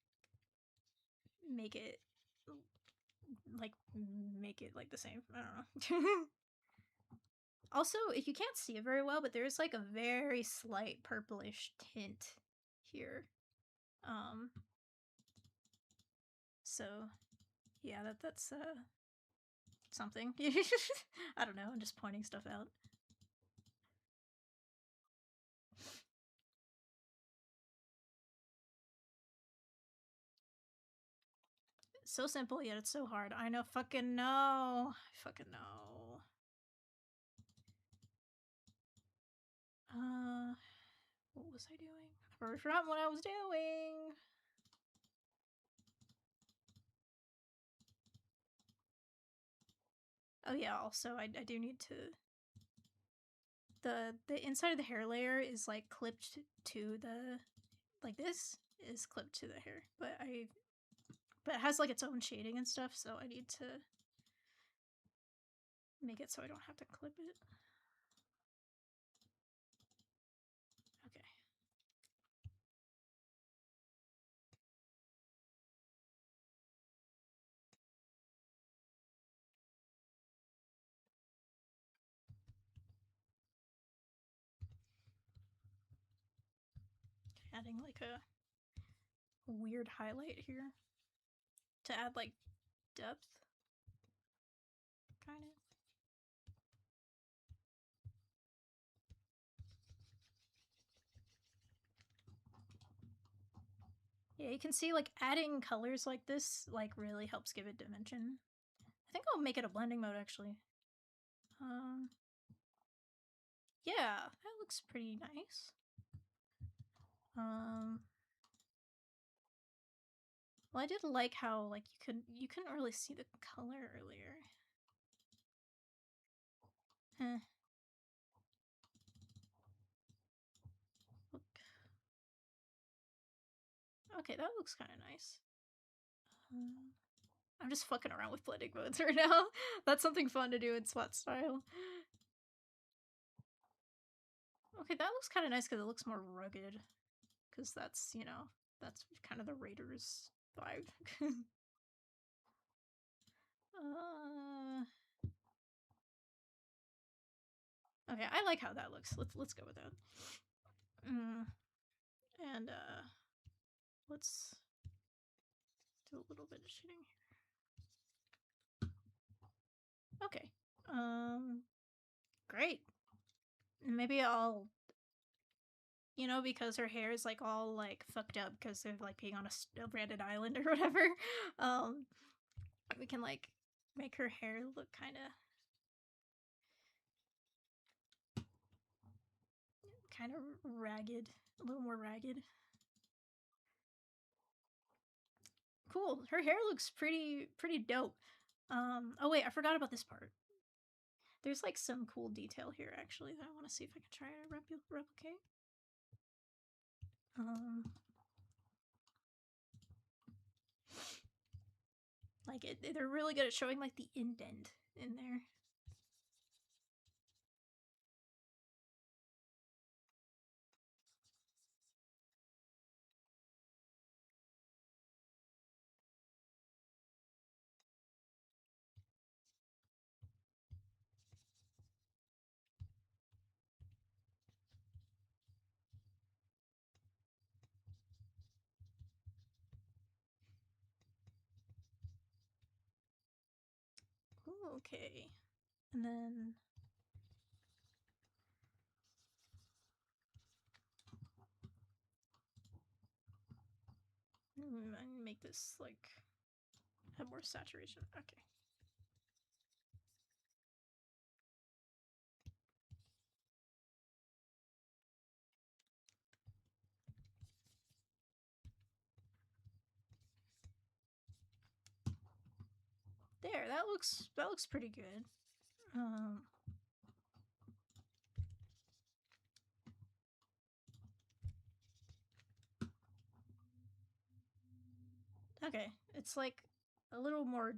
make it like the same. I don't know. Also, if you can't see it very well, but there's like a very slight purplish tint here. Um so yeah, that's something. I don't know, I'm just pointing stuff out. It's so simple, yet it's so hard. I know, fucking know. I fucking know. What was I doing? I've already forgotten what I was doing. Oh yeah, also I do need to the inside of the hair layer is like clipped to the like this is clipped to the hair, but it has like its own shading and stuff, so I need to make it so I don't have to clip it. Okay. Adding like a weird highlight here to add like depth, kind of. Yeah, you can see like adding colors like this like really helps give it dimension. I think I'll make it a blending mode actually. Um, yeah, that looks pretty nice. Um, well, I did like how like you couldn't really see the color earlier. Huh. Look. Okay, that looks kind of nice. I'm just fucking around with blending modes right now. That's something fun to do in SWAT style. Okay, that looks kind of nice because it looks more rugged. Because that's, you know, that's kind of the Raiders vibe. uh, okay, I like how that looks. Let's go with that. And let's do a little bit of shading here. Okay. Great. Maybe I'll, because her hair is like all like fucked up because of like being on a branded island or whatever. Um, we can like make her hair look kind of ragged, a little more ragged. Cool. Her hair looks pretty dope. Oh wait, I forgot about this part. There's like some cool detail here actually that I want to see if I can try to replicate. Um, like they're really good at showing like the indent in there. Ooh, okay. And then I make this like have more saturation. Okay. There, that looks pretty good. Um, okay, it's like a little more.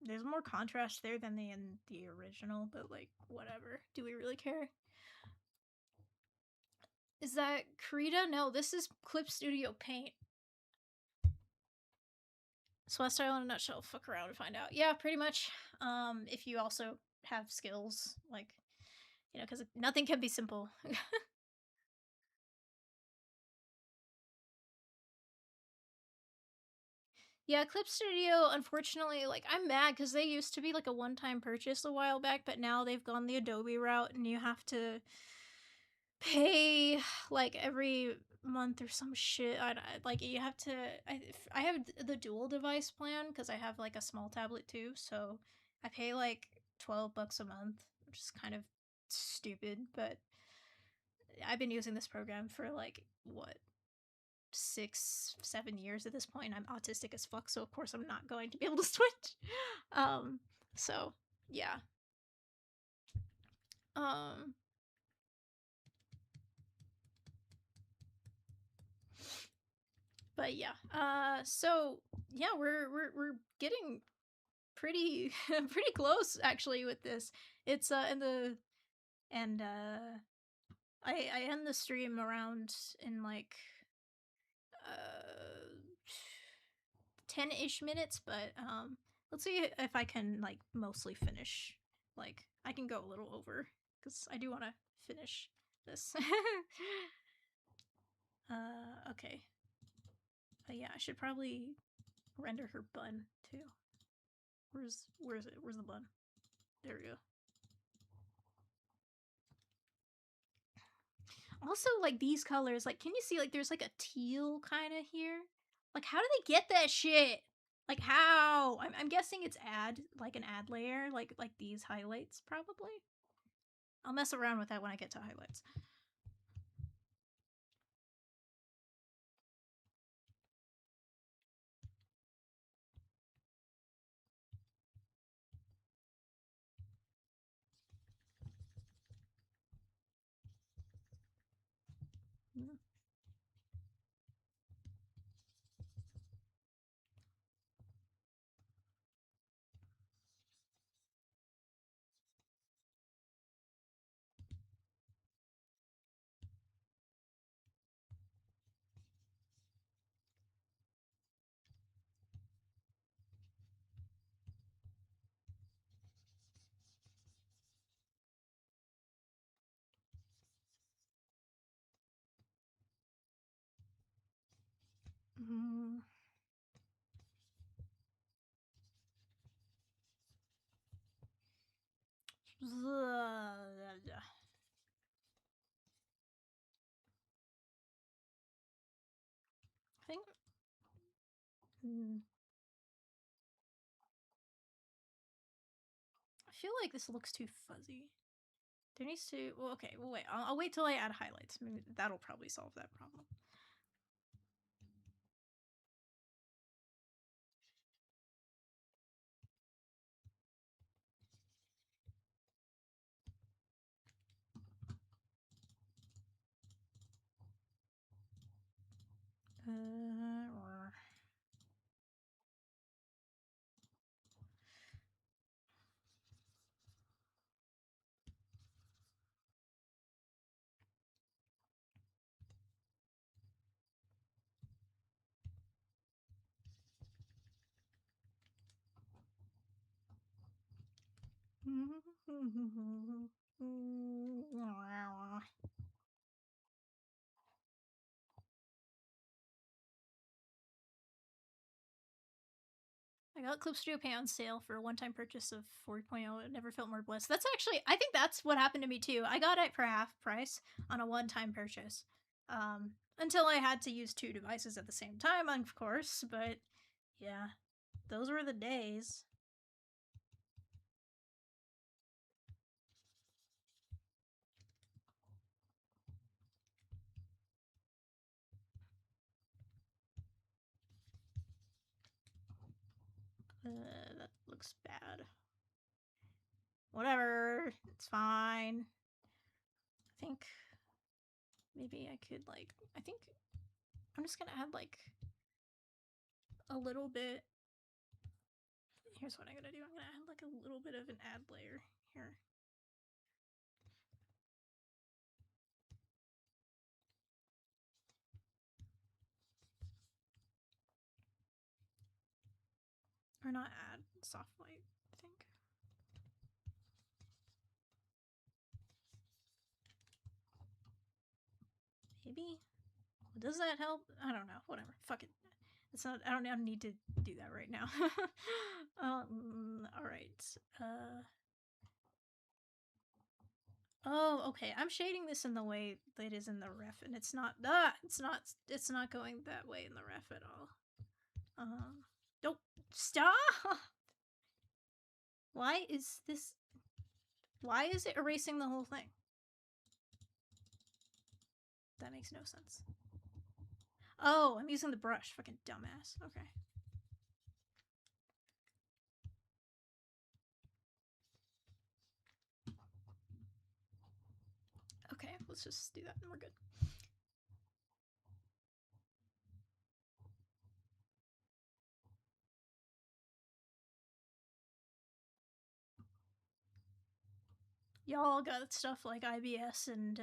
There's more contrast there than in the original, but like whatever. Do we really care? Is that Krita? No, this is Clip Studio Paint. Swat style in a nutshell. Fuck around and find out. Yeah, pretty much. If you also have skills, like because nothing can be simple. Yeah, Clip Studio, unfortunately, like I'm mad because they used to be like a one-time purchase a while back, but now they've gone the Adobe route, and you have to pay like every month or some shit. Like you have to. I have the dual device plan because I have like a small tablet too, so I pay like $12 a month, which is kind of stupid, but I've been using this program for like what 6, 7 years at this point. I'm autistic as fuck, so of course I'm not going to be able to switch. Um, so yeah. Um, but yeah. So yeah, we're getting pretty pretty close actually with this. It's in the and I end the stream around in like uh 10-ish minutes, but let's see if I can like mostly finish. Like I can go a little over cuz I do want to finish this. Okay. Yeah, I should probably render her bun too. Where's it? Where's the bun? There we go. Also, like these colors, like can you see like there's like a teal kind of here? Like how do they get that shit? Like how? I'm guessing it's like an ad layer, like these highlights probably. I'll mess around with that when I get to highlights. Mm. think. Hmm. I feel like this looks too fuzzy. There needs to. Well, okay. Well, wait. I'll wait till I add highlights. Maybe that'll probably solve that problem. Or I got Clip Studio Pay on sale for a one-time purchase of 4.0. It never felt more blessed. That's actually, I think that's what happened to me too. I got it for half price on a one-time purchase. Until I had to use two devices at the same time, of course. But yeah, those were the days. That looks bad. Whatever, it's fine. I think maybe I could like, I think I'm just gonna add like a little bit. Here's what I'm gonna do. I'm gonna add like a little bit of an ad layer here. Or not add, soft light, I think. Maybe? Does that help? I don't know. Whatever. Fuck it. It's not. I don't need to do that right now. All right. Oh, okay. I'm shading this in the way that it is in the ref, and it's not. It's not. It's not going that way in the ref at all. Don't stop. Why is this? Why is it erasing the whole thing? That makes no sense. Oh, I'm using the brush. Fucking dumbass. Okay. Okay, let's just do that and we're good. Y'all got stuff like IBS and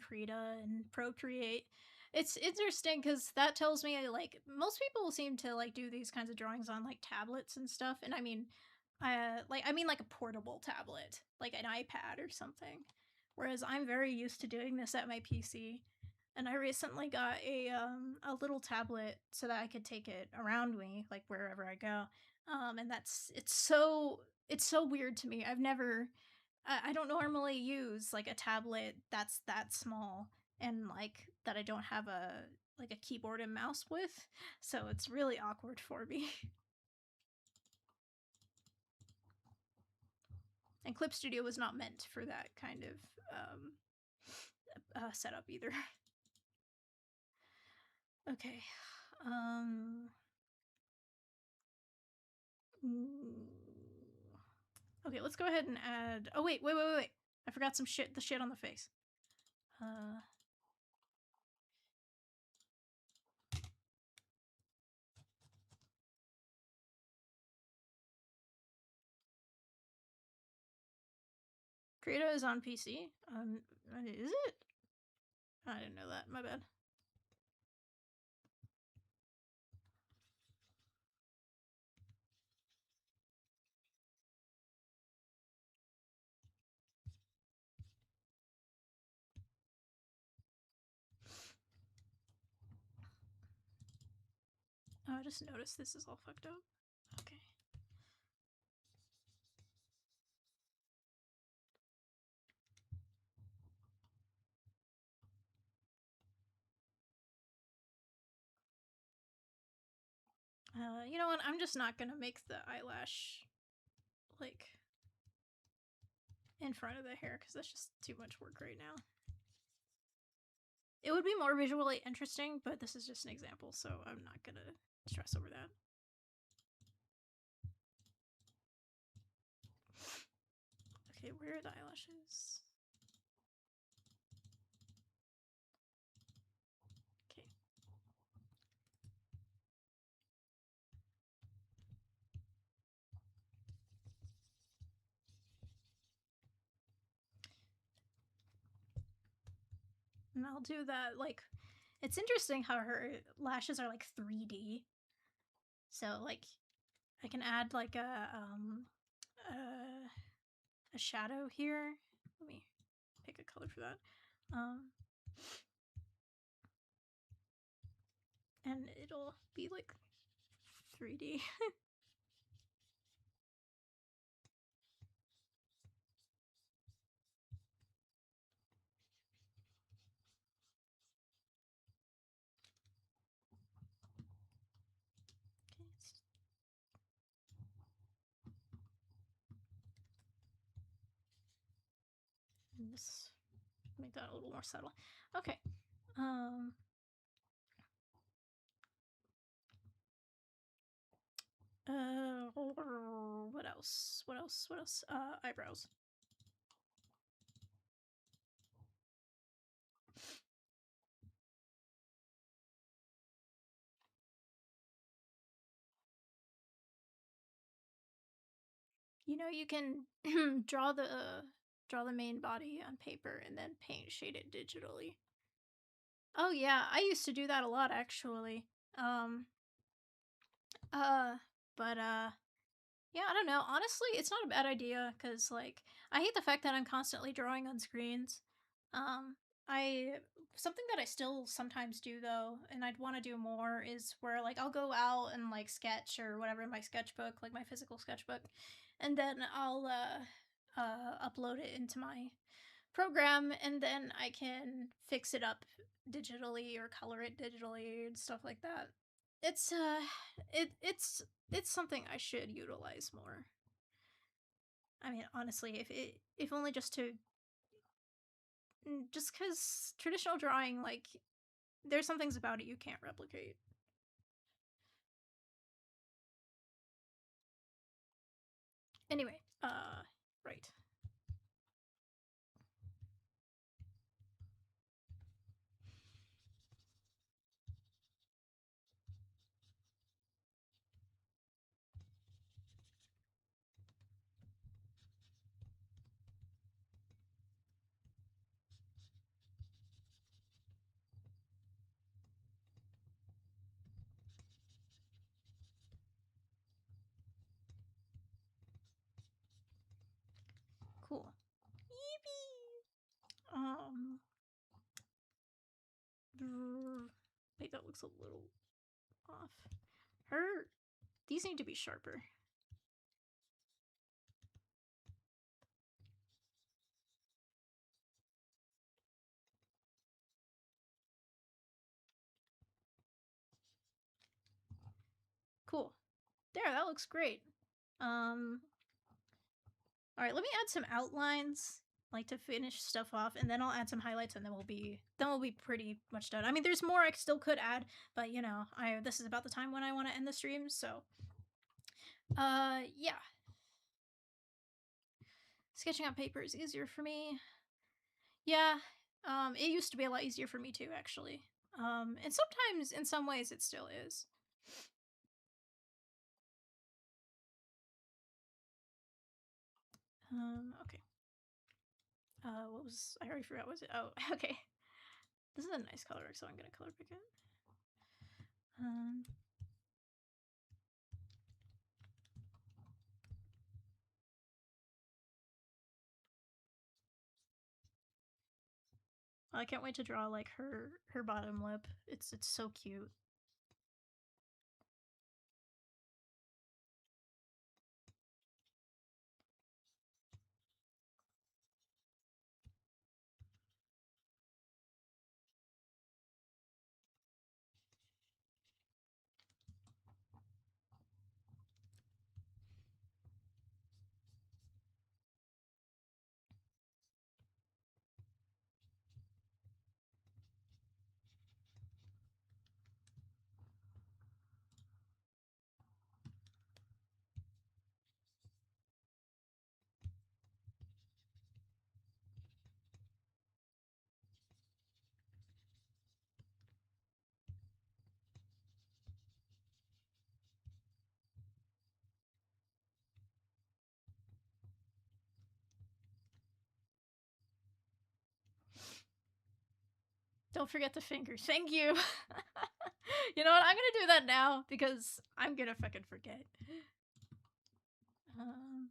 Krita and Procreate. It's interesting because that tells me like most people seem to like do these kinds of drawings on like tablets and stuff, and I mean like a portable tablet, like an iPad or something. Whereas I'm very used to doing this at my PC, and I recently got a little tablet so that I could take it around me like wherever I go. And it's so weird to me. I don't normally use like a tablet that's that small and like that I don't have a like a keyboard and mouse with, so it's really awkward for me. And Clip Studio was not meant for that kind of setup either. Okay. Okay, let's go ahead and add. Oh wait. I forgot some shit. The shit on the face. Krita is on PC. Is it? I didn't know that. My bad. Oh, I just noticed this is all fucked up. Okay. You know what? I'm just not gonna make the eyelash like in front of the hair because that's just too much work right now. It would be more visually interesting, but this is just an example, so I'm not gonna stress over that. Okay, where are the eyelashes? Okay. And I'll do that, like, it's interesting how her lashes are like 3D. So, like, I can add like a shadow here. Let me pick a color for that. And it'll be like 3D. Just make that a little more subtle. Okay. What else? What else? What else? Eyebrows. You know, you can draw the main body on paper and then paint shade it digitally. Oh yeah, I used to do that a lot actually. Um, uh, but yeah, I don't know. Honestly, it's not a bad idea because like I hate the fact that I'm constantly drawing on screens. Um, I something that I still sometimes do though, and I'd want to do more is where like I'll go out and like sketch or whatever in my sketchbook, like my physical sketchbook, and then I'll upload it into my program, and then I can fix it up digitally or color it digitally and stuff like that. It's it's something I should utilize more. I mean, honestly, if only just because traditional drawing, like, there's some things about it you can't replicate. Anyway, right. Cool. Yippee! Wait, that looks a little off. Her, these need to be sharper. Cool. There, that looks great. All right, let me add some outlines, like to finish stuff off, and then I'll add some highlights, and then we'll be pretty much done. I mean, there's more I still could add, but you know, this is about the time when I want to end the stream, so yeah. Sketching on paper is easier for me. Yeah, it used to be a lot easier for me too, actually. And sometimes, in some ways, it still is. Okay. What was I already forgot? Was it? Oh, okay. This is a nice color, so I'm gonna color pick it. Um, I can't wait to draw like her bottom lip. It's so cute. Don't forget the fingers. Thank you. You know what? I'm gonna do that now because I'm gonna fucking forget. Um,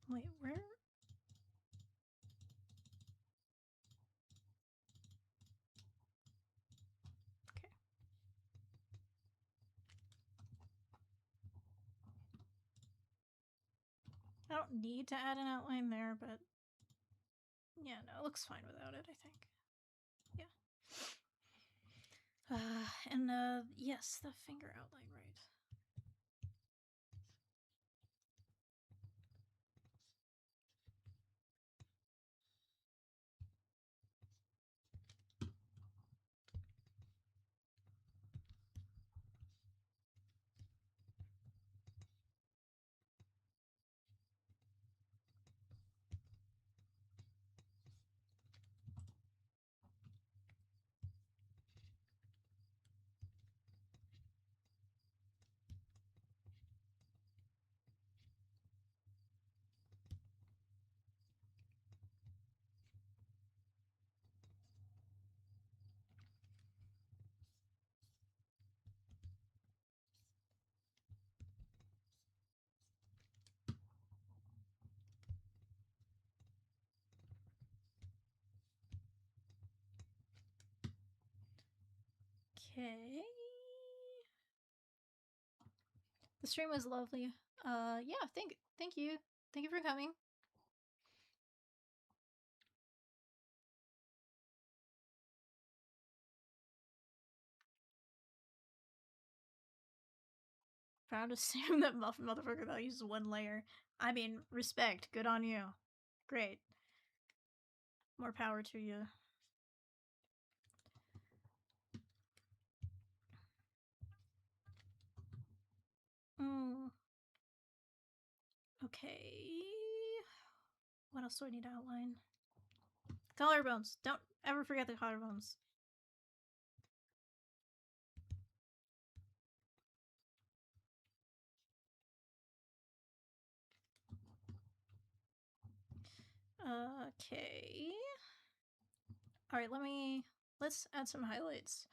wait, where? Okay. I don't need to add an outline there, but yeah, no, it looks fine without it, I think. Yeah. And yes, the finger outline, right. Okay. The stream was lovely. Yeah, thank you. Thank you for coming. Proud to assume that Muffin Motherfucker that uses one layer. I mean, respect. Good on you. Great. More power to you. Mm. Okay. What else do I need to outline? Collarbones. Don't ever forget the collarbones. Okay. Alright, let's add some highlights.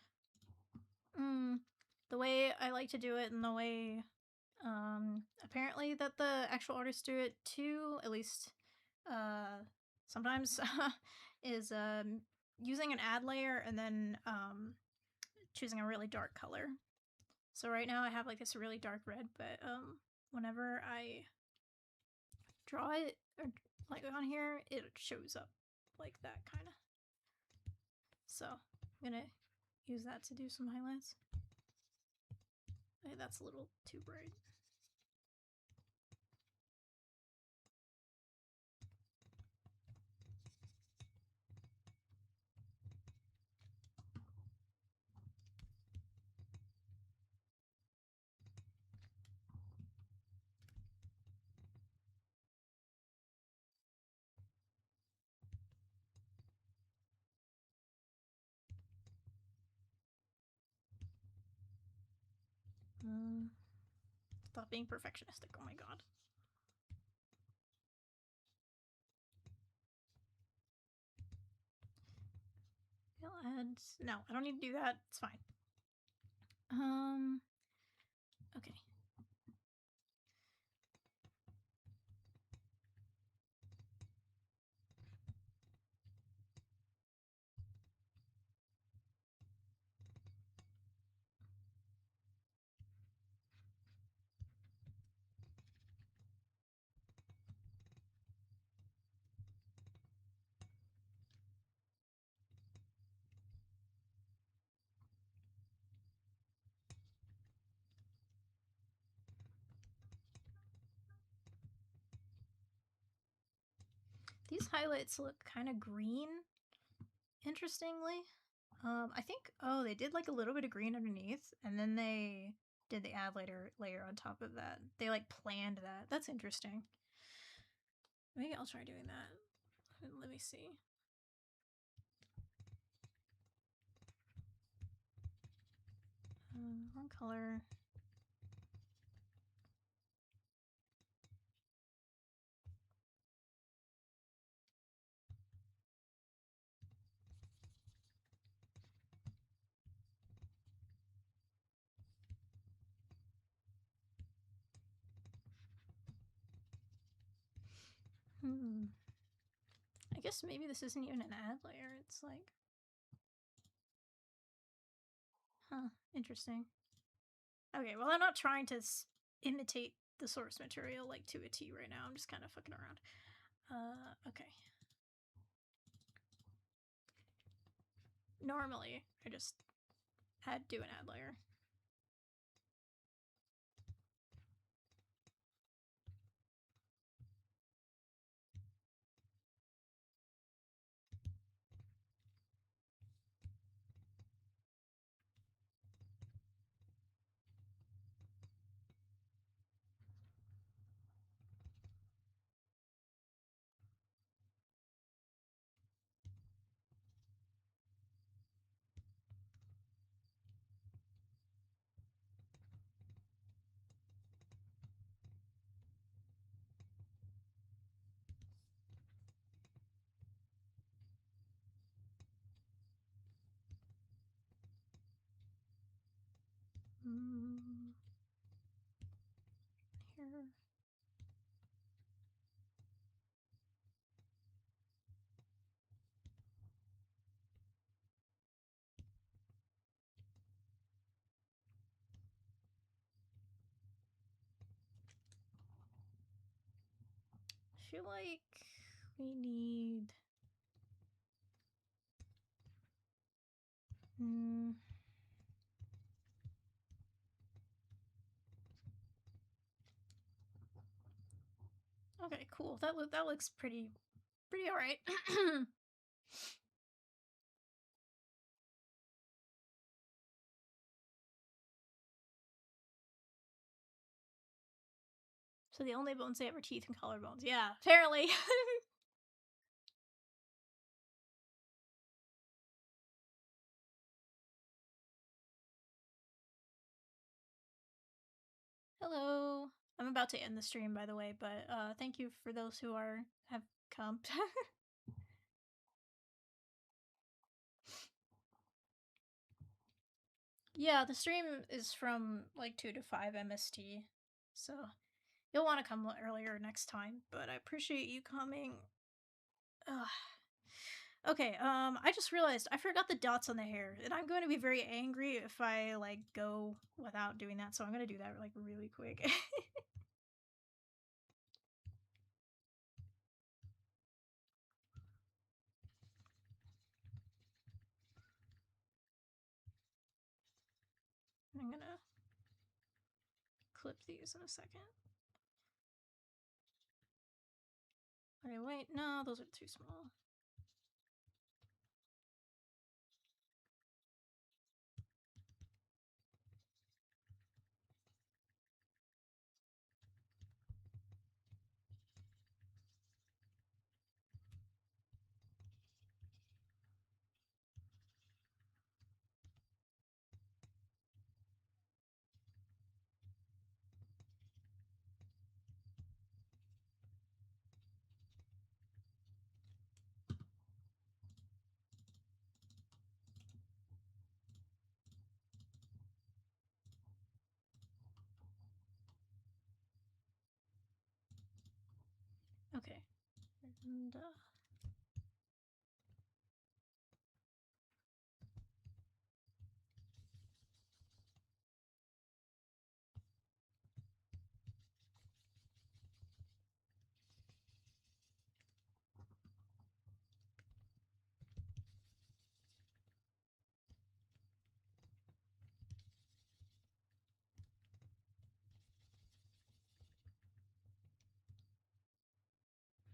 The way I like to do it and the way apparently that the actual artists do it too, at least sometimes, is using an add layer and then choosing a really dark color. So right now I have like this really dark red, but whenever I draw it or like on here, it shows up like that kind of. So I'm gonna use that to do some highlights. Okay, that's a little too bright. Stop being perfectionistic. Oh my god. And no, I don't need to do that. It's fine. Okay. These highlights look kind of green, interestingly. I think, oh, they did like a little bit of green underneath, and then they did the ad layer on top of that. They like planned that. That's interesting. Maybe I'll try doing that. Let me see. Wrong color. I guess maybe this isn't even an ad layer. It's like, huh, interesting. Okay, well, I'm not trying to imitate the source material like to a T right now. I'm just kind of fucking around. Okay. Normally, I just do an ad layer. Here. I feel like we need... Okay, cool. That looks pretty alright. So the only bones they have are teeth and collarbones. Yeah, apparently. Hello. I'm about to end the stream, by the way, but thank you for those who have come. Yeah, the stream is from like 2 to 5 MST, so you'll want to come earlier next time, but I appreciate you coming. Ugh. Okay, I just realized I forgot the dots on the hair, and I'm going to be very angry if I, like, go without doing that, so I'm gonna do that, like, really quick. I'm gonna clip these in a second. Okay, wait, no, those are too small. Okay. And,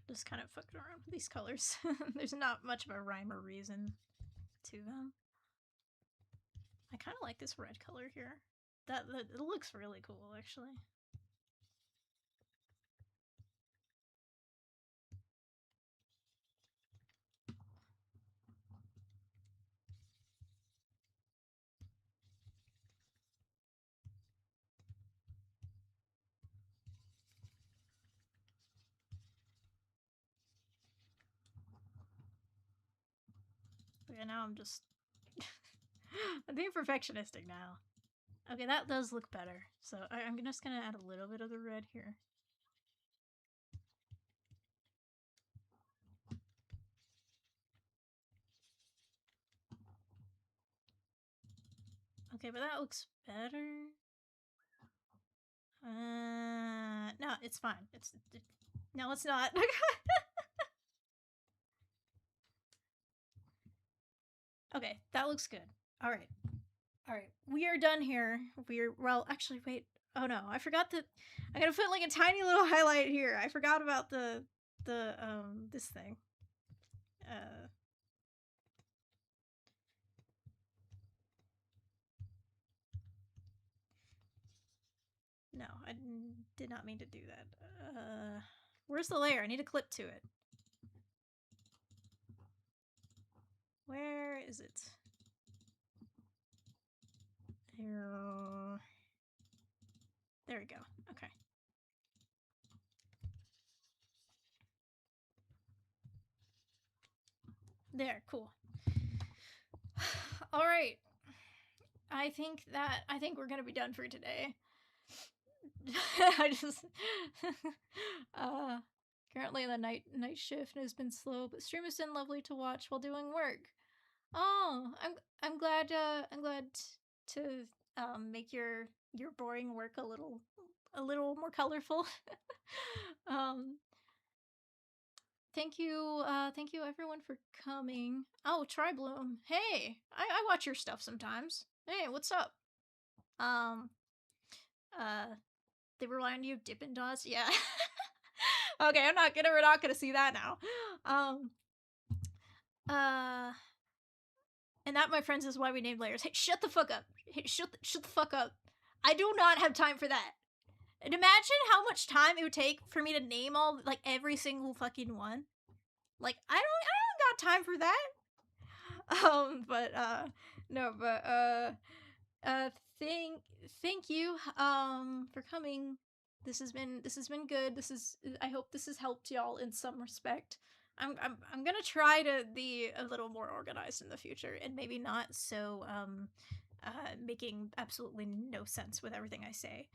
Just kind of fucking around with these colors. There's not much of a rhyme or reason to them. I kind of like this red color here. That it looks really cool, actually. But yeah, now I'm just I'm being perfectionistic now. Okay, that does look better. So I'm just gonna add a little bit of the red here. Okay, but that looks better. No, it's fine. No, it's not. Okay, that looks good. All right. All right. We are done here. Well, actually, wait. Oh no, I forgot that I gotta put like a tiny little highlight here. I forgot about this thing. Uh no, I did not mean to do that. Where's the layer? I need a clip to it. Where is it? Here. There we go. Okay. There, cool. All right. I think we're going to be done for today. I just currently the night shift has been slow, but stream has been lovely to watch while doing work. Oh, I'm glad to make your boring work a little more colorful. um thank you everyone for coming. Oh, Try Bloom. Hey, I watch your stuff sometimes. Hey, what's up? Um uh they remind you of Dippin' Dots? Yeah. Okay, we're not gonna see that now. Uh and that, my friends, is why we named layers. Hey, shut the fuck up. Hey, shut the fuck up. I do not have time for that. And imagine how much time it would take for me to name all, like, every single fucking one. Like, I don't got time for that. But no, but uh thank you for coming. This has been good. I hope this has helped y'all in some respect. I'm gonna try to be a little more organized in the future, and maybe not so making absolutely no sense with everything I say.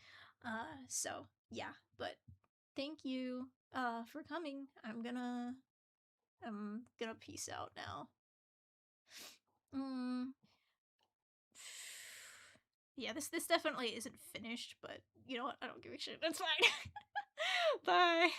So yeah, but thank you for coming. I'm gonna peace out now. Mm. Yeah, this definitely isn't finished, but you know what? I don't give a shit. It's fine. Bye.